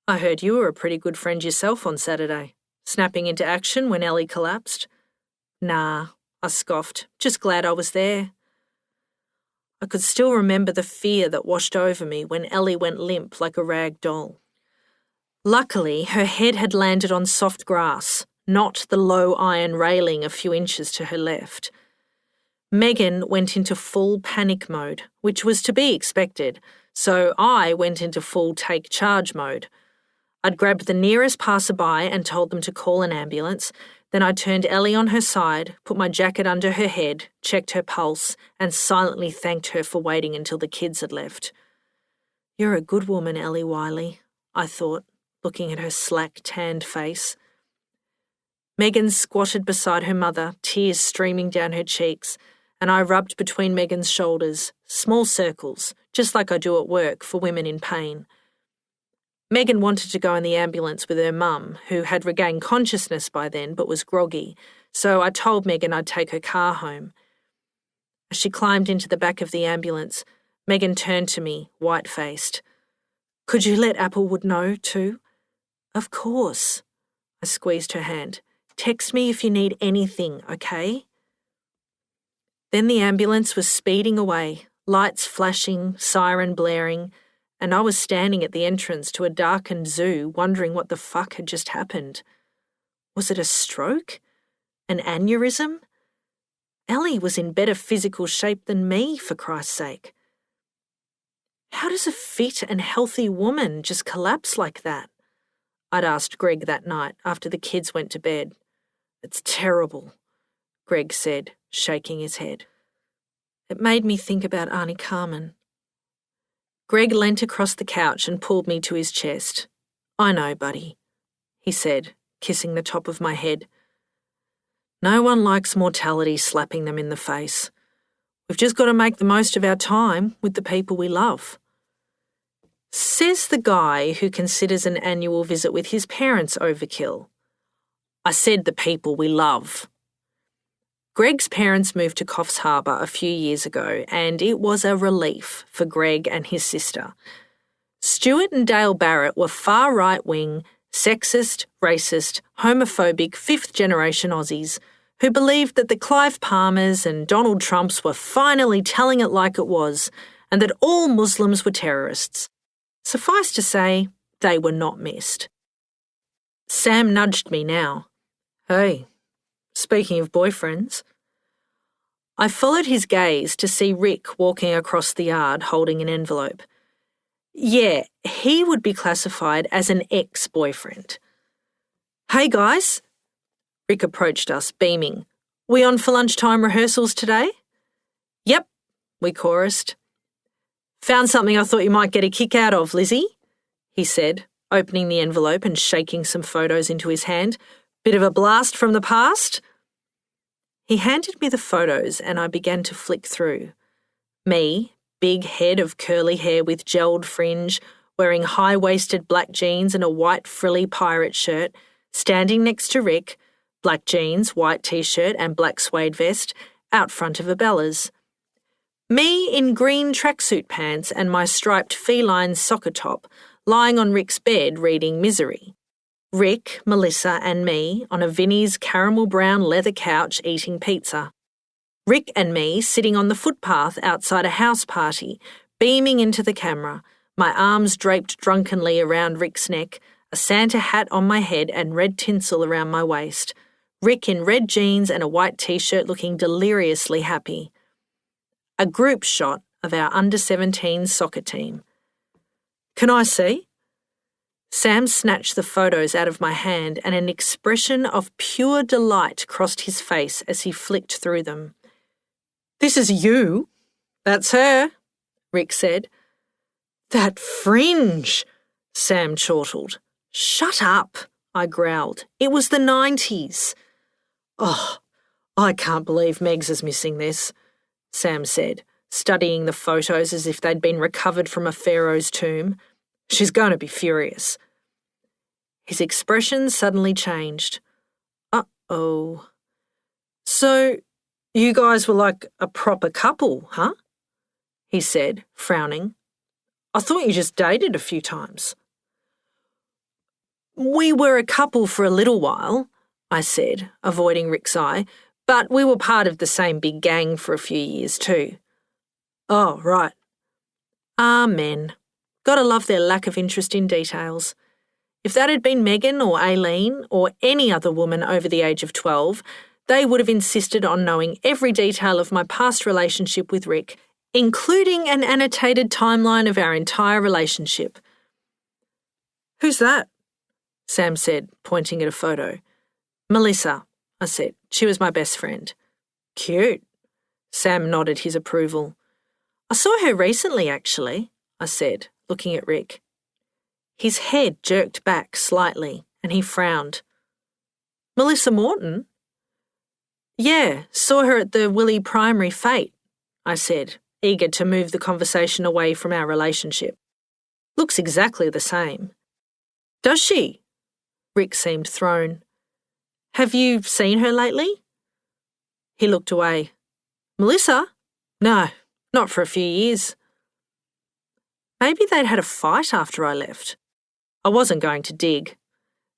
I heard you were a pretty good friend yourself on Saturday, snapping into action when Ellie collapsed. Nah, I scoffed, just glad I was there. I could still remember the fear that washed over me when Ellie went limp like a rag doll. Luckily, her head had landed on soft grass, not the low iron railing a few inches to her left. Megan went into full panic mode, which was to be expected, so I went into full take charge mode. I'd grabbed the nearest passerby and told them to call an ambulance. Then I turned Ellie on her side, put my jacket under her head, checked her pulse, and silently thanked her for waiting until the kids had left. You're a good woman, Ellie Wiley, I thought, looking at her slack, tanned face. Megan squatted beside her mother, tears streaming down her cheeks, and I rubbed between Megan's shoulders, small circles, just like I do at work for women in pain. Megan wanted to go in the ambulance with her mum, who had regained consciousness by then but was groggy, so I told Megan I'd take her car home. As she climbed into the back of the ambulance, Megan turned to me, white-faced. Could you let Applewood know, too? Of course. I squeezed her hand. Text me if you need anything, okay? Then the ambulance was speeding away, lights flashing, siren blaring, and I was standing at the entrance to a darkened zoo wondering what the fuck had just happened. Was it a stroke? An aneurysm? Ellie was in better physical shape than me, for Christ's sake. How does a fit and healthy woman just collapse like that? I'd asked Greg that night after the kids went to bed. It's terrible, Greg said, shaking his head. It made me think about Auntie Carmen. Greg leant across the couch and pulled me to his chest. I know, buddy, he said, kissing the top of my head. No one likes mortality slapping them in the face. We've just got to make the most of our time with the people we love. Says the guy who considers an annual visit with his parents overkill. I said the people we love. Greg's parents moved to Coffs Harbour a few years ago, and it was a relief for Greg and his sister. Stuart and Dale Barrett were far right-wing, sexist, racist, homophobic, fifth-generation Aussies who believed that the Clive Palmers and Donald Trumps were finally telling it like it was, and that all Muslims were terrorists. Suffice to say, they were not missed. Sam nudged me now. Hey, speaking of boyfriends. I followed his gaze to see Rick walking across the yard holding an envelope. Yeah, he would be classified as an ex-boyfriend. Hey guys. Rick approached us, beaming. We on for lunchtime rehearsals today? Yep, we chorused. Found something I thought you might get a kick out of, Lizzie, he said, opening the envelope and shaking some photos into his hand. Bit of a blast from the past? He handed me the photos and I began to flick through. Me, big head of curly hair with gelled fringe, wearing high-waisted black jeans and a white frilly pirate shirt, standing next to Rick, black jeans, white t-shirt and black suede vest, out front of Abella's. Me in green tracksuit pants and my striped feline soccer top, lying on Rick's bed reading Misery. Rick, Melissa and me on a Vinnie's caramel brown leather couch eating pizza. Rick and me sitting on the footpath outside a house party, beaming into the camera, my arms draped drunkenly around Rick's neck, a Santa hat on my head and red tinsel around my waist. Rick in red jeans and a white t-shirt looking deliriously happy. A group shot of our under-17 soccer team. Can I see? Sam snatched the photos out of my hand and an expression of pure delight crossed his face as he flicked through them. This is you. That's her, Rick said. That fringe, Sam chortled. Shut up, I growled. It was the 90s. Oh, I can't believe Megs is missing this, Sam said, studying the photos as if they'd been recovered from a pharaoh's tomb. She's going to be furious. His expression suddenly changed. Uh-oh. So, you guys were like a proper couple, huh? He said, frowning. I thought you just dated a few times. We were a couple for a little while, I said, avoiding Rick's eye, but we were part of the same big gang for a few years too. Oh, right. Men. Gotta love their lack of interest in details. If that had been Megan or Aileen or any other woman over the age of 12, they would have insisted on knowing every detail of my past relationship with Rick, including an annotated timeline of our entire relationship. Who's that? Sam said, pointing at a photo. Melissa, I said. She was my best friend. Cute. Sam nodded his approval. I saw her recently, actually, I said, looking at Rick. His head jerked back slightly, and he frowned. Melissa Morton? Yeah, saw her at the Willie Primary Fete, I said, eager to move the conversation away from our relationship. Looks exactly the same. Does she? Rick seemed thrown. Have you seen her lately? He looked away. Melissa? No, not for a few years. Maybe they'd had a fight after I left. I wasn't going to dig.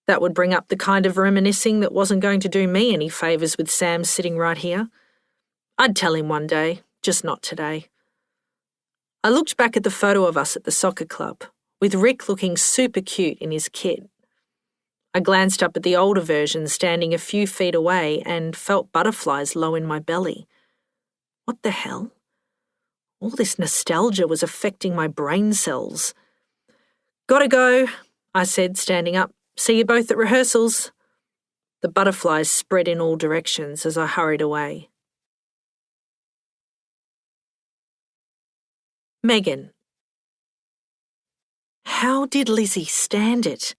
That would bring up the kind of reminiscing that wasn't going to do me any favours with Sam sitting right here. I'd tell him one day, just not today. I looked back at the photo of us at the soccer club, with Rick looking super cute in his kit. I glanced up at the older version standing a few feet away and felt butterflies low in my belly. What the hell? All this nostalgia was affecting my brain cells. Gotta go, I said, standing up. See you both at rehearsals. The butterflies spread in all directions as I hurried away. Megan. How did Lizzie stand it?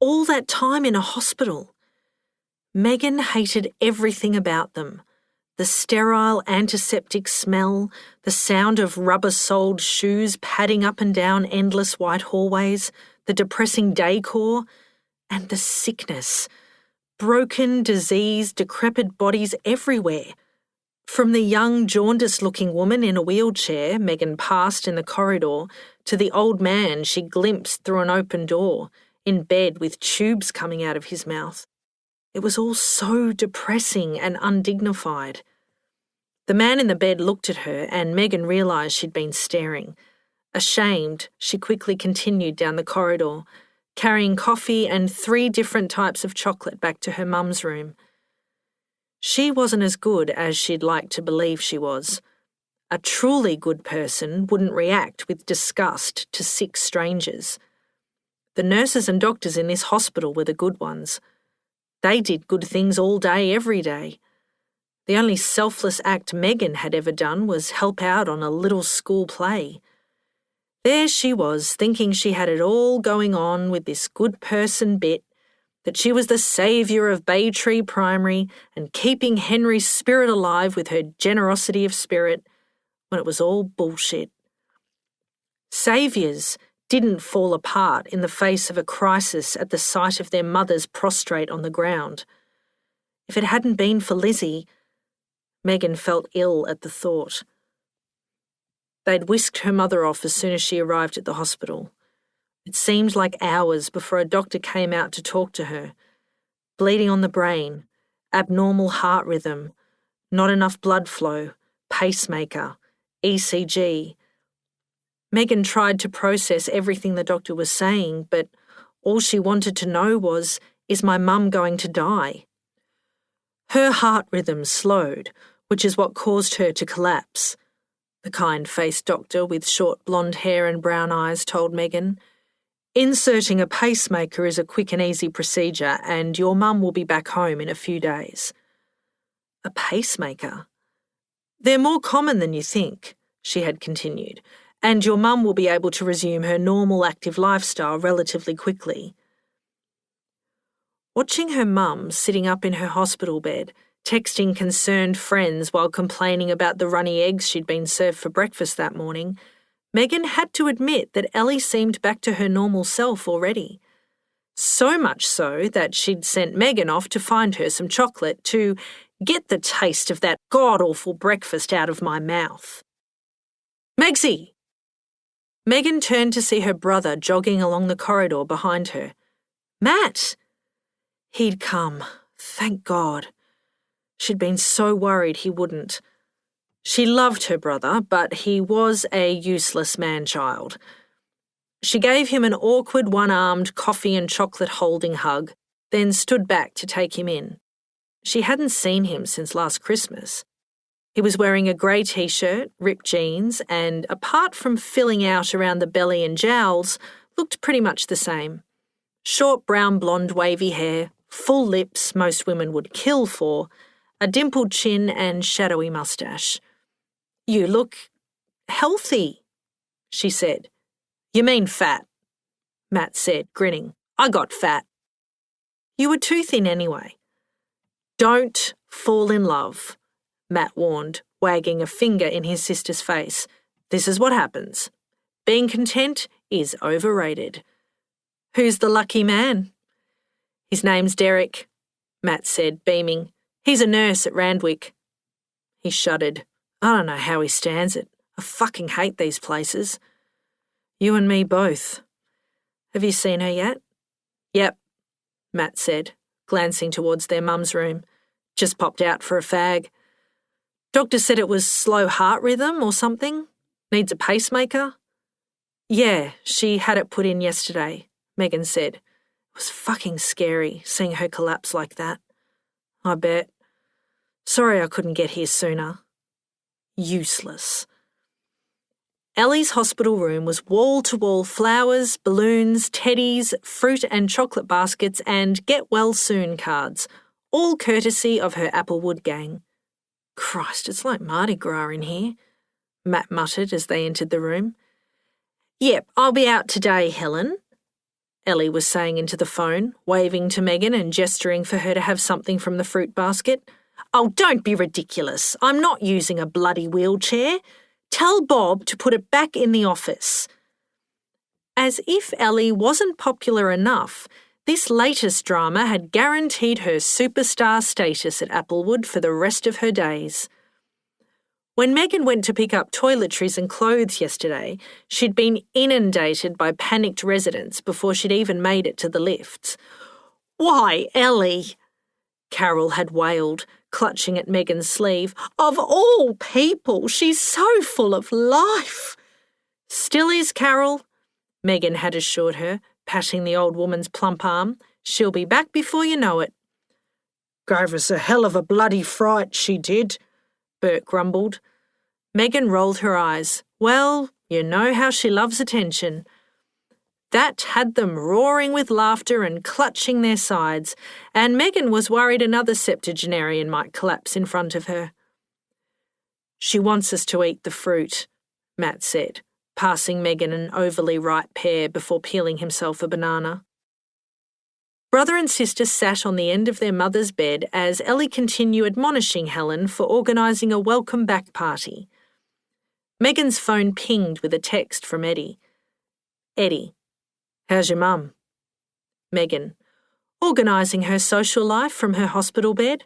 All that time in a hospital. Megan hated everything about them. The sterile antiseptic smell, the sound of rubber-soled shoes padding up and down endless white hallways, the depressing decor, and the sickness. Broken, diseased, decrepit bodies everywhere. From the young, jaundiced-looking woman in a wheelchair Megan passed in the corridor to the old man she glimpsed through an open door, in bed with tubes coming out of his mouth. It was all so depressing and undignified. The man in the bed looked at her and Megan realised she'd been staring. Ashamed, she quickly continued down the corridor, carrying coffee and 3 different types of chocolate back to her mum's room. She wasn't as good as she'd like to believe she was. A truly good person wouldn't react with disgust to sick strangers. The nurses and doctors in this hospital were the good ones. They did good things all day, every day. The only selfless act Megan had ever done was help out on a little school play. There she was, thinking she had it all going on with this good person bit, that she was the saviour of Bay Tree Primary and keeping Henry's spirit alive with her generosity of spirit, when it was all bullshit. Saviours didn't fall apart in the face of a crisis at the sight of their mothers prostrate on the ground. If it hadn't been for Lizzie, Megan felt ill at the thought. They'd whisked her mother off as soon as she arrived at the hospital. It seemed like hours before a doctor came out to talk to her. Bleeding on the brain, abnormal heart rhythm, not enough blood flow, pacemaker, ECG. Megan tried to process everything the doctor was saying, but all she wanted to know was, is my mum going to die? Her heart rhythm slowed, which is what caused her to collapse. The kind-faced doctor with short blonde hair and brown eyes told Megan, "Inserting a pacemaker is a quick and easy procedure, and your mum will be back home in a few days." A pacemaker? "They're more common than you think," she had continued, "and your mum will be able to resume her normal active lifestyle relatively quickly." Watching her mum sitting up in her hospital bed, texting concerned friends while complaining about the runny eggs she'd been served for breakfast that morning, Megan had to admit that Ellie seemed back to her normal self already. So much so that she'd sent Megan off to find her some chocolate to get the taste of that god-awful breakfast out of my mouth. "Megsie!" Megan turned to see her brother jogging along the corridor behind her. "Matt!" He'd come, thank God. She'd been so worried he wouldn't. She loved her brother, but he was a useless man-child. She gave him an awkward one-armed coffee and chocolate holding hug, then stood back to take him in. She hadn't seen him since last Christmas. He was wearing a grey t-shirt, ripped jeans, and apart from filling out around the belly and jowls, looked pretty much the same. Short brown blonde wavy hair, full lips most women would kill for, a dimpled chin and shadowy moustache. "You look healthy," she said. "You mean fat," Matt said, grinning. "I got fat." "You were too thin anyway." "Don't fall in love," Matt warned, wagging a finger in his sister's face. "This is what happens. Being content is overrated." "Who's the lucky man?" "His name's Derek," Matt said, beaming. "He's a nurse at Randwick." He shuddered. "I don't know how he stands it. I fucking hate these places." "You and me both." "Have you seen her yet?" "Yep," Matt said, glancing towards their mum's room. "Just popped out for a fag. Doctor said it was slow heart rhythm or something. Needs a pacemaker." "Yeah, she had it put in yesterday," Megan said. It was fucking scary seeing her collapse like that. "I bet. Sorry I couldn't get here sooner." Useless. Ellie's hospital room was wall-to-wall flowers, balloons, teddies, fruit and chocolate baskets and get-well-soon cards, all courtesy of her Applewood gang. "Christ, it's like Mardi Gras in here," Matt muttered as they entered the room. "Yep, I'll be out today, Helen," Ellie was saying into the phone, waving to Megan and gesturing for her to have something from the fruit basket. "Oh, don't be ridiculous. I'm not using a bloody wheelchair. Tell Bob to put it back in the office." As if Ellie wasn't popular enough, this latest drama had guaranteed her superstar status at Applewood for the rest of her days. When Megan went to pick up toiletries and clothes yesterday, she'd been inundated by panicked residents before she'd even made it to the lifts. "Why, Ellie," Carol had wailed, clutching at Megan's sleeve. "Of all people, she's so full of life." "Still is, Carol," Megan had assured her, patting the old woman's plump arm. "She'll be back before you know it." "Gave us a hell of a bloody fright, she did," Bert grumbled. Megan rolled her eyes. "Well, you know how she loves attention." That had them roaring with laughter and clutching their sides, and Megan was worried another septuagenarian might collapse in front of her. "She wants us to eat the fruit," Matt said, passing Megan an overly ripe pear before peeling himself a banana. Brother and sister sat on the end of their mother's bed as Ellie continued admonishing Helen for organising a welcome back party. Megan's phone pinged with a text from Eddie. "Eddie, how's your mum?" Megan, organising her social life from her hospital bed.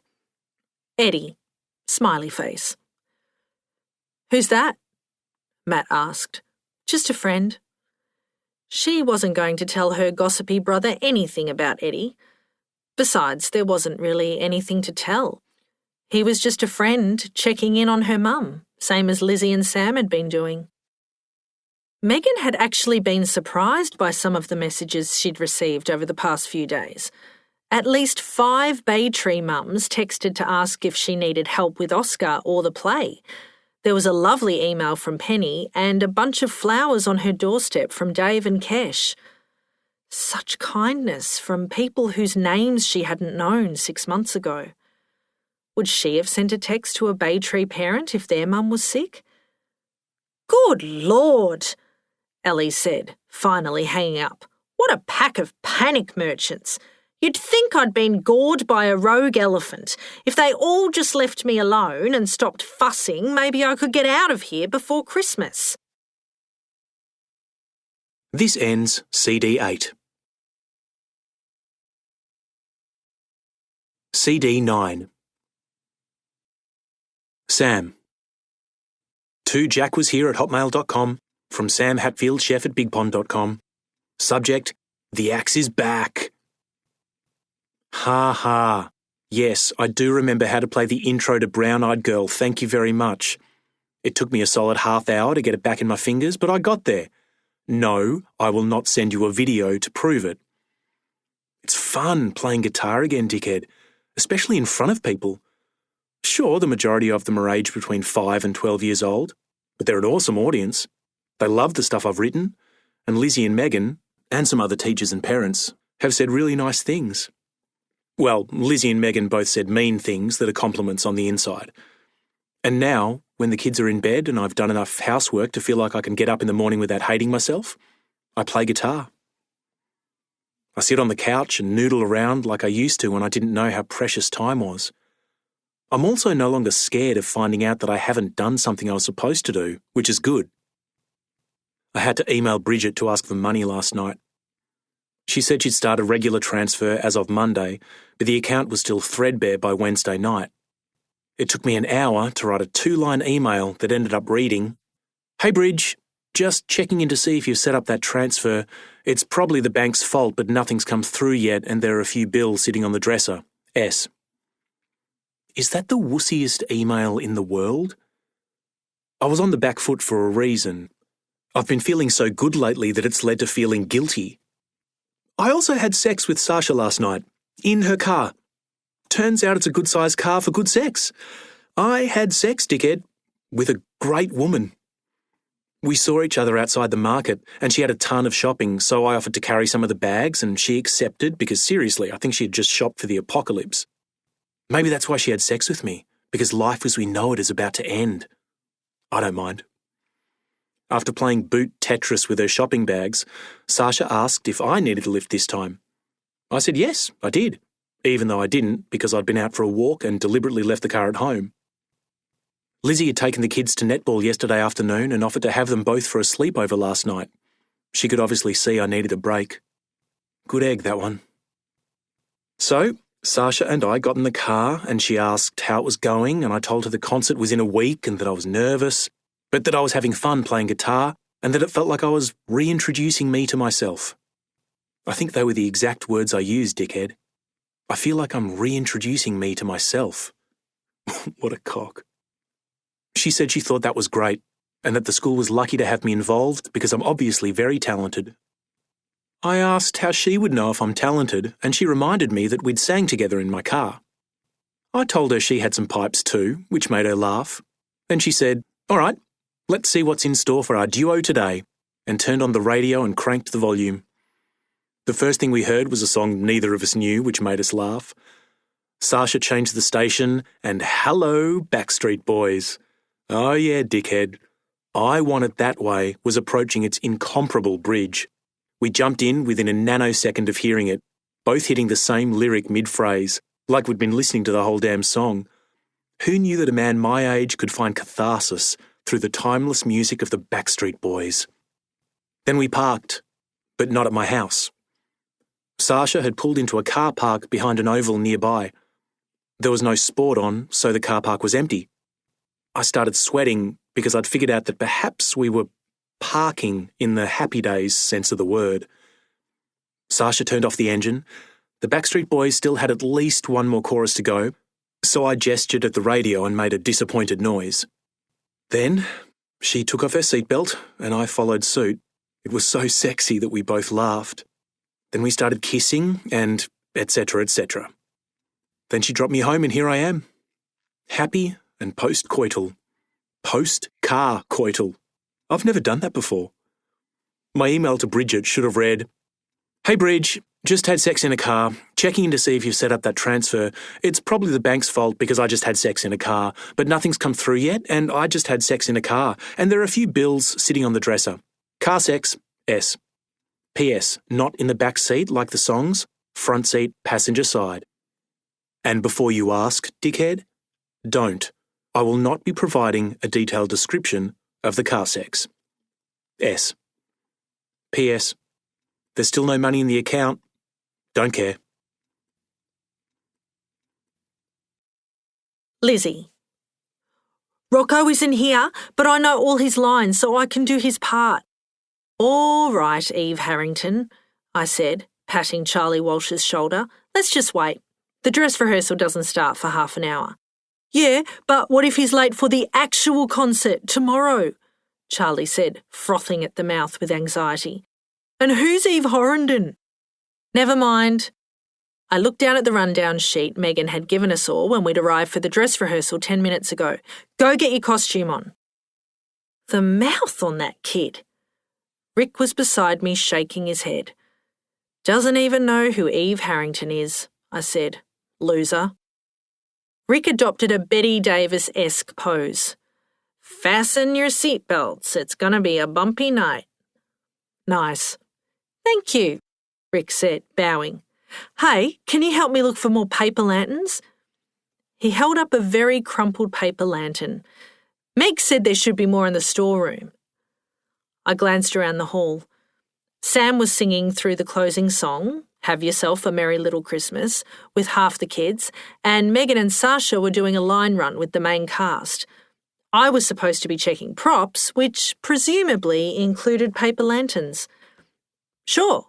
Eddie, smiley face. "Who's that?" Matt asked. "Just a friend." She wasn't going to tell her gossipy brother anything about Eddie. Besides, there wasn't really anything to tell. He was just a friend checking in on her mum, same as Lizzie and Sam had been doing. Megan had actually been surprised by some of the messages she'd received over the past few days. At least 5 Bay Tree mums texted to ask if she needed help with Oscar or the play. There was a lovely email from Penny and a bunch of flowers on her doorstep from Dave and Kesh. Such kindness from people whose names she hadn't known 6 months ago. Would she have sent a text to a Bay Tree parent if their mum was sick? "Good Lord," Ellie said, finally hanging up. "What a pack of panic merchants. You'd think I'd been gored by a rogue elephant. If they all just left me alone and stopped fussing, maybe I could get out of here before Christmas." This ends CD 8. CD 9. Sam. To Jack was here at hotmail.com from Sam Hatfield, chef at bigpond.com. Subject, the axe is back. Ha ha. Yes, I do remember how to play the intro to Brown Eyed Girl, thank you very much. It took me a solid half hour to get it back in my fingers, but I got there. No, I will not send you a video to prove it. It's fun playing guitar again, dickhead, especially in front of people. Sure, the majority of them are aged between 5 and 12 years old, but they're an awesome audience. They love the stuff I've written, and Lizzie and Megan, and some other teachers and parents, have said really nice things. Well, Lizzie and Megan both said mean things that are compliments on the inside. And now, when the kids are in bed and I've done enough housework to feel like I can get up in the morning without hating myself, I play guitar. I sit on the couch and noodle around like I used to when I didn't know how precious time was. I'm also no longer scared of finding out that I haven't done something I was supposed to do, which is good. I had to email Bridget to ask for money last night. She said she'd start a regular transfer as of Monday, but the account was still threadbare by Wednesday night. It took me an hour to write a 2-line email that ended up reading, "Hey Bridge, just checking in to see if you've set up that transfer. It's probably the bank's fault, but nothing's come through yet and there are a few bills sitting on the dresser. S." Is that the wussiest email in the world? I was on the back foot for a reason. I've been feeling so good lately that it's led to feeling guilty. I also had sex with Sasha last night, in her car. Turns out it's a good-sized car for good sex. I had sex, dickhead, with a great woman. We saw each other outside the market, and she had a ton of shopping, so I offered to carry some of the bags, and she accepted because, seriously, I think she had just shopped for the apocalypse. Maybe that's why she had sex with me, because life as we know it is about to end. I don't mind. After playing boot Tetris with her shopping bags, Sasha asked if I needed a lift this time. I said yes, I did, even though I didn't because I'd been out for a walk and deliberately left the car at home. Lizzie had taken the kids to netball yesterday afternoon and offered to have them both for a sleepover last night. She could obviously see I needed a break. Good egg, that one. So, Sasha and I got in the car and she asked how it was going, and I told her the concert was in a week and that I was nervous, but that I was having fun playing guitar and that it felt like I was reintroducing me to myself. I think they were the exact words I used, dickhead. I feel like I'm reintroducing me to myself. What a cock. She said she thought that was great and that the school was lucky to have me involved because I'm obviously very talented. I asked how she would know if I'm talented, and she reminded me that we'd sang together in my car. I told her she had some pipes too, which made her laugh. Then she said, "All right, let's see what's in store for our duo today," and turned on the radio and cranked the volume. The first thing we heard was a song neither of us knew, which made us laugh. Sasha changed the station, and hello, Backstreet Boys. Oh yeah, dickhead. I Want It That Way was approaching its incomparable bridge. We jumped in within a nanosecond of hearing it, both hitting the same lyric mid-phrase, like we'd been listening to the whole damn song. Who knew that a man my age could find catharsis through the timeless music of the Backstreet Boys? Then we parked, but not at my house. Sasha had pulled into a car park behind an oval nearby. There was no sport on, so the car park was empty. I started sweating because I'd figured out that perhaps we were parking in the happy days sense of the word. Sasha turned off the engine. The Backstreet Boys still had at least one more chorus to go, so I gestured at the radio and made a disappointed noise. Then she took off her seatbelt and I followed suit. It was so sexy that we both laughed. Then we started kissing and etc., etc. Then she dropped me home and here I am. Happy and post-coital. Post-car coital. I've never done that before. My email to Bridget should have read, "Hey Bridge, just had sex in a car, checking in to see if you've set up that transfer. It's probably the bank's fault because I just had sex in a car, but nothing's come through yet and I just had sex in a car and there are a few bills sitting on the dresser. Car sex, S. P.S. Not in the back seat like the songs, front seat, passenger side. And before you ask, dickhead, don't. I will not be providing a detailed description of the car sex. S. P.S. There's still no money in the account. Don't care." Lizzie. Rocco isn't here, but I know all his lines, so I can do his part. All right, Eve Harrington, I said, patting Charlie Walsh's shoulder. Let's just wait. The dress rehearsal doesn't start for half an hour. Yeah, but what if he's late for the actual concert tomorrow? Charlie said, frothing at the mouth with anxiety. And who's Eve Harrington? Never mind. I looked down at the rundown sheet Megan had given us all when we'd arrived for the dress rehearsal 10 minutes ago. Go get your costume on. The mouth on that kid. Rick was beside me, shaking his head. Doesn't even know who Eve Harrington is, I said. Loser. Rick adopted a Betty Davis-esque pose. Fasten your seatbelts, it's going to be a bumpy night. Nice. Thank you, Rick said, bowing. Hey, can you help me look for more paper lanterns? He held up a very crumpled paper lantern. Meg said there should be more in the storeroom. I glanced around the hall. Sam was singing through the closing song, Have Yourself a Merry Little Christmas, with half the kids, and Megan and Sasha were doing a line run with the main cast. I was supposed to be checking props, which presumably included paper lanterns. Sure.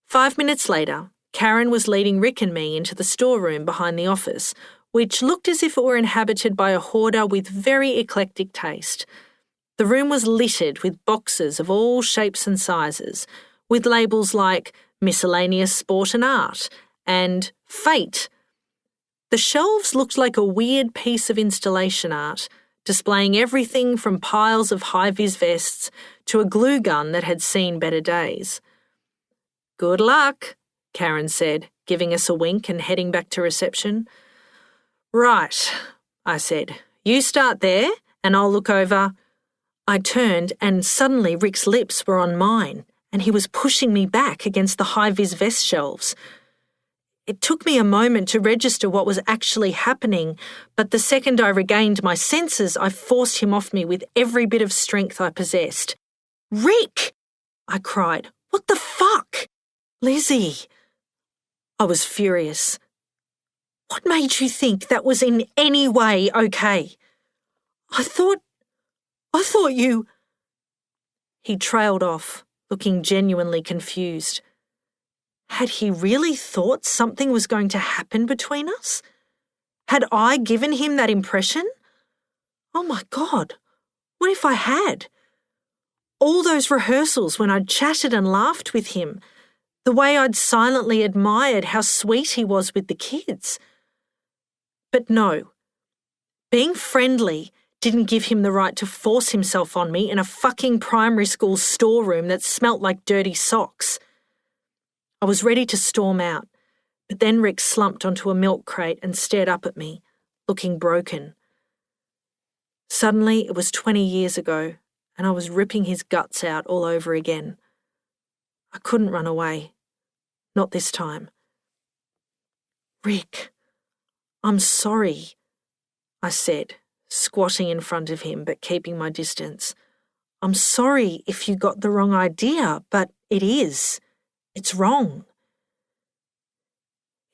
5 minutes later, Karen was leading Rick and me into the storeroom behind the office, which looked as if it were inhabited by a hoarder with very eclectic taste. The room was littered with boxes of all shapes and sizes, with labels like Miscellaneous Sport and Art and Fate. The shelves looked like a weird piece of installation art, displaying everything from piles of high-vis vests to a glue gun that had seen better days. Good luck, Karen said, giving us a wink and heading back to reception. Right, I said. You start there and I'll look over. I turned and suddenly Rick's lips were on mine and he was pushing me back against the high-vis vest shelves. It took me a moment to register what was actually happening, but the second I regained my senses, I forced him off me with every bit of strength I possessed. Rick! I cried. What the fuck? Lizzie. I was furious. What made you think that was in any way okay? I thought you... He trailed off, looking genuinely confused. Had he really thought something was going to happen between us? Had I given him that impression? Oh my God, what if I had? All those rehearsals when I'd chatted and laughed with him, the way I'd silently admired how sweet he was with the kids. But no, being friendly didn't give him the right to force himself on me in a fucking primary school storeroom that smelt like dirty socks. I was ready to storm out, but then Rick slumped onto a milk crate and stared up at me, looking broken. Suddenly, it was 20 years ago, and I was ripping his guts out all over again. I couldn't run away. Not this time. Rick, I'm sorry, I said, squatting in front of him but keeping my distance. I'm sorry if you got the wrong idea, but it is. It's wrong.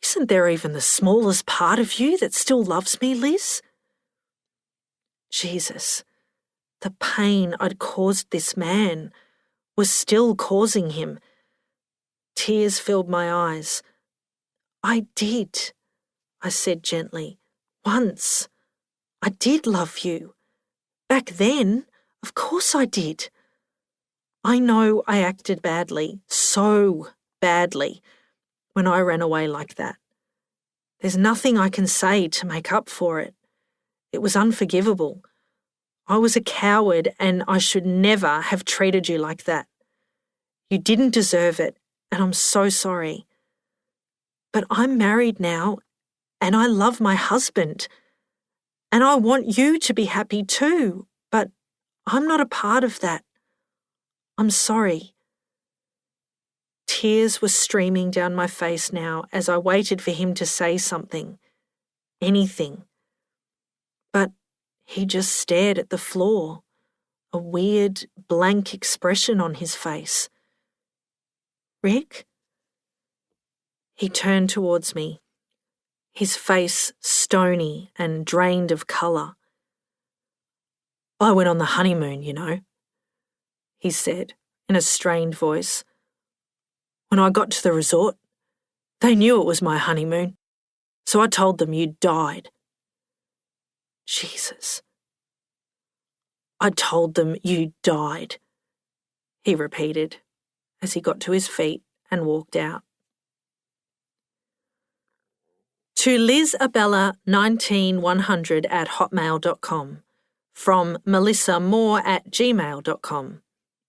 Isn't there even the smallest part of you that still loves me, Liz? Jesus, the pain I'd caused this man was still causing him. Tears filled my eyes. I did, I said gently. Once. I did love you. Back then, of course I did. I know I acted badly, so badly, when I ran away like that. There's nothing I can say to make up for it. It was unforgivable. I was a coward and I should never have treated you like that. You didn't deserve it, and I'm so sorry. But I'm married now, and I love my husband. And I want you to be happy too, but I'm not a part of that. I'm sorry. Tears were streaming down my face now as I waited for him to say something. Anything. But he just stared at the floor, a weird, blank expression on his face. Rick? He turned towards me, his face stony and drained of colour. I went on the honeymoon, you know, he said in a strained voice. When I got to the resort, they knew it was my honeymoon, so I told them you'd died. Jesus. I told them you died, he repeated as he got to his feet and walked out. To lizabella19100@hotmail.com. From melissamoore@gmail.com.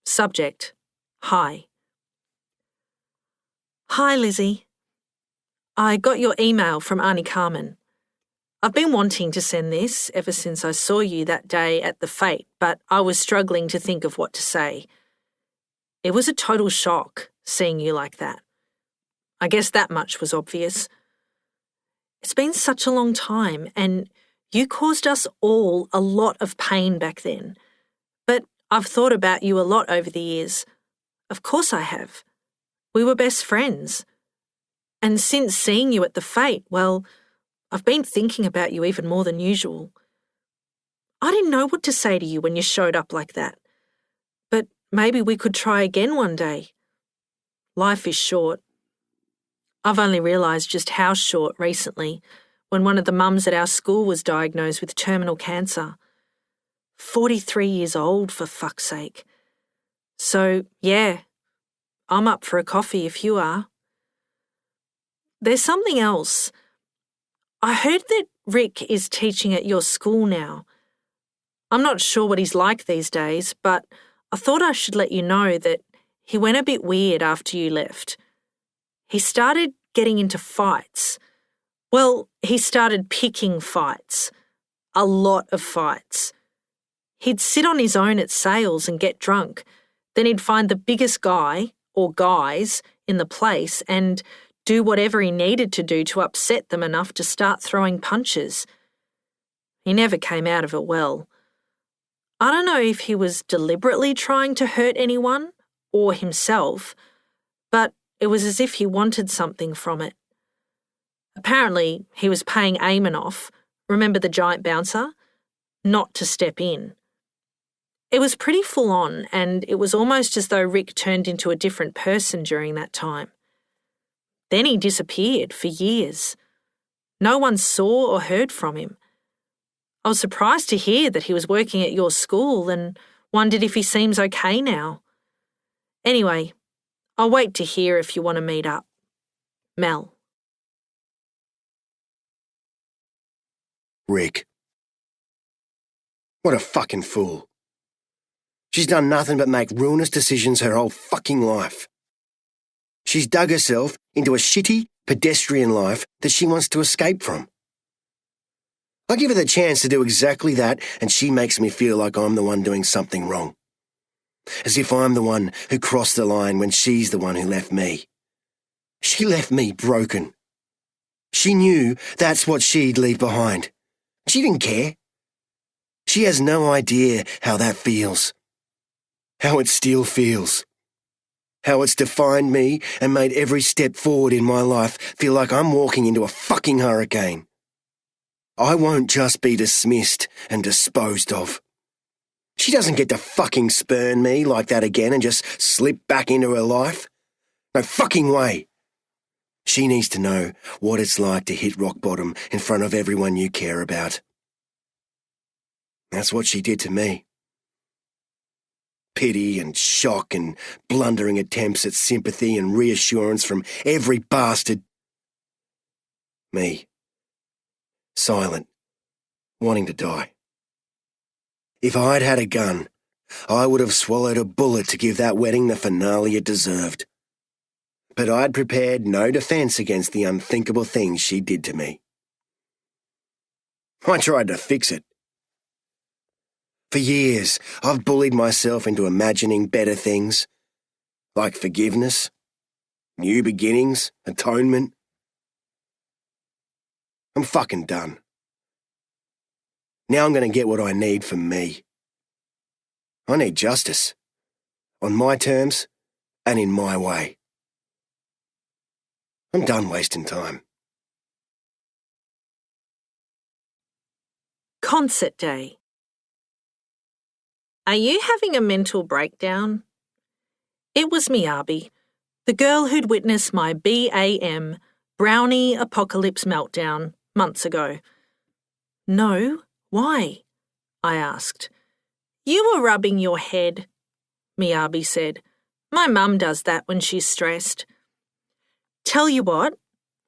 Subject: Hi. Hi, Lizzie. I got your email from Auntie Carmen. I've been wanting to send this ever since I saw you that day at the fete, but I was struggling to think of what to say. It was a total shock seeing you like that. I guess that much was obvious. It's been such a long time, and you caused us all a lot of pain back then. But I've thought about you a lot over the years. Of course I have. We were best friends. And since seeing you at the fete, well, I've been thinking about you even more than usual. I didn't know what to say to you when you showed up like that. But maybe we could try again one day. Life is short. I've only realised just how short recently, when one of the mums at our school was diagnosed with terminal cancer. 43 years old, for fuck's sake. So, yeah, I'm up for a coffee if you are. There's something else. I heard that Rick is teaching at your school now. I'm not sure what he's like these days, but I thought I should let you know that he went a bit weird after you left. He started getting into fights. Well, he started picking fights. A lot of fights. He'd sit on his own at sales and get drunk. Then he'd find the biggest guy, or guys, in the place and do whatever he needed to do to upset them enough to start throwing punches. He never came out of it well. I don't know if he was deliberately trying to hurt anyone or himself, but it was as if he wanted something from it. Apparently, he was paying Eamon off, remember the giant bouncer, not to step in. It was pretty full on, and it was almost as though Rick turned into a different person during that time. Then he disappeared for years. No one saw or heard from him. I was surprised to hear that he was working at your school and wondered if he seems okay now. Anyway, I'll wait to hear if you want to meet up. Mel. Rick. What a fucking fool. She's done nothing but make ruinous decisions her whole fucking life. She's dug herself into a shitty, pedestrian life that she wants to escape from. I give her the chance to do exactly that, and she makes me feel like I'm the one doing something wrong. As if I'm the one who crossed the line when she's the one who left me. She left me broken. She knew that's what she'd leave behind. She didn't care. She has no idea how that feels. How it still feels. How it's defined me and made every step forward in my life feel like I'm walking into a fucking hurricane. I won't just be dismissed and disposed of. She doesn't get to fucking spurn me like that again and just slip back into her life. No fucking way. She needs to know what it's like to hit rock bottom in front of everyone you care about. That's what she did to me. Pity and shock and blundering attempts at sympathy and reassurance from every bastard. Me. Silent. Wanting to die. If I'd had a gun, I would have swallowed a bullet to give that wedding the finale it deserved. But I'd prepared no defence against the unthinkable things she did to me. I tried to fix it. For years, I've bullied myself into imagining better things, like forgiveness, new beginnings, atonement. I'm fucking done. Now I'm going to get what I need for me. I need justice. On my terms and in my way. I'm done wasting time. Concert day. Are you having a mental breakdown? It was Miyabi, the girl who'd witnessed my BAM, brownie apocalypse meltdown, months ago. No, why? I asked. You were rubbing your head, Miyabi said. My mum does that when she's stressed. Tell you what,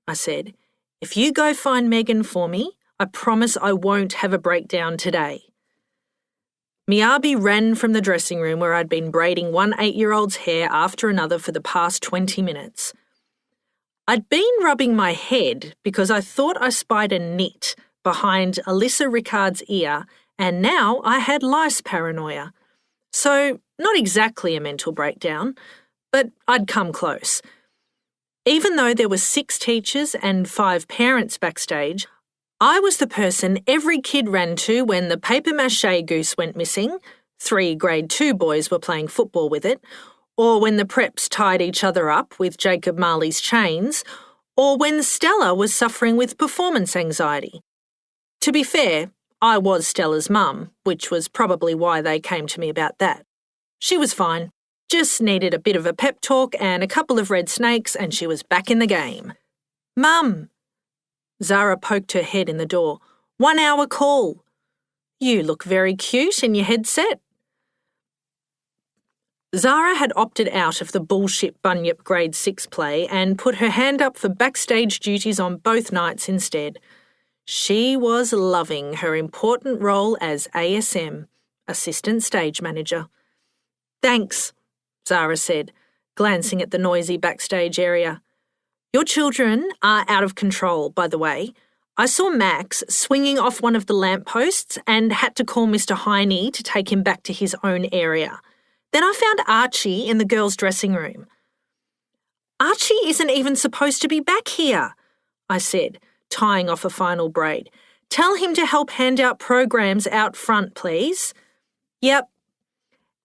I said, if you go find Megan for me, I promise I won't have a breakdown today. Miyabi ran from the dressing room where I'd been braiding one 8-year-old's hair after another for the past 20 minutes. I'd been rubbing my head because I thought I spied a nit behind Alyssa Rickard's ear, and now I had lice paranoia. So, not exactly a mental breakdown, but I'd come close. Even though there were 6 teachers and 5 parents backstage, I was the person every kid ran to when the papier-mâché goose went missing, 3 grade 2 boys were playing football with it, or when the preps tied each other up with Jacob Marley's chains, or when Stella was suffering with performance anxiety. To be fair, I was Stella's mum, which was probably why they came to me about that. She was fine, just needed a bit of a pep talk and a couple of red snakes and she was back in the game. Mum! Zara poked her head in the door. 1 hour call. You look very cute in your headset. Zara had opted out of the bullshit Bunyip grade 6 play and put her hand up for backstage duties on both nights instead. She was loving her important role as ASM, Assistant Stage Manager. Thanks, Zara said, glancing at the noisy backstage area. Your children are out of control, by the way. I saw Max swinging off one of the lampposts and had to call Mr. Heine to take him back to his own area. Then I found Archie in the girls' dressing room. Archie isn't even supposed to be back here, I said, tying off a final braid. Tell him to help hand out programs out front, please. Yep.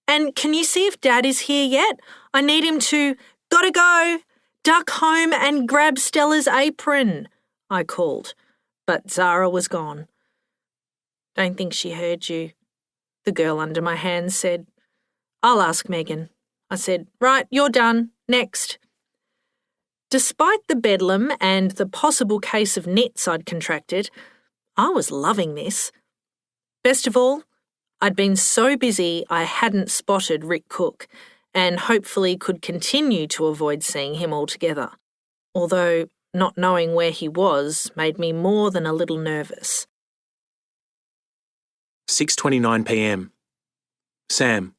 And can you see if Dad is here yet? I need him to... Gotta go! Duck home and grab Stella's apron, I called, but Zara was gone. Don't think she heard you, the girl under my hand said. I'll ask Megan. I said, right, you're done. Next. Despite the bedlam and the possible case of nits I'd contracted, I was loving this. Best of all, I'd been so busy I hadn't spotted Rick Cook and hopefully could continue to avoid seeing him altogether, although not knowing where he was made me more than a little nervous. 6:29 p.m. Sam.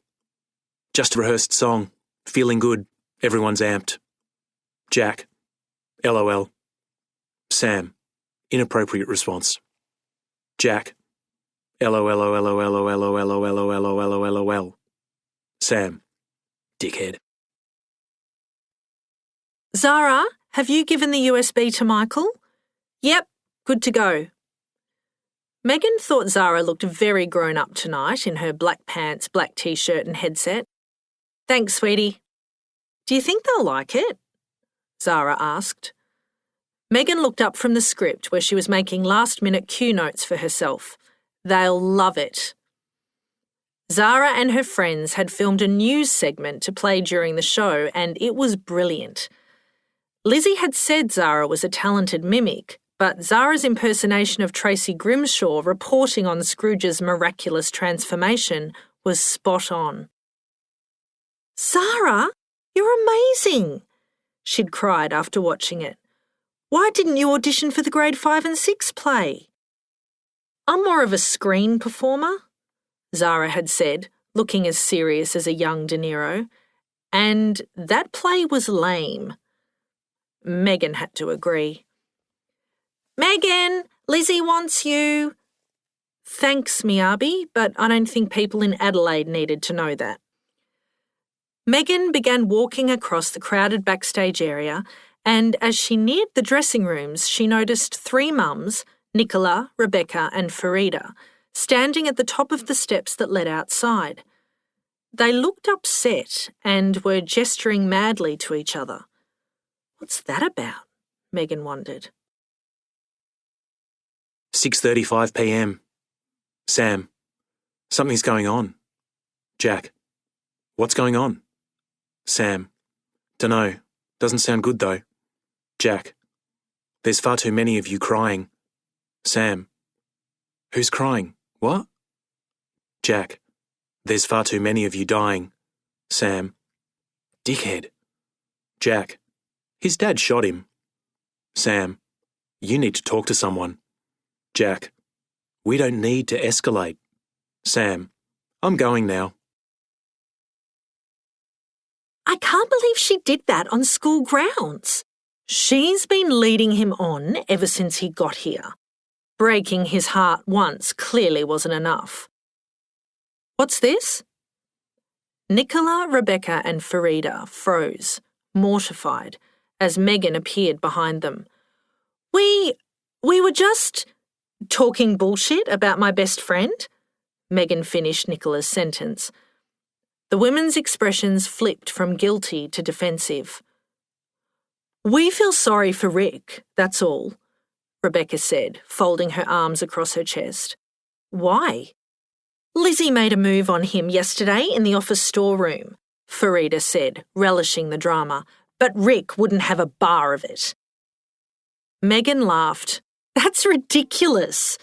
Just a rehearsed song. Feeling good. Everyone's amped. Jack. LOL. Sam. Inappropriate response. Jack. LOL. Sam. Dickhead. Zara, have you given the USB to Michael? Yep, good to go. Megan thought Zara looked very grown up tonight in her black pants, black t-shirt and headset. Thanks, sweetie. Do you think they'll like it? Zara asked. Megan looked up from the script where she was making last-minute cue notes for herself. They'll love it. Zara and her friends had filmed a news segment to play during the show, and it was brilliant. Lizzie had said Zara was a talented mimic, but Zara's impersonation of Tracy Grimshaw reporting on Scrooge's miraculous transformation was spot on. Zara, you're amazing, she'd cried after watching it. Why didn't you audition for the grade 5 and 6 play? I'm more of a screen performer, Zara had said, looking as serious as a young De Niro, and that play was lame. Megan had to agree. Megan, Lizzie wants you. Thanks, Miyabi, but I don't think people in Adelaide needed to know that. Megan began walking across the crowded backstage area, and as she neared the dressing rooms, she noticed 3 mums, Nicola, Rebecca and Farida, standing at the top of the steps that led outside. They looked upset and were gesturing madly to each other. What's that about? Megan wondered. 6:35 p.m. Sam. Something's going on. Jack. What's going on? Sam. Dunno. Doesn't sound good though. Jack. There's far too many of you crying. Sam. Who's crying? What? Jack. There's far too many of you dying. Sam. Dickhead. Jack. His dad shot him. Sam. You need to talk to someone. Jack. We don't need to escalate. Sam. I'm going now. I can't believe she did that on school grounds. She's been leading him on ever since he got here. Breaking his heart once clearly wasn't enough. What's this? Nicola, Rebecca and Farida froze, mortified, as Megan appeared behind them. We were just talking bullshit about my best friend, Megan finished Nicola's sentence. The women's expressions flipped from guilty to defensive. We feel sorry for Rick, that's all, Rebecca said, folding her arms across her chest. Why? Lizzie made a move on him yesterday in the office storeroom, Farida said, relishing the drama, but Rick wouldn't have a bar of it. Megan laughed. That's ridiculous.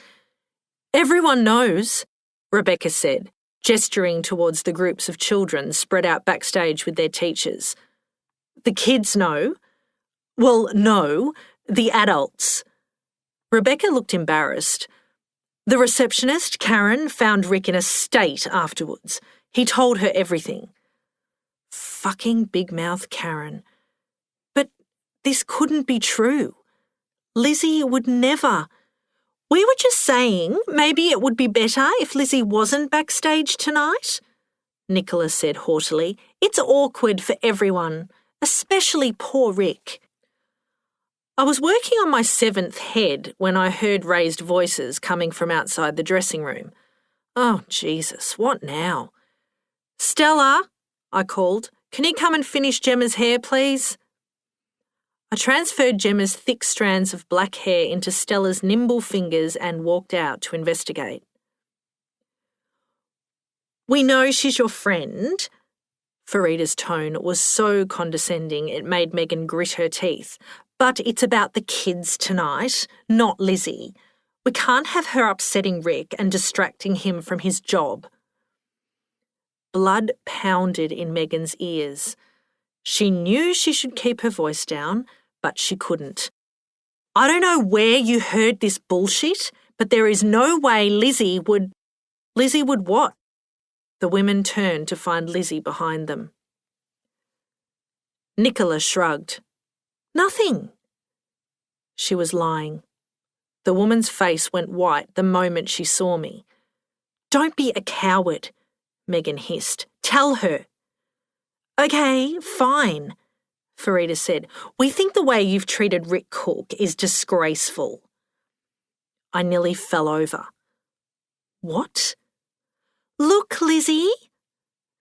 Everyone knows, Rebecca said, gesturing towards the groups of children spread out backstage with their teachers. The kids know. Well, no, the adults. Rebecca looked embarrassed. The receptionist, Karen, found Rick in a state afterwards. He told her everything. Fucking big mouth Karen. But this couldn't be true. Lizzie would never. We were just saying maybe it would be better if Lizzie wasn't backstage tonight, Nicola said haughtily. It's awkward for everyone, especially poor Rick. I was working on my 7th head when I heard raised voices coming from outside the dressing room. Oh, Jesus, what now? Stella, I called, can you come and finish Gemma's hair, please? I transferred Gemma's thick strands of black hair into Stella's nimble fingers and walked out to investigate. We know she's your friend. Farida's tone was so condescending it made Megan grit her teeth. But it's about the kids tonight, not Lizzie. We can't have her upsetting Rick and distracting him from his job. Blood pounded in Megan's ears. She knew she should keep her voice down, but she couldn't. I don't know where you heard this bullshit, but there is no way Lizzie would... Lizzie would what? The women turned to find Lizzie behind them. Nicola shrugged. Nothing. She was lying. The woman's face went white the moment she saw me. Don't be a coward, Megan hissed. Tell her. Okay, fine, Farida said. We think the way you've treated Rick Cook is disgraceful. I nearly fell over. What? Look, Lizzie,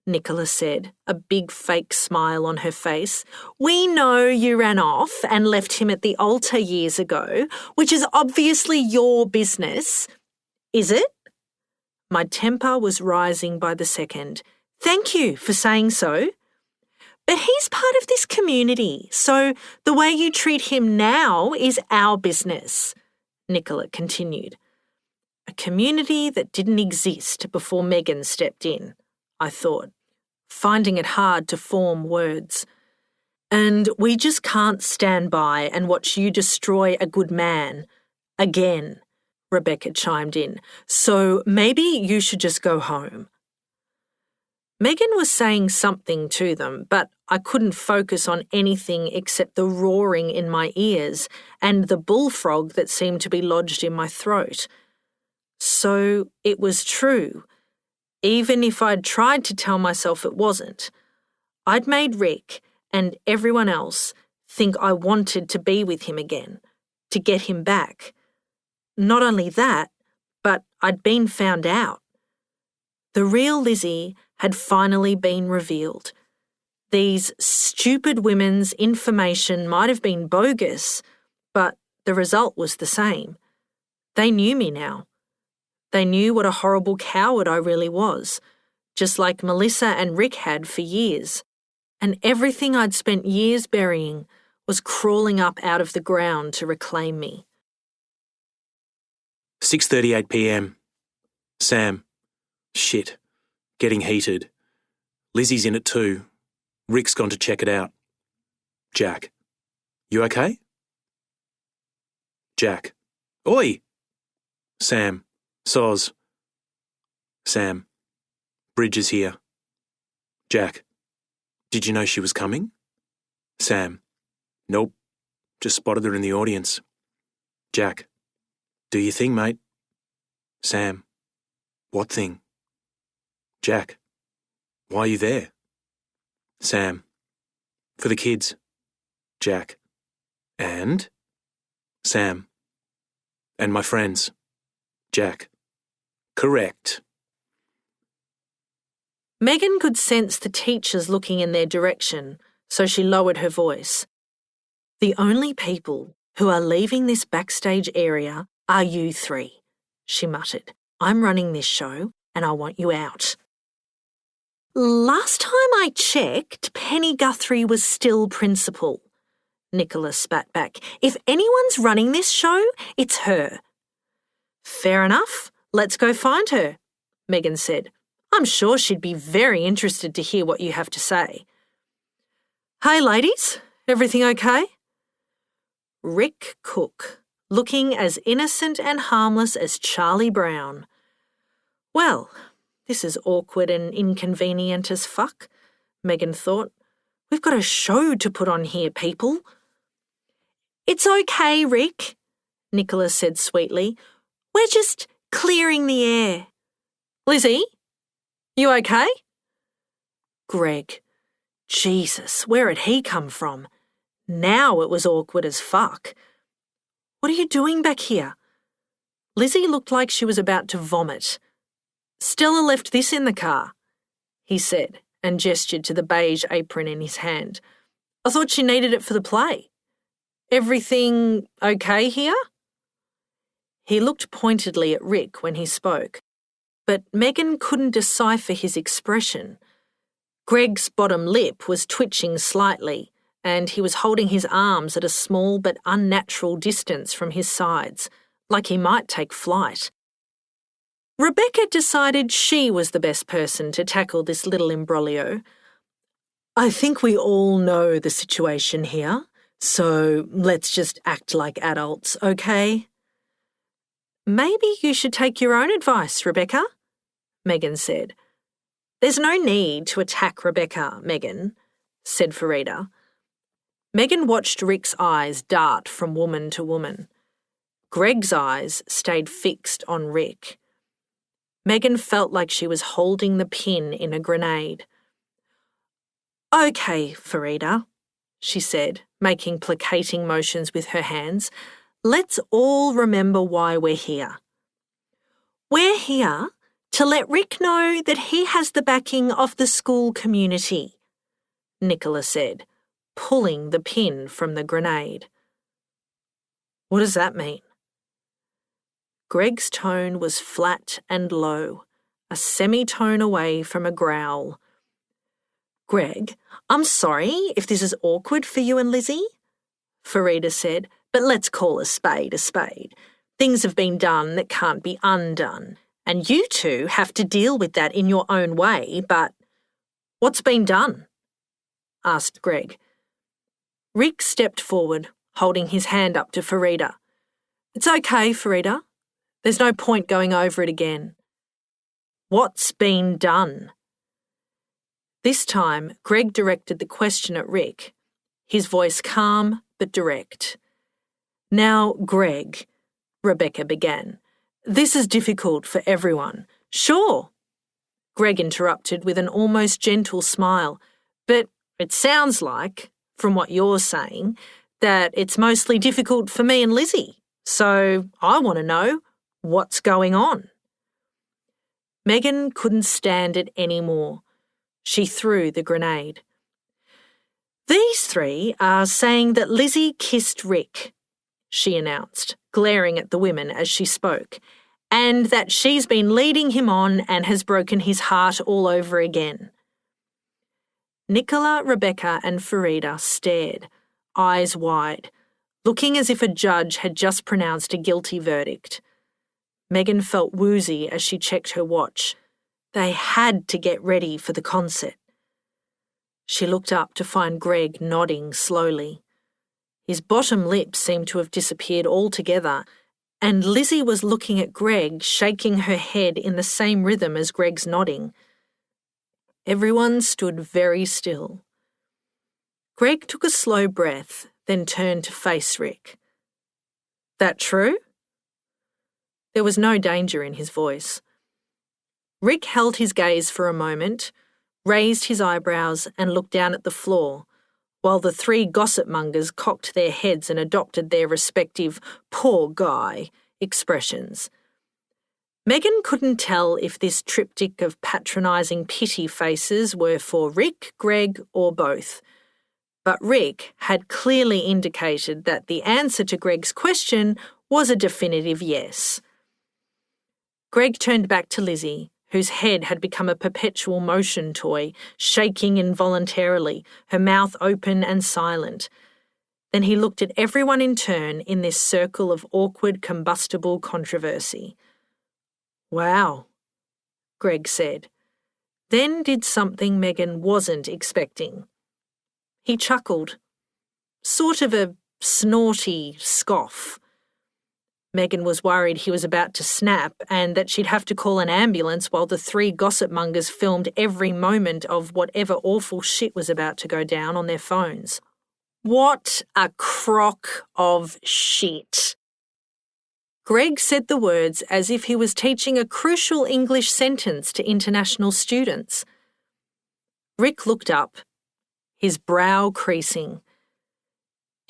Nicola said, a big fake smile on her face. We know you ran off and left him at the altar years ago, which is obviously your business. Is it? My temper was rising by the second. Thank you for saying so. But he's part of this community, so the way you treat him now is our business, Nicola continued. A community that didn't exist before Megan stepped in, I thought, finding it hard to form words. And we just can't stand by and watch you destroy a good man. Again, Rebecca chimed in. So maybe you should just go home. Megan was saying something to them, but I couldn't focus on anything except the roaring in my ears and the bullfrog that seemed to be lodged in my throat. So it was true, even if I'd tried to tell myself it wasn't. I'd made Rick and everyone else think I wanted to be with him again, to get him back. Not only that, but I'd been found out. The real Lizzie had finally been revealed. These stupid women's information might have been bogus, but the result was the same. They knew me now. They knew what a horrible coward I really was, just like Melissa and Rick had for years. And everything I'd spent years burying was crawling up out of the ground to reclaim me. 6:38 p.m. Sam. Shit. Getting heated. Lizzie's in it too. Rick's gone to check it out. Jack. You okay? Jack. Oi! Sam. Soz. Sam. Bridge is here. Jack. Did you know she was coming? Sam. Nope. Just spotted her in the audience. Jack. Do your thing, mate. Sam. What thing? Jack. Why are you there? Sam. For the kids. Jack. And? Sam. And my friends. Jack. Correct. Megan could sense the teachers looking in their direction, so she lowered her voice. The only people who are leaving this backstage area are you three, she muttered. I'm running this show and I want you out. Last time I checked, Penny Guthrie was still principal, Nicola spat back. If anyone's running this show, it's her. Fair enough. Let's go find her, Megan said. I'm sure she'd be very interested to hear what you have to say. Hey, ladies, everything okay? Rick Cook, looking as innocent and harmless as Charlie Brown. Well, this is awkward and inconvenient as fuck, Megan thought. We've got a show to put on here, people. It's okay, Rick, Nicola said sweetly. We're just clearing the air. Lizzie, you okay? Greg. Jesus, where had he come from? Now it was awkward as fuck. What are you doing back here? Lizzie looked like she was about to vomit. Stella left this in the car, he said, and gestured to the beige apron in his hand. I thought she needed it for the play. Everything okay here? He looked pointedly at Rick when he spoke, but Megan couldn't decipher his expression. Greg's bottom lip was twitching slightly, and he was holding his arms at a small but unnatural distance from his sides, like he might take flight. Rebecca decided she was the best person to tackle this little imbroglio. I think we all know the situation here, so let's just act like adults, okay? Maybe you should take your own advice, Rebecca, Megan said. There's no need to attack Rebecca, Megan, said Farida. Megan watched Rick's eyes dart from woman to woman. Greg's eyes stayed fixed on Rick. Megan felt like she was holding the pin in a grenade. Okay, Farida, she said, making placating motions with her hands. Let's all remember why we're here. We're here to let Rick know that he has the backing of the school community, Nicola said, pulling the pin from the grenade. What does that mean? Greg's tone was flat and low, a semitone away from a growl. Greg, I'm sorry if this is awkward for you and Lizzie, Farida said, but let's call a spade a spade. Things have been done that can't be undone, and you two have to deal with that in your own way, but what's been done? Asked Greg. Rick stepped forward, holding his hand up to Farida. It's okay, Farida. There's no point going over it again. What's been done? This time, Greg directed the question at Rick, his voice calm but direct. Now, Greg, Rebecca began, this is difficult for everyone. Sure, Greg interrupted with an almost gentle smile, but it sounds like, from what you're saying, that it's mostly difficult for me and Lizzie. So I want to know, what's going on? Megan couldn't stand it anymore. She threw the grenade. These three are saying that Lizzie kissed Rick, she announced, glaring at the women as she spoke, and that she's been leading him on and has broken his heart all over again. Nicola, Rebecca and Farida stared, eyes wide, looking as if a judge had just pronounced a guilty verdict. Megan felt woozy as she checked her watch. They had to get ready for the concert. She looked up to find Greg nodding slowly. His bottom lip seemed to have disappeared altogether, and Lizzie was looking at Greg, shaking her head in the same rhythm as Greg's nodding. Everyone stood very still. Greg took a slow breath, then turned to face Rick. That true? There was no danger in his voice. Rick held his gaze for a moment, raised his eyebrows and looked down at the floor, while the three gossip mongers cocked their heads and adopted their respective poor guy expressions. Megan couldn't tell if this triptych of patronising pity faces were for Rick, Greg or both, but Rick had clearly indicated that the answer to Greg's question was a definitive yes. Greg turned back to Lizzie, whose head had become a perpetual motion toy, shaking involuntarily, her mouth open and silent. Then he looked at everyone in turn in this circle of awkward combustible controversy. Wow, Greg said, then did something Megan wasn't expecting. He chuckled, sort of a snorty scoff. Megan was worried he was about to snap and that she'd have to call an ambulance while the three gossip mongers filmed every moment of whatever awful shit was about to go down on their phones. What a crock of shit. Greg said the words as if he was teaching a crucial English sentence to international students. Rick looked up, his brow creasing.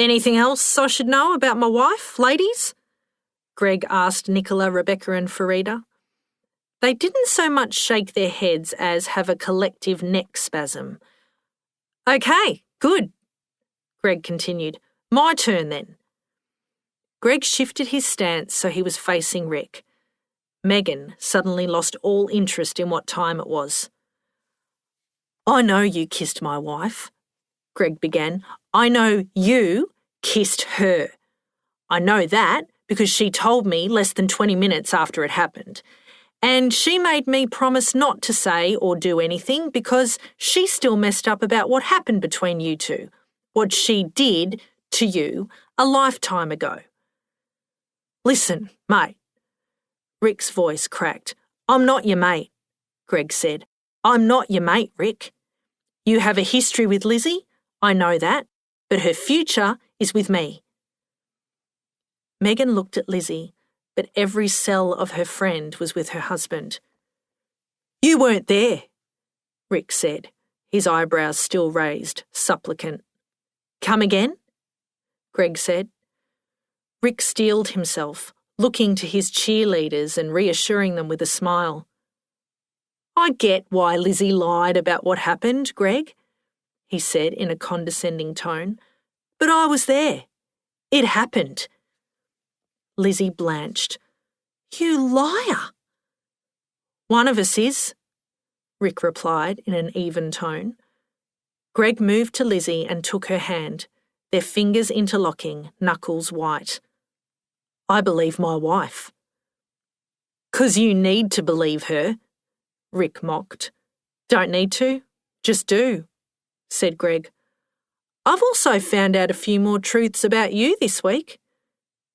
Anything else I should know about my wife, ladies? Greg asked Nicola, Rebecca and Farida. They didn't so much shake their heads as have a collective neck spasm. Okay, good, Greg continued. My turn then. Greg shifted his stance so he was facing Rick. Megan suddenly lost all interest in what time it was. I know you kissed my wife, Greg began. I know you kissed her. I know that because she told me less than 20 minutes after it happened. And she made me promise not to say or do anything because she's still messed up about what happened between you two, what she did to you a lifetime ago. Listen, mate. Rick's voice cracked. I'm not your mate, Greg said. I'm not your mate, Rick. You have a history with Lizzie, I know that, but her future is with me. Megan looked at Lizzie, but every cell of her friend was with her husband. You weren't there, Rick said, his eyebrows still raised, supplicant. Come again? Greg said. Rick steeled himself, looking to his cheerleaders and reassuring them with a smile. I get why Lizzie lied about what happened, Greg, he said in a condescending tone, but I was there. It happened. Lizzie blanched. You liar! One of us is, Rick replied in an even tone. Greg moved to Lizzie and took her hand, their fingers interlocking, knuckles white. I believe my wife. 'Cause you need to believe her, Rick mocked. Don't need to, just do, said Greg. I've also found out a few more truths about you this week.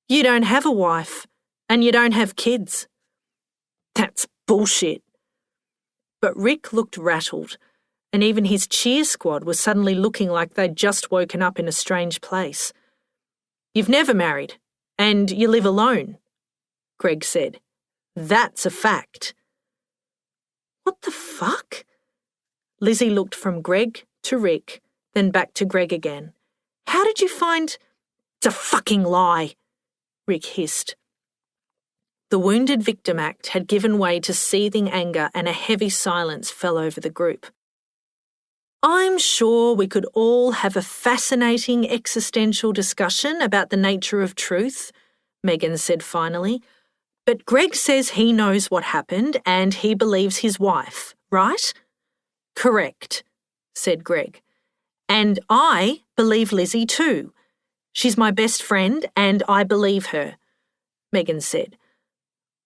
You don't have a wife, and you don't have kids. That's bullshit. But Rick looked rattled, and even his cheer squad was suddenly looking like they'd just woken up in a strange place. You've never married, and you live alone, Greg said. That's a fact. What the fuck? Lizzie looked from Greg to Rick, then back to Greg again. How did you find... It's a fucking lie, Rick hissed. The Wounded Victim Act had given way to seething anger and a heavy silence fell over the group. I'm sure we could all have a fascinating existential discussion about the nature of truth, Megan said finally. But Greg says he knows what happened and he believes his wife, right? Correct, said Greg. And I believe Lizzie too. She's my best friend and I believe her, Megan said.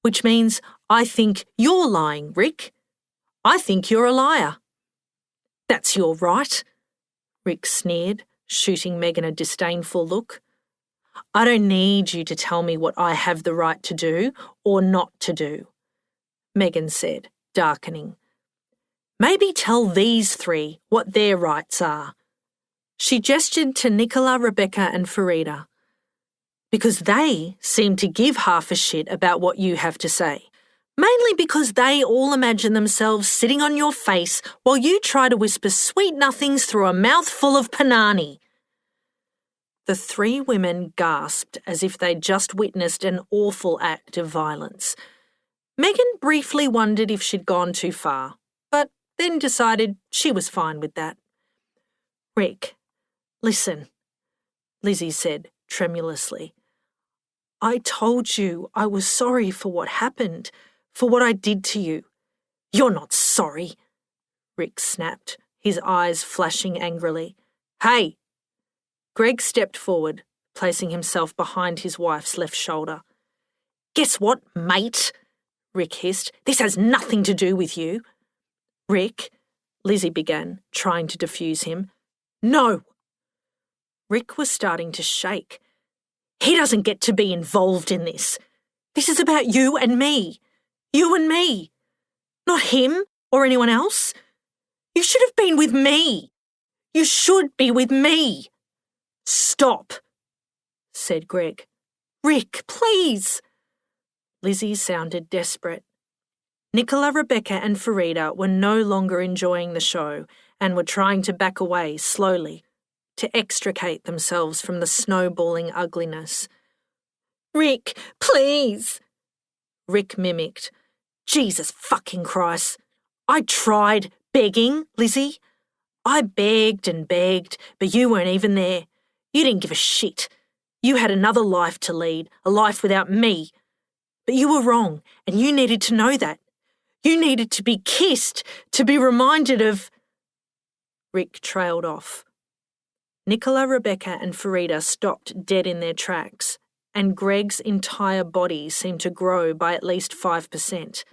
Which means I think you're lying, Rick. I think you're a liar. That's your right, Rick sneered, shooting Megan a disdainful look. I don't need you to tell me what I have the right to do or not to do, Megan said, darkening. Maybe tell these three what their rights are. She gestured to Nicola, Rebecca and Farida. Because they seem to give half a shit about what you have to say. Mainly because they all imagine themselves sitting on your face while you try to whisper sweet nothings through a mouthful of panani. The three women gasped as if they'd just witnessed an awful act of violence. Megan briefly wondered if she'd gone too far, but then decided she was fine with that. Rick, listen, Lizzie said tremulously. I told you I was sorry for what happened, for what I did to you. You're not sorry, Rick snapped, his eyes flashing angrily. Hey! Greg stepped forward, placing himself behind his wife's left shoulder. Guess what, mate? Rick hissed. This has nothing to do with you. Rick, Lizzie began, trying to defuse him. No! Rick was starting to shake. He doesn't get to be involved in this. This is about you and me. You and me. Not him or anyone else. You should have been with me. You should be with me. Stop, said Greg. Rick, please. Lizzie sounded desperate. Nicola, Rebecca and Farida were no longer enjoying the show and were trying to back away slowly, to extricate themselves from the snowballing ugliness. Rick, please. Rick mimicked. Jesus fucking Christ. I tried begging, Lizzie. I begged and begged, but you weren't even there. You didn't give a shit. You had another life to lead, a life without me. But you were wrong, and you needed to know that. You needed to be kissed, to be reminded of..." Rick trailed off. Nicola, Rebecca and Farida stopped dead in their tracks, and Greg's entire body seemed to grow by at least 5%.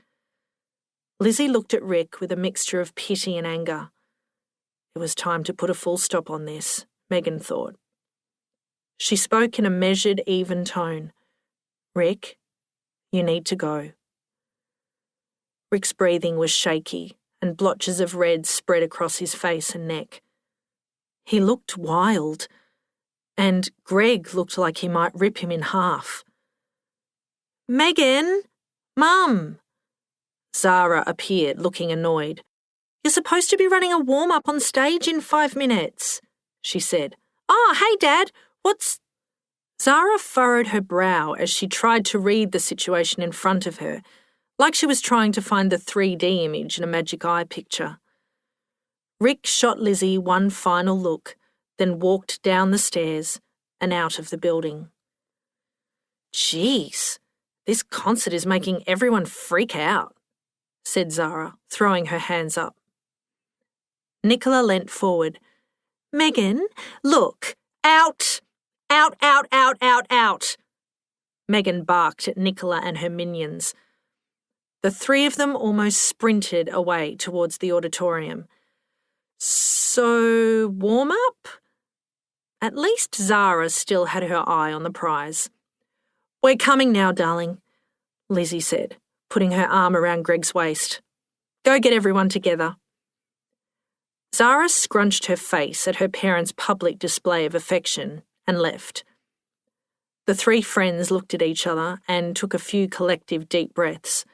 Lizzie looked at Rick with a mixture of pity and anger. It was time to put a full stop on this, Megan thought. She spoke in a measured, even tone. "Rick, you need to go." Rick's breathing was shaky, and blotches of red spread across his face and neck. He looked wild, and Greg looked like he might rip him in half. "Megan! Mum!" Zara appeared, looking annoyed. "You're supposed to be running a warm-up on stage in 5 minutes," she said. "Oh, hey, Dad, what's..." Zara furrowed her brow as she tried to read the situation in front of her, like she was trying to find the 3D image in a magic eye picture. Rick shot Lizzie one final look, then walked down the stairs and out of the building. "Jeez, this concert is making everyone freak out," said Zara, throwing her hands up. Nicola leant forward. "Megan, look, out! Out, out, out, out, out!" Megan barked at Nicola and her minions. The three of them almost sprinted away towards the auditorium. "So, warm up?" At least Zara still had her eye on the prize. "We're coming now, darling," Lizzie said, putting her arm around Greg's waist. "Go get everyone together." Zara scrunched her face at her parents' public display of affection and left. The three friends looked at each other and took a few collective deep breaths.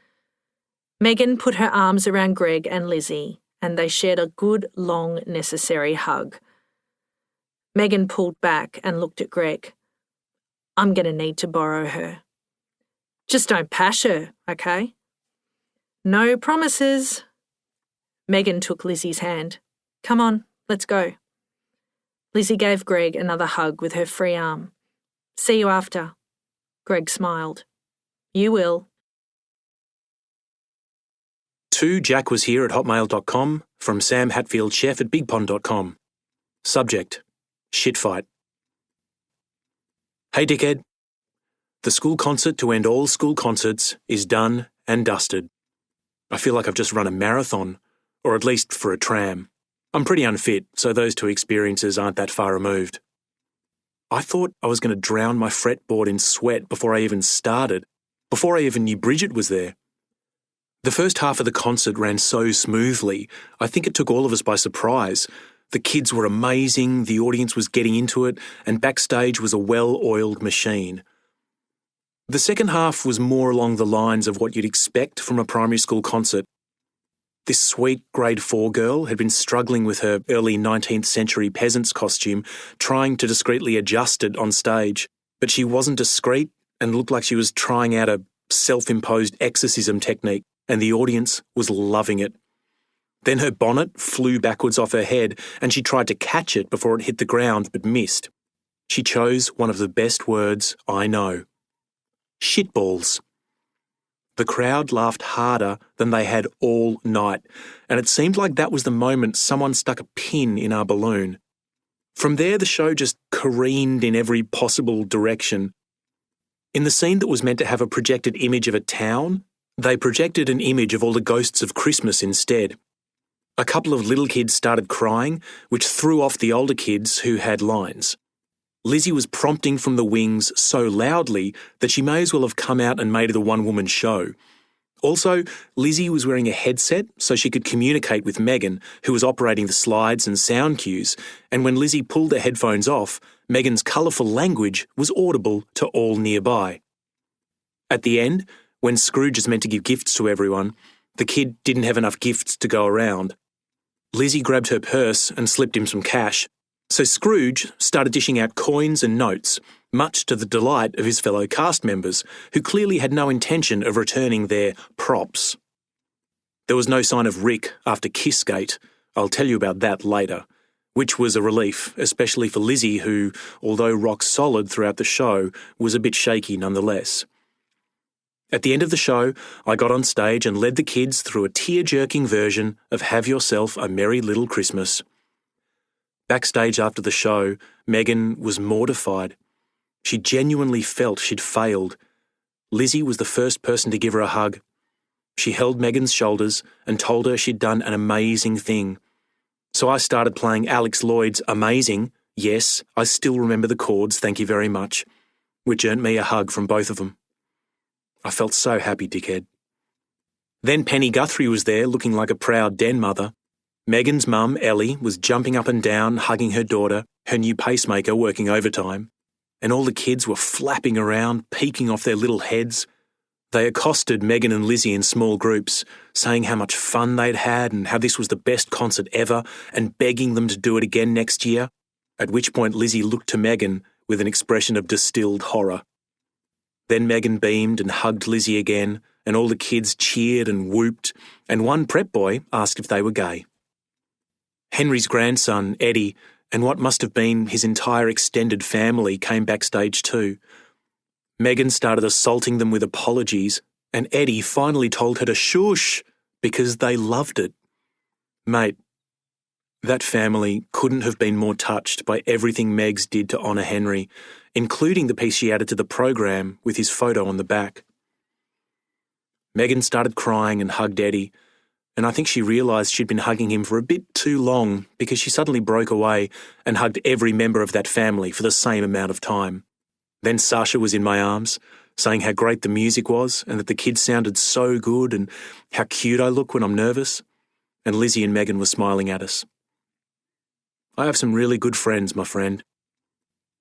Megan put her arms around Greg and Lizzie, and they shared a good, long, necessary hug. Megan pulled back and looked at Greg. "I'm going to need to borrow her." "Just don't pash her, okay?" "No promises." Megan took Lizzie's hand. "Come on, let's go." Lizzie gave Greg another hug with her free arm. "See you after." Greg smiled. "You will." To Jack was here at hotmail.com from Sam Hatfield Chef at bigpond.com. Subject: Shitfight. Hey dickhead. The school concert to end all school concerts is done and dusted. I feel like I've just run a marathon, or at least for a tram. I'm pretty unfit, so those two experiences aren't that far removed. I thought I was going to drown my fretboard in sweat before I even started, before I even knew Bridget was there. The first half of the concert ran so smoothly, I think it took all of us by surprise. The kids were amazing, the audience was getting into it, and backstage was a well-oiled machine. The second half was more along the lines of what you'd expect from a primary school concert. This sweet grade 4 girl had been struggling with her early 19th century peasant's costume, trying to discreetly adjust it on stage, but she wasn't discreet and looked like she was trying out a self-imposed exorcism technique, and the audience was loving it. Then her bonnet flew backwards off her head, and she tried to catch it before it hit the ground but missed. She chose one of the best words I know. Shitballs. The crowd laughed harder than they had all night, and it seemed like that was the moment someone stuck a pin in our balloon. From there, the show just careened in every possible direction. In the scene that was meant to have a projected image of a town, they projected an image of all the ghosts of Christmas instead. A couple of little kids started crying, which threw off the older kids who had lines. Lizzie was prompting from the wings so loudly that she may as well have come out and made it a one-woman show. Also, Lizzie was wearing a headset so she could communicate with Megan, who was operating the slides and sound cues, and when Lizzie pulled the headphones off, Megan's colourful language was audible to all nearby. At the end, when Scrooge is meant to give gifts to everyone, the kid didn't have enough gifts to go around. Lizzie grabbed her purse and slipped him some cash, so Scrooge started dishing out coins and notes, much to the delight of his fellow cast members, who clearly had no intention of returning their props. There was no sign of Rick after Kissgate. I'll tell you about that later. which was a relief, especially for Lizzie, who, although rock solid throughout the show, was a bit shaky nonetheless. At the end of the show, I got on stage and led the kids through a tear-jerking version of Have Yourself a Merry Little Christmas. Backstage after the show, Megan was mortified. She genuinely felt she'd failed. Lizzie was the first person to give her a hug. She held Megan's shoulders and told her she'd done an amazing thing. So I started playing Alex Lloyd's Amazing, yes, I still remember the chords, thank you very much, which earned me a hug from both of them. I felt so happy, dickhead. Then Penny Guthrie was there looking like a proud den mother. Megan's mum, Ellie, was jumping up and down, hugging her daughter, her new pacemaker working overtime. And all the kids were flapping around, peeking off their little heads. They accosted Megan and Lizzie in small groups, saying how much fun they'd had and how this was the best concert ever and begging them to do it again next year, at which point Lizzie looked to Megan with an expression of distilled horror. Then Megan beamed and hugged Lizzie again, and all the kids cheered and whooped, and one prep boy asked if they were gay. Henry's grandson, Eddie, and what must have been his entire extended family came backstage too. Megan started assaulting them with apologies, and Eddie finally told her to shush because they loved it. Mate, that family couldn't have been more touched by everything Megs did to honour Henry, including the piece she added to the program with his photo on the back. Megan started crying and hugged Eddie, and I think she realised she'd been hugging him for a bit too long because she suddenly broke away and hugged every member of that family for the same amount of time. Then Sasha was in my arms, saying how great the music was and that the kids sounded so good and how cute I look when I'm nervous, and Lizzie and Megan were smiling at us. I have some really good friends, my friend.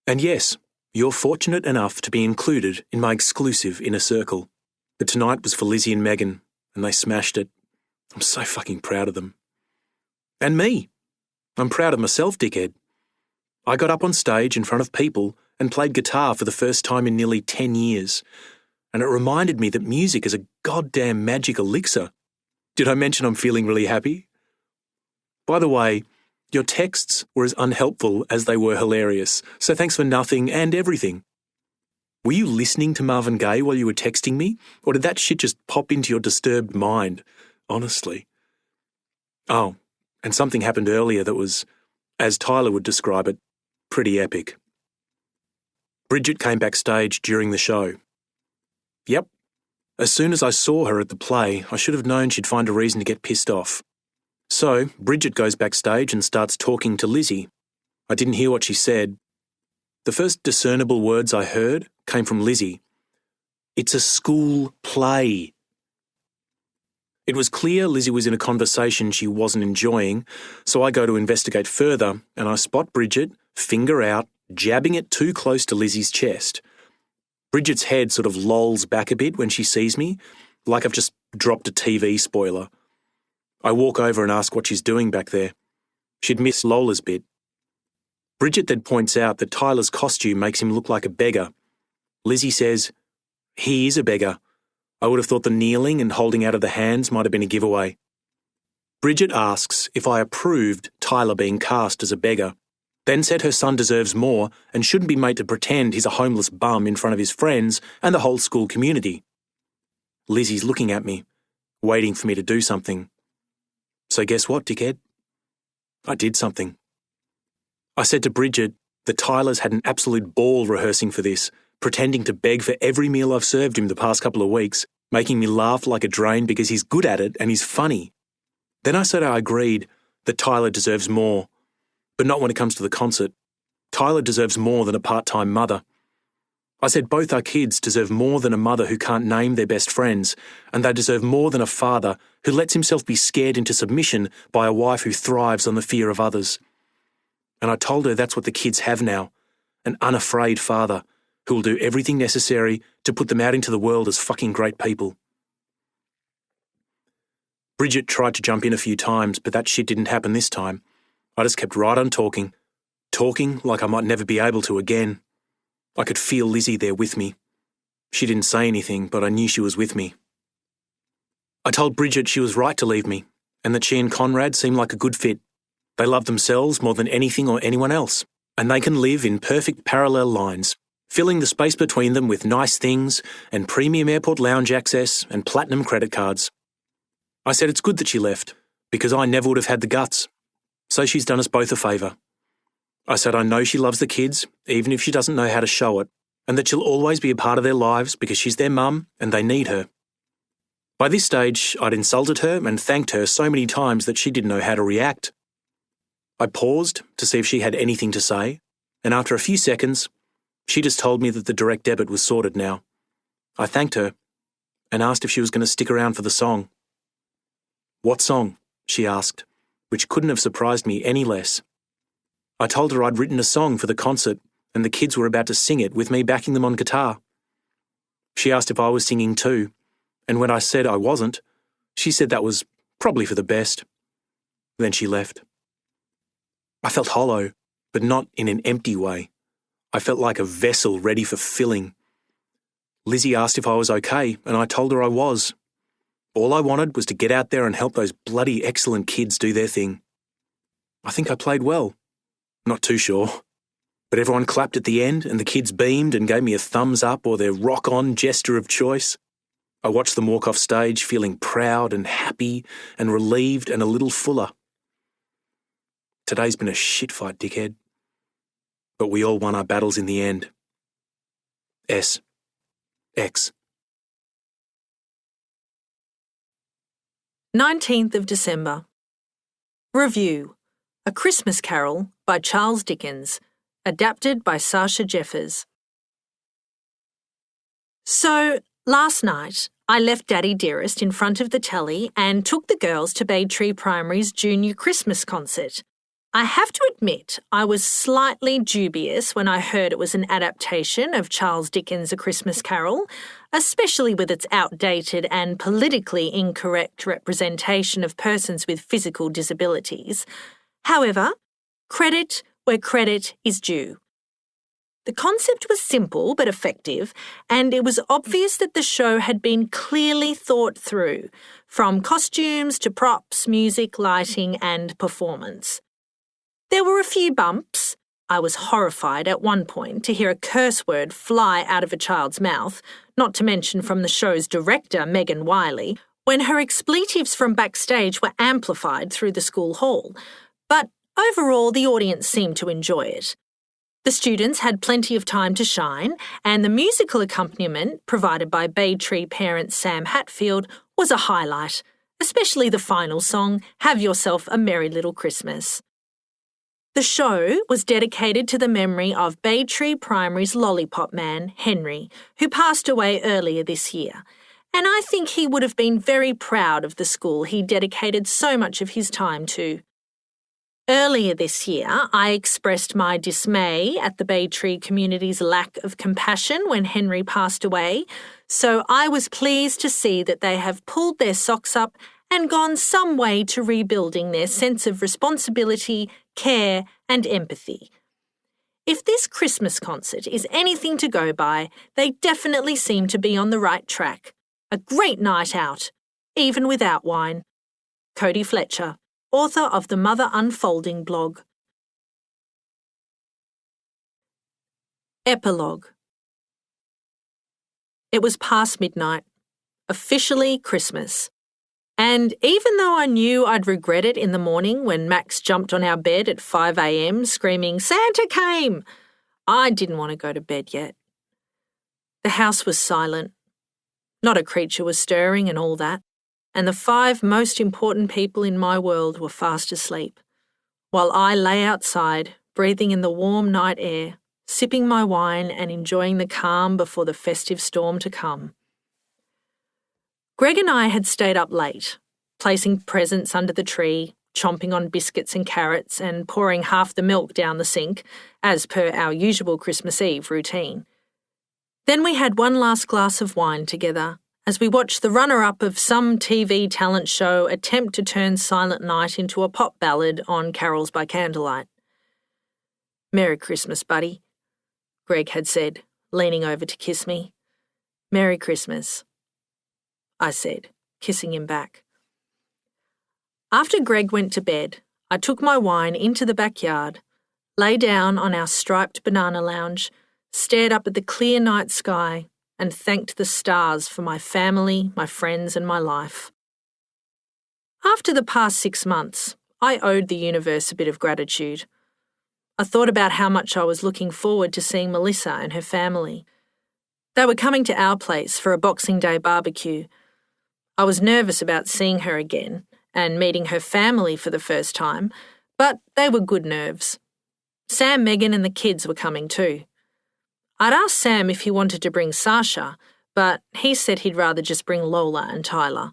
And yes, you're fortunate enough to be included in my exclusive inner circle. But tonight was for Lizzie and Megan, and they smashed it. I'm so fucking proud of them. And me. I'm proud of myself, dickhead. I got up on stage in front of people and played guitar for the first time in nearly 10 years, and it reminded me that music is a goddamn magic elixir. Did I mention I'm feeling really happy? By the way, your texts were as unhelpful as they were hilarious, so thanks for nothing and everything. Were you listening to Marvin Gaye while you were texting me, or did that shit just pop into your disturbed mind? Honestly. Oh, and something happened earlier that was, as Tyler would describe it, pretty epic. Bridget came backstage during the show. Yep. As soon as I saw her at the play, I should have known she'd find a reason to get pissed off. So, Bridget goes backstage and starts talking to Lizzie. I didn't hear what she said. The first discernible words I heard came from Lizzie. It's a school play. It was clear Lizzie was in a conversation she wasn't enjoying, so I go to investigate further and I spot Bridget, finger out, jabbing it too close to Lizzie's chest. Bridget's head sort of lolls back a bit when she sees me, like I've just dropped a TV spoiler. I walk over and ask what she's doing back there. She'd missed Lola's bit. Bridget then points out that Tyler's costume makes him look like a beggar. Lizzie says, he is a beggar. I would have thought the kneeling and holding out of the hands might have been a giveaway. Bridget asks if I approved Tyler being cast as a beggar, then said her son deserves more and shouldn't be made to pretend he's a homeless bum in front of his friends and the whole school community. Lizzie's looking at me, waiting for me to do something. So guess what, dickhead? I did something. I said to Bridget that Tyler's had an absolute ball rehearsing for this, pretending to beg for every meal I've served him the past couple of weeks, making me laugh like a drain because he's good at it and he's funny. Then I said I agreed that Tyler deserves more, but not when it comes to the concert. Tyler deserves more than a part-time mother. I said both our kids deserve more than a mother who can't name their best friends, and they deserve more than a father who lets himself be scared into submission by a wife who thrives on the fear of others. And I told her that's what the kids have now, an unafraid father who will do everything necessary to put them out into the world as fucking great people. Bridget tried to jump in a few times, but that shit didn't happen this time. I just kept right on talking like I might never be able to again. I could feel Lizzie there with me. She didn't say anything, but I knew she was with me. I told Bridget she was right to leave me, and that she and Conrad seemed like a good fit. They love themselves more than anything or anyone else, and they can live in perfect parallel lines, filling the space between them with nice things and premium airport lounge access and platinum credit cards. I said it's good that she left, because I never would have had the guts. So she's done us both a favour. I said I know she loves the kids, even if she doesn't know how to show it, and that she'll always be a part of their lives because she's their mum and they need her. By this stage, I'd insulted her and thanked her so many times that she didn't know how to react. I paused to see if she had anything to say, and after a few seconds, she just told me that the direct debit was sorted now. I thanked her and asked if she was going to stick around for the song. "What song?" she asked, which couldn't have surprised me any less. I told her I'd written a song for the concert and the kids were about to sing it with me backing them on guitar. She asked if I was singing too, and when I said I wasn't, she said that was probably for the best. Then she left. I felt hollow, but not in an empty way. I felt like a vessel ready for filling. Lizzie asked if I was okay, and I told her I was. All I wanted was to get out there and help those bloody excellent kids do their thing. I think I played well. Not too sure. But everyone clapped at the end, and the kids beamed and gave me a thumbs up or their rock-on gesture of choice. I watched them walk off stage feeling proud and happy and relieved and a little fuller. Today's been a shit fight, dickhead. But we all won our battles in the end. S. X. 19th of December. Review: A Christmas Carol by Charles Dickens, adapted by Sasha Jeffers. So, last night, I left Daddy Dearest in front of the telly and took the girls to Bay Tree Primary's junior Christmas concert. I have to admit, I was slightly dubious when I heard it was an adaptation of Charles Dickens' A Christmas Carol, especially with its outdated and politically incorrect representation of persons with physical disabilities. However, credit where credit is due. The concept was simple but effective, and it was obvious that the show had been clearly thought through, from costumes to props, music, lighting, and performance. There were a few bumps. I was horrified at one point to hear a curse word fly out of a child's mouth, not to mention from the show's director, Megan Wiley, when her expletives from backstage were amplified through the school hall. But overall, the audience seemed to enjoy it. The students had plenty of time to shine, and the musical accompaniment, provided by Bay Tree parent Sam Hatfield, was a highlight, especially the final song, Have Yourself a Merry Little Christmas. The show was dedicated to the memory of Bay Tree Primary's lollipop man, Henry, who passed away earlier this year, and I think he would have been very proud of the school he dedicated so much of his time to. Earlier this year, I expressed my dismay at the Bay Tree community's lack of compassion when Henry passed away, so I was pleased to see that they have pulled their socks up and gone some way to rebuilding their sense of responsibility, care, and empathy. If this Christmas concert is anything to go by, they definitely seem to be on the right track. A great night out, even without wine. Cody Fletcher, author of the Mother Unfolding blog. Epilogue. It was past midnight, officially Christmas. And even though I knew I'd regret it in the morning when Max jumped on our bed at 5 a.m. screaming, "Santa came!" I didn't want to go to bed yet. The house was silent. Not a creature was stirring and all that, and the 5 most important people in my world were fast asleep, while I lay outside, breathing in the warm night air, sipping my wine and enjoying the calm before the festive storm to come. Greg and I had stayed up late, placing presents under the tree, chomping on biscuits and carrots, and pouring half the milk down the sink, as per our usual Christmas Eve routine. Then we had one last glass of wine together, as we watched the runner-up of some TV talent show attempt to turn Silent Night into a pop ballad on Carols by Candlelight. "Merry Christmas, buddy," Greg had said, leaning over to kiss me. "Merry Christmas," I said, kissing him back. After Greg went to bed, I took my wine into the backyard, lay down on our striped banana lounge, stared up at the clear night sky, and thanked the stars for my family, my friends, and my life. After the past 6 months, I owed the universe a bit of gratitude. I thought about how much I was looking forward to seeing Melissa and her family. They were coming to our place for a Boxing Day barbecue. I was nervous about seeing her again and meeting her family for the first time, but they were good nerves. Sam, Megan and the kids were coming too. I'd asked Sam if he wanted to bring Sasha, but he said he'd rather just bring Lola and Tyler.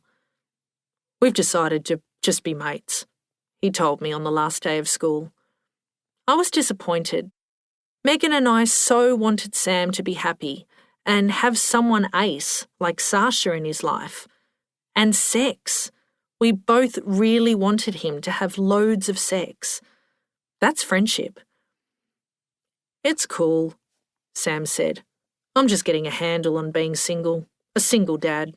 We've decided to just be mates, he told me on the last day of school. I was disappointed. Megan and I so wanted Sam to be happy and have someone ace like Sasha in his life. And sex. We both really wanted him to have loads of sex. That's friendship. It's cool, Sam said. I'm just getting a handle on being single, a single dad.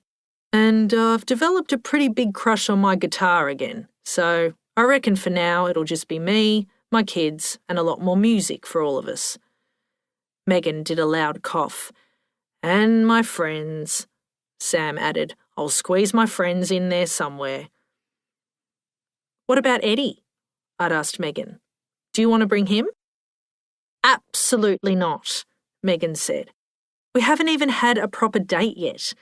And I've developed a pretty big crush on my guitar again, so I reckon for now it'll just be me, my kids, and a lot more music for all of us. Megan did a loud cough. And my friends, Sam added. I'll squeeze my friends in there somewhere. What about Eddie? I'd asked Megan. Do you want to bring him? Absolutely not, Megan said. We haven't even had a proper date yet.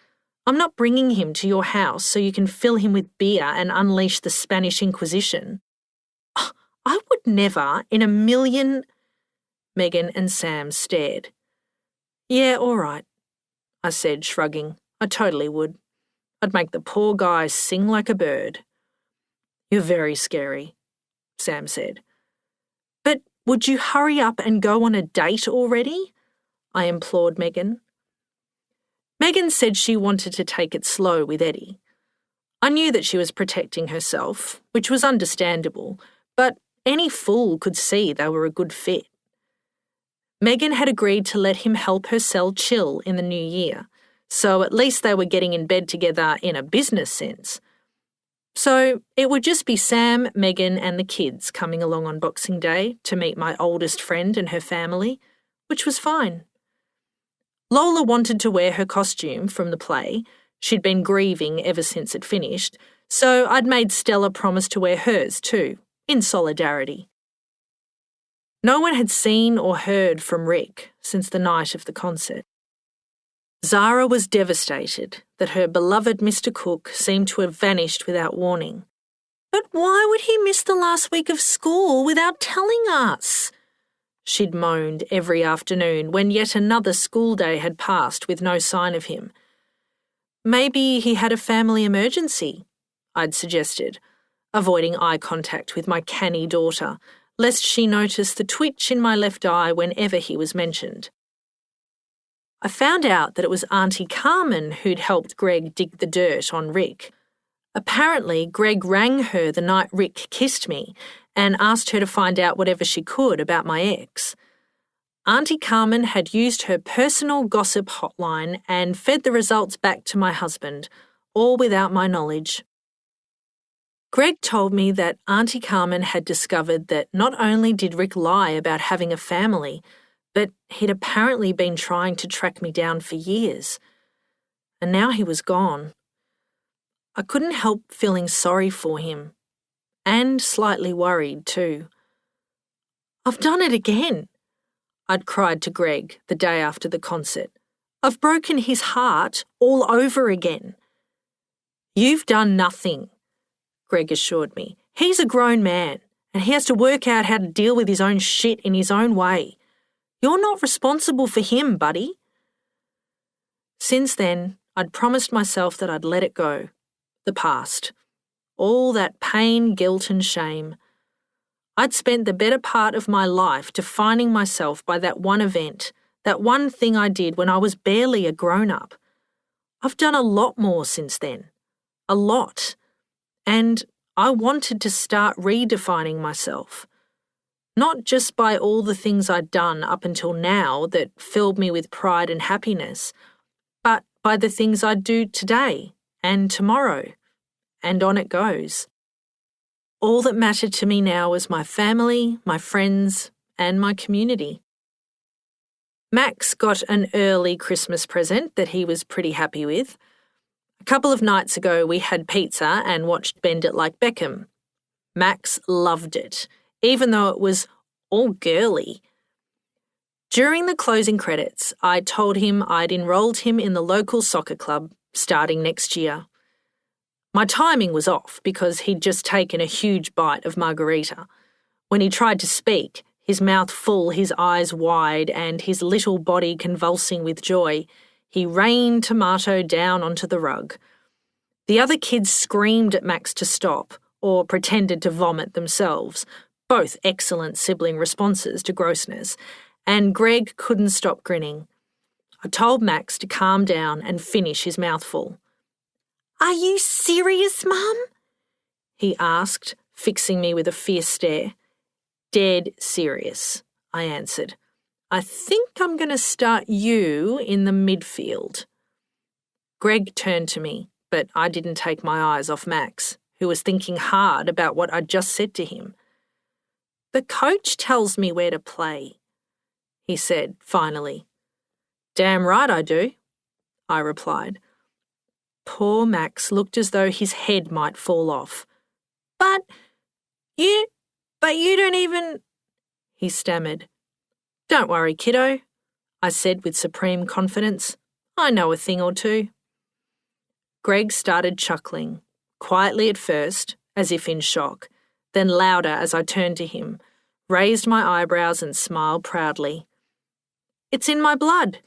I'm not bringing him to your house so you can fill him with beer and unleash the Spanish Inquisition. I would never in a million... Megan and Sam stared. Yeah, all right, I said, shrugging. I totally would. I'd make the poor guy sing like a bird. You're very scary, Sam said. But would you hurry up and go on a date already? I implored Megan. Megan said she wanted to take it slow with Eddie. I knew that she was protecting herself, which was understandable, but any fool could see they were a good fit. Megan had agreed to let him help her sell Chill in the new year, so at least they were getting in bed together in a business sense. So it would just be Sam, Megan and the kids coming along on Boxing Day to meet my oldest friend and her family, which was fine. Lola wanted to wear her costume from the play. She'd been grieving ever since it finished, so I'd made Stella promise to wear hers too, in solidarity. No one had seen or heard from Rick since the night of the concert. Zara was devastated that her beloved Mr. Cook seemed to have vanished without warning. But why would he miss the last week of school without telling us? She'd moaned every afternoon when yet another school day had passed with no sign of him. Maybe he had a family emergency, I'd suggested, avoiding eye contact with my canny daughter, lest she notice the twitch in my left eye whenever he was mentioned. I found out that it was Auntie Carmen who'd helped Greg dig the dirt on Rick. Apparently, Greg rang her the night Rick kissed me and asked her to find out whatever she could about my ex. Auntie Carmen had used her personal gossip hotline and fed the results back to my husband, all without my knowledge. Greg told me that Auntie Carmen had discovered that not only did Rick lie about having a family, but he'd apparently been trying to track me down for years. And now he was gone. I couldn't help feeling sorry for him, and slightly worried too. I've done it again, I'd cried to Greg the day after the concert. I've broken his heart all over again. You've done nothing, Greg assured me. He's a grown man, and he has to work out how to deal with his own shit in his own way. You're not responsible for him, buddy. Since then, I'd promised myself that I'd let it go. The past. All that pain, guilt and shame. I'd spent the better part of my life defining myself by that one event, that one thing I did when I was barely a grown-up. I've done a lot more since then. A lot. And I wanted to start redefining myself. Not just by all the things I'd done up until now that filled me with pride and happiness, but by the things I'd do today and tomorrow, and on it goes. All that mattered to me now was my family, my friends, and my community. Max got an early Christmas present that he was pretty happy with. A couple of nights ago, we had pizza and watched Bend It Like Beckham. Max loved it, even though it was all girly. During the closing credits, I told him I'd enrolled him in the local soccer club starting next year. My timing was off because he'd just taken a huge bite of margarita. When he tried to speak, his mouth full, his eyes wide, and his little body convulsing with joy, he rained tomato down onto the rug. The other kids screamed at Max to stop, or pretended to vomit themselves, both excellent sibling responses to grossness, and Greg couldn't stop grinning. I told Max to calm down and finish his mouthful. "Are you serious, Mum?" he asked, fixing me with a fierce stare. "Dead serious," I answered. "I think I'm going to start you in the midfield." Greg turned to me, but I didn't take my eyes off Max, who was thinking hard about what I'd just said to him. "The coach tells me where to play," he said finally. "Damn right I do," I replied. Poor Max looked as though his head might fall off. But you don't even," he stammered. "Don't worry, kiddo," I said with supreme confidence. "I know a thing or two." Greg started chuckling, quietly at first, as if in shock, then louder as I turned to him, raised my eyebrows and smiled proudly. "It's in my blood,"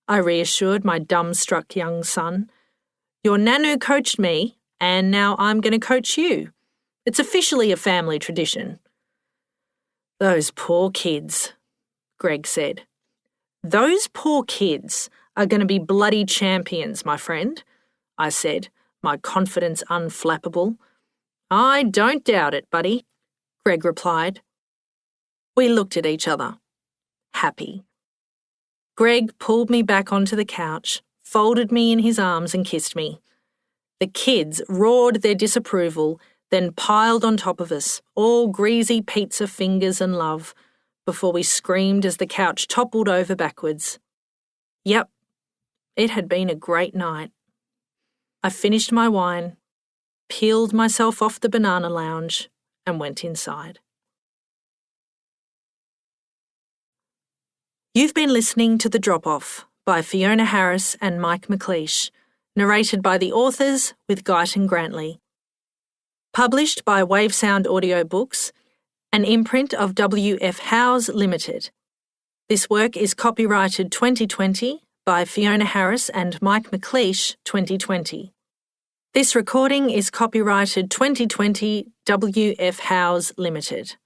I reassured my dumbstruck young son. "Your Nanu coached me, and now I'm going to coach you. It's officially a family tradition." "Those poor kids," Greg said. "Those poor kids are going to be bloody champions, my friend," I said, my confidence unflappable. "I don't doubt it, buddy," Greg replied. We looked at each other, happy. Greg pulled me back onto the couch, folded me in his arms and kissed me. The kids roared their disapproval, then piled on top of us, all greasy pizza fingers and love, before we screamed as the couch toppled over backwards. Yep, it had been a great night. I finished my wine, peeled myself off the banana lounge, and went inside. You've been listening to The Drop-Off by Fiona Harris and Mike McLeish, narrated by the authors with Guyton Grantley. Published by Wavesound Audiobooks, an imprint of W.F. Howes Limited. This work is copyrighted 2020 by Fiona Harris and Mike McLeish 2020. This recording is copyrighted 2020 W.F. Howes Limited.